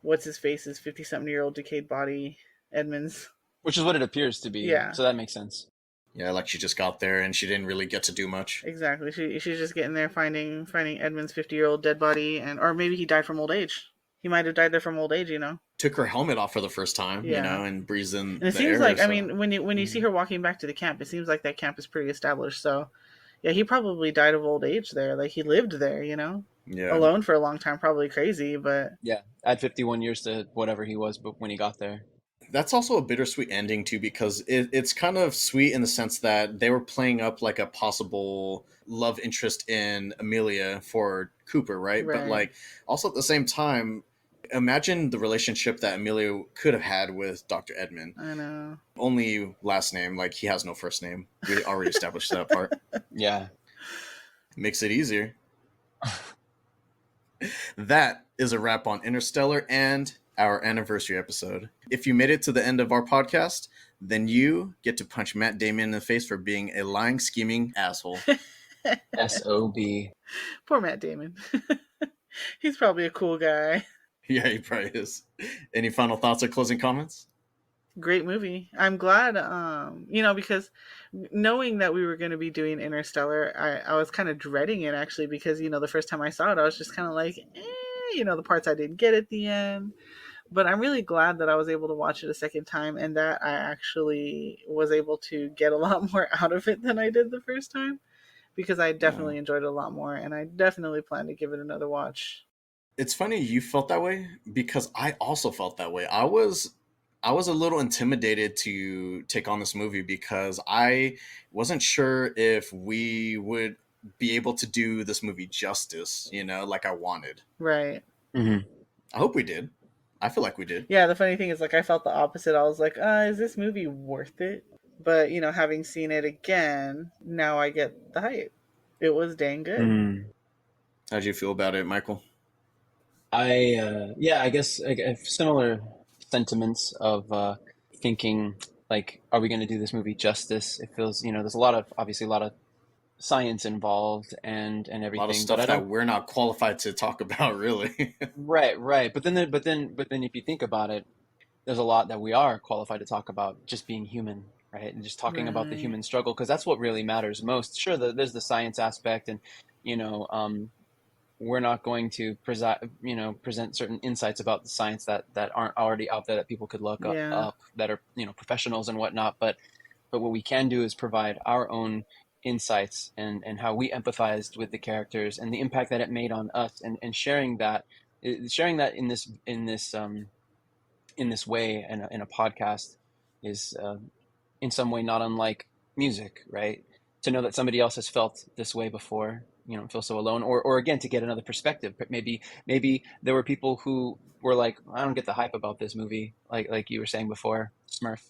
what's his face's 50 something year old decayed body, Edmonds. Which is what it appears to be. Yeah. So that makes sense. Yeah, like she just got there and she didn't really get to do much. Exactly. She's just getting there, finding Edmund's 50-year-old dead body, or maybe he died from old age. He might have died there from old age. Took her helmet off for the first time, Yeah. and breathes in And it the seems air. like, I So mean, when you see her walking back to the camp, it seems like that camp is pretty established. So, yeah, he probably died of old age there. Like he lived there, yeah, alone for a long time, probably crazy, but Yeah, add 51 years to whatever he was, but when he got there. that's also a bittersweet ending too, because it's kind of sweet in the sense that they were playing up like a possible love interest in Amelia for Cooper, right? But right. like also at the same time, imagine the relationship that Amelia could have had with Dr. Edmund. I know. Only last name, like he has no first name. We already established that part. Yeah. Makes it easier. That is a wrap on Interstellar and our anniversary episode. If you made it to the end of our podcast, then you get to punch Matt Damon in the face for being a lying, scheming asshole. SOB. Poor Matt Damon. He's probably a cool guy. Yeah, he probably is. Any final thoughts or closing comments? Great movie. I'm glad, because knowing that we were going to be doing Interstellar, I was kind of dreading it actually, because, the first time I saw it, I was just kind of like, the parts I didn't get at the end. But I'm really glad that I was able to watch it a second time, and that I actually was able to get a lot more out of it than I did the first time, because I Yeah. definitely enjoyed it a lot more, and I definitely plan to give it another watch. It's funny you felt that way because I also felt that way. I was a little intimidated to take on this movie because I wasn't sure if we would be able to do this movie justice, like I wanted. Right. Mm-hmm. I hope we did. I feel like we did. Yeah, the funny thing is, like, I felt the opposite. I was like, is this movie worth it? But, having seen it again, now I get the hype. It was dang good. Mm. How'd you feel about it, Michael? Yeah, I guess I have similar sentiments of thinking like, are we going to do this movie justice? It feels, there's obviously a lot of science involved and A lot of everything, but I stuff don't. that we're not qualified to talk about, really. Right. But then, if you think about it, there's a lot that we are qualified to talk about, just being human, right? And just talking about the Right. human struggle, because that's what really matters most. Sure, there's the science aspect, and you know, we're not going to present certain insights about the science that aren't already out there that people could look Yeah. up that are professionals and whatnot. But what we can do is provide our own insights and how we empathized with the characters and the impact that it made on us, and sharing that in this way in a podcast is in some way not unlike music, right? To know that somebody else has felt this way before, you don't feel so alone, or again to get another perspective. But maybe there were people who were like, I don't get the hype about this movie, like you were saying before, Smurf.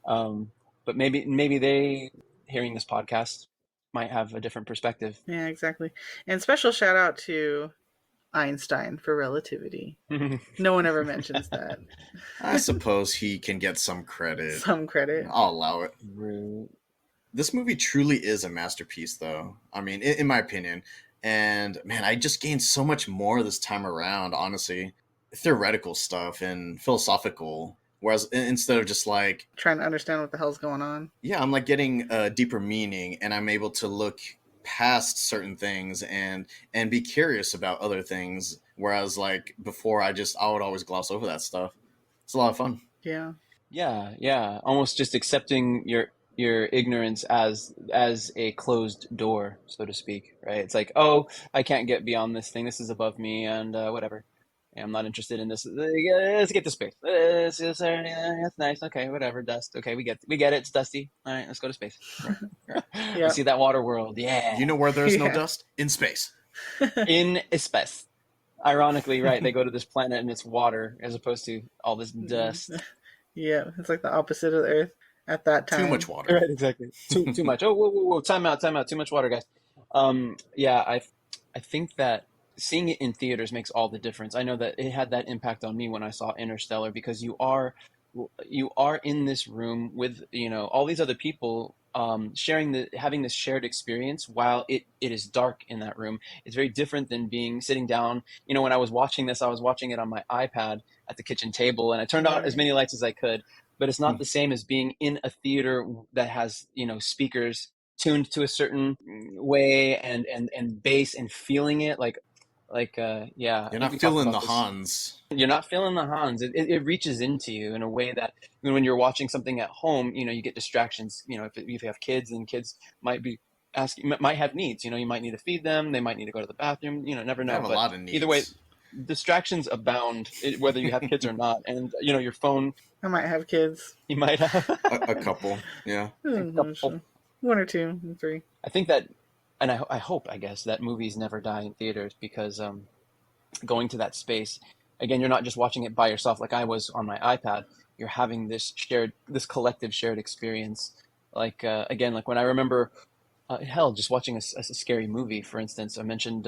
Um, but maybe they hearing this podcast might have a different perspective. Yeah, exactly. And special shout out to Einstein for relativity. No one ever mentions that. I suppose he can get some credit. Some credit. I'll allow it. Rude. This movie truly is a masterpiece, though. I mean, in my opinion. And man, I just gained so much more this time around, honestly. Theoretical stuff and philosophical. Whereas instead of just like, Trying to understand what the hell's going on. yeah, I'm like getting a deeper meaning and I'm able to look past certain things and be curious about other things. Whereas like before I would always gloss over that stuff. It's a lot of fun. Yeah. Yeah, yeah. Almost just accepting your ignorance as a closed door, so to speak, right? It's like, oh, I can't get beyond this thing. This is above me, and whatever. Yeah, I'm not interested in this. Let's get to space. That's nice. Okay, whatever. Dust. Okay, we get it. It's dusty. All right, let's go to space. Right. We Yeah. see that water world. Yeah, You know where there's no Yeah. dust? In space. in space. Ironically, right? They go to this planet and it's water as opposed to all this dust. Yeah. It's like the opposite of the Earth at that Too much time. water. Right, exactly. Too much. Oh, whoa, whoa, whoa! Time out, time out. Too much water, guys. Yeah, I think that seeing it in theaters makes all the difference. I know that it had that impact on me when I saw Interstellar because you are in this room with all these other people sharing having this shared experience while it is dark in that room. It's very different than being sitting down. When I was watching this, I was watching it on my iPad at the kitchen table, and I turned out as Right. many lights as I could. But it's not Hmm. the same as being in a theater that has speakers tuned to a certain way and bass and feeling it yeah, I You're think not we talked feeling about the this. Hans. You're not feeling the Hans. It reaches into you in a way that when you're watching something at home, you get distractions. If you have kids, and kids might be asking, might have needs. You might need to feed them. They might need to go to the bathroom. Never They know. have a But lot of either way, needs. distractions abound, whether you have kids or not. And your phone, I might have kids. you might have A couple. Yeah. a couple. One or two, three. I think that, and I hope, I guess, that movies never die in theaters because going to that space again, you're not just watching it by yourself like I was on my iPad. You're having this collective shared experience. Like again, like when I remember, hell, just watching a scary movie. For instance, I mentioned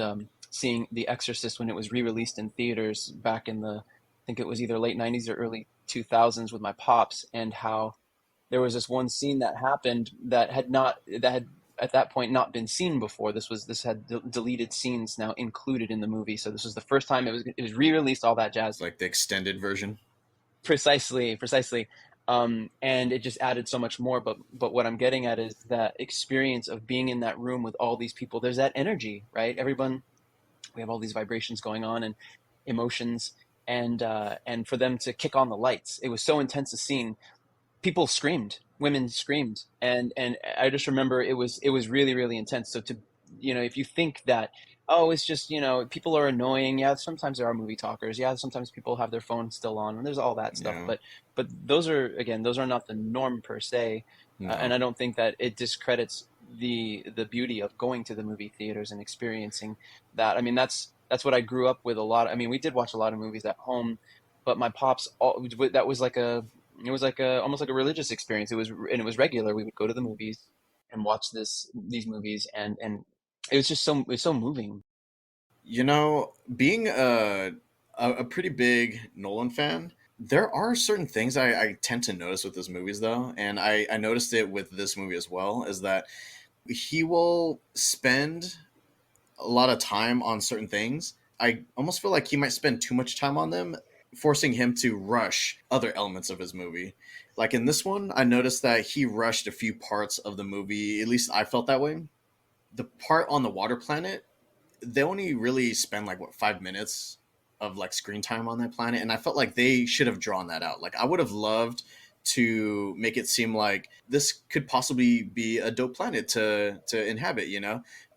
seeing The Exorcist when it was re-released in theaters back in I think it was either late '90s or early 2000s with my pops, and how there was this one scene that happened that had at that point not been seen before. This had deleted scenes now included in the movie, so this was the first time it was re-released, all that It's jazz. like the extended version. Precisely, precisely. And it just added so much more. But what I'm getting at is that experience of being in that room with all these people. There's that energy, right? Everyone, we have all these vibrations going on and emotions, and for them to kick on the lights, it was so intense a scene. People screamed, women screamed, and I just remember it was really really intense. So to if you think that, oh, it's just people are annoying, yeah, sometimes there are movie talkers, yeah, sometimes people have their phone still on, and there's all that stuff, Yeah. but those are not the norm per se. And No. I don't think that it discredits the beauty of going to the movie theaters and experiencing that. I mean, that's what I grew up with a lot. I mean, we did watch a lot of movies at home, but my pops that was like a it was like almost like a religious experience. It was regular. We would go to the movies and watch these movies, and it was so moving. Being a pretty big Nolan fan, there are certain things I tend to notice with his movies, though, and I noticed it with this movie as well, is that he will spend a lot of time on certain things. I almost feel like he might spend too much time on them, forcing him to rush other elements of his movie. Like in this one, I noticed that he rushed a few parts of the movie. At least I felt that way. The part on the water planet, they only really spend like what 5 minutes of like screen time on that planet, and I felt like they should have drawn that out. Like I would have loved to make it seem like this could possibly be a dope planet to inhabit.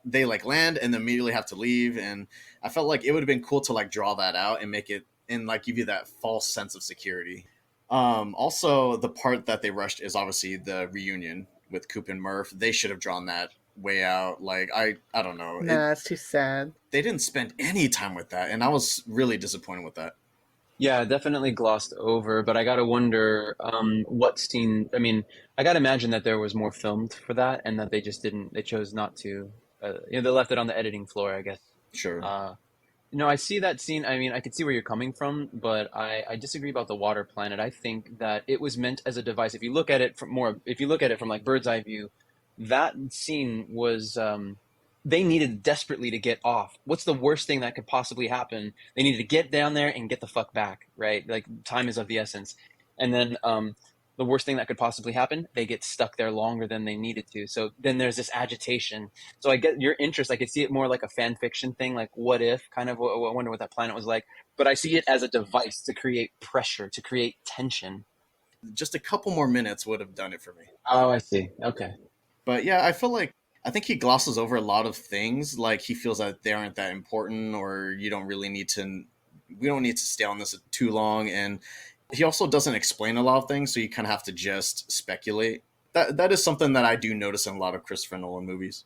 They like land and then immediately have to leave, and I felt like it would have been cool to like draw that out and make it and like give you that false sense of security. Also, the part that they rushed is obviously the reunion with Coop and Murph. They should have drawn that way out. Like I don't know. No, that's too sad. They didn't spend any time with that, and I was really disappointed with that. Yeah, definitely glossed over, but I gotta wonder what scene. I mean, I gotta imagine that there was more filmed for that, and that they just didn't. They chose not to. They left it on the editing floor, I guess. Sure. Uh, no, I see that scene. I mean, I could see where you're coming from, but I disagree about the water planet. I think that it was meant as a device. If you look at it from more, if you look at it from like bird's eye view, that scene was they needed desperately to get off. What's the worst thing that could possibly happen? They needed to get down there and get the fuck back, right? Like time is of the essence. And then the worst thing that could possibly happen, they get stuck there longer than they needed to. So then there's this agitation. So I get your interest. I could see it more like a fan fiction thing, like what if, kind of. I wonder what that planet was like. But I see it as a device to create pressure, to create tension. Just a couple more minutes would have done it for me. Oh, I see. Okay. But yeah, I feel like I think he glosses over a lot of things. Like he feels that they aren't that important, or you don't really need to. We don't need to stay on this too long, and he also doesn't explain a lot of things, so you kind of have to just speculate. That is something that I do notice in a lot of Christopher Nolan movies.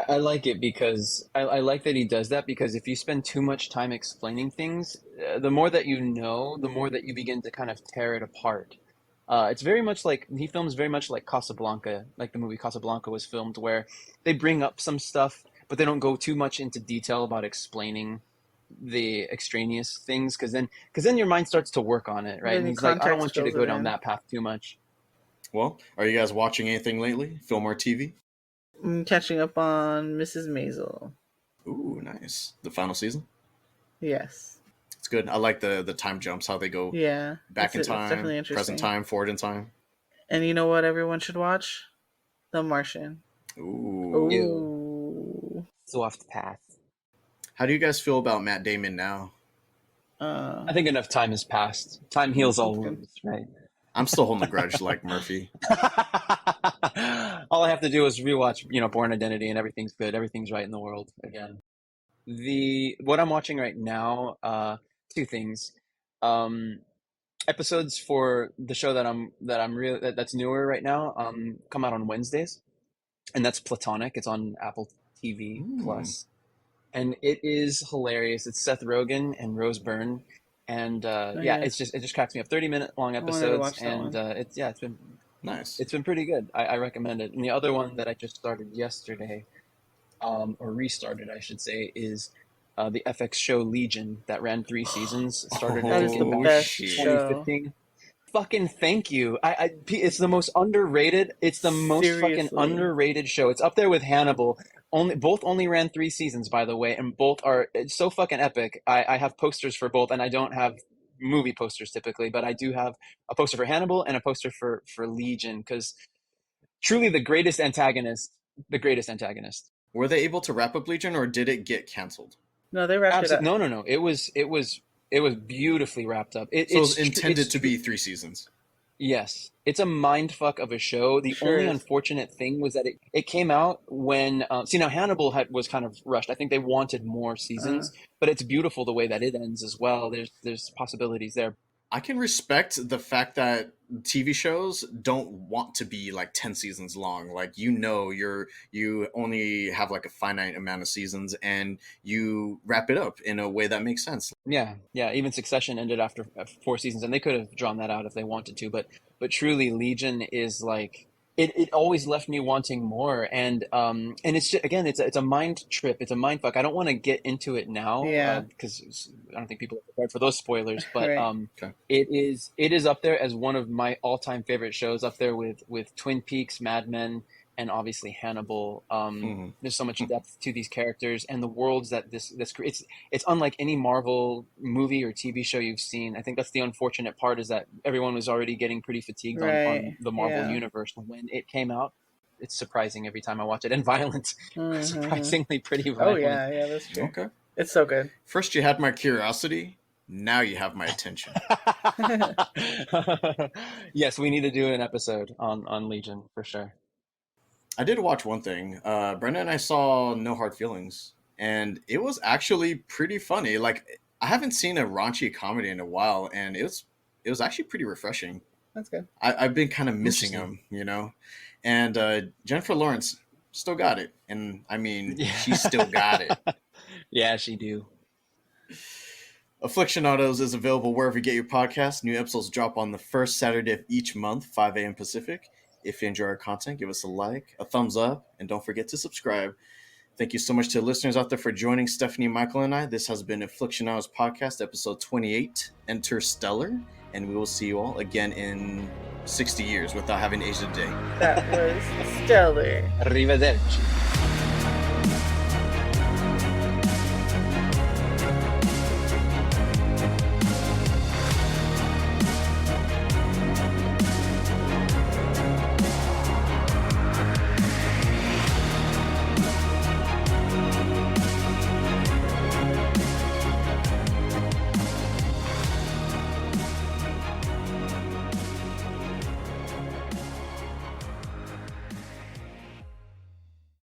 I like it because I like that he does that because if you spend too much time explaining things, the more that you know, the more that you begin to kind of tear it apart. It's very much like he films very much like Casablanca, like the movie Casablanca was filmed, where they bring up some stuff, but they don't go too much into detail about explaining the extraneous things, because then your mind starts to work on it, right? Then And the he's like, I don't context want you to fills go it down in. that path too much. Well, are you guys watching anything lately? Film or TV? I'm catching up on Mrs. Maisel. Ooh, nice. The final season. Yes. It's good. I like the time jumps, how they go Yeah. back in It's definitely time, present interesting. time, forward in time. And you know what everyone should watch? The Martian. Ooh. Ew. Ooh. Soft path. How do you guys feel about Matt Damon now? I think enough time has passed. Time heals all That's good. wounds, right? I'm still holding a grudge like Murphy. All I have to do is rewatch, Born Identity, and everything's good. Everything's right in the world again. The what I'm watching right now, two things. Um, Episodes for the show that's newer right now, come out on Wednesdays, and that's Platonic. It's on Apple TV Ooh, Plus, and it is hilarious. It's Seth Rogen and Rose Byrne, and Oh, yeah, yeah. it just cracks me up. 30-minute long I wanted to episodes, watch that and one. nice. it's been pretty good. I recommend it. And the other one that I just started yesterday, or restarted, I should say, is the FX show Legion that ran 3 seasons. Started, I That think, is the in Oh back in best shit. show. 2015. Fucking thank you. It's the most underrated. It's the most fucking Seriously. underrated show. It's up there with Hannibal. Both only ran 3 seasons, by the way, and both are it's so fucking epic. I have posters for both, and I don't have movie posters typically, but I do have a poster for Hannibal and a poster for Legion, because truly the greatest antagonist. Were they able to wrap up Legion, or did it get canceled? No, they wrapped it Absolutely, up. no, no, no. It was beautifully wrapped up. So it was intended to be 3 seasons. Yes, it's a mind fuck of a show. The Sure only is. unfortunate thing was that it came out when see, now Hannibal was kind of rushed. I think they wanted more Uh, seasons, but it's beautiful the way that it ends as well. There's possibilities there. I can respect the fact that TV shows don't want to be like 10 seasons long. Like you only have like a finite amount of seasons, and you wrap it up in a way that makes sense. Yeah, yeah. Even Succession ended after 4 seasons, and they could have drawn that out if they wanted to. But truly, Legion is like it always left me wanting more, and it's just, again, it's a mind trip. It's a mind fuck. I don't want to get into it now yeah. because I don't think people are prepared for those spoilers. But Right. Okay. it is up there as one of my all time favorite shows, up there with Twin Peaks, Mad Men, and obviously Hannibal. Mhm. There's so much depth to these characters and the worlds that this creates. It's unlike any Marvel movie or TV show you've seen. I think that's the unfortunate part, is that everyone was already getting pretty fatigued on Right. the Marvel Yeah. universe when it came out. It's surprising every time I watch it, and violent, Mm-hmm. surprisingly pretty Oh violent. yeah, yeah, that's true. Okay. It's so good. First you had my curiosity, now you have my attention. Yes, we need to do an episode on Legion for sure. I did watch one thing. Brenda and I saw No Hard Feelings, and it was actually pretty funny. Like I haven't seen a raunchy comedy in a while, and it was actually pretty refreshing. That's good. I've been kind of missing Interesting. them. And Jennifer Lawrence still got it, and I mean, she Yeah. still got it. Yeah, she do. Aflixionados is available wherever you get your podcasts. New episodes drop on the first Saturday of each month, 5 a.m. Pacific. If you enjoy our content, give us a like, a thumbs up, and don't forget to subscribe. Thank you so much to the listeners out there for joining Stephanie, Michael, and I. This has been Aflixionados Podcast, episode 28, Interstellar, and we will see you all again in 60 years without having Asia Day. That was stellar. Arrivederci.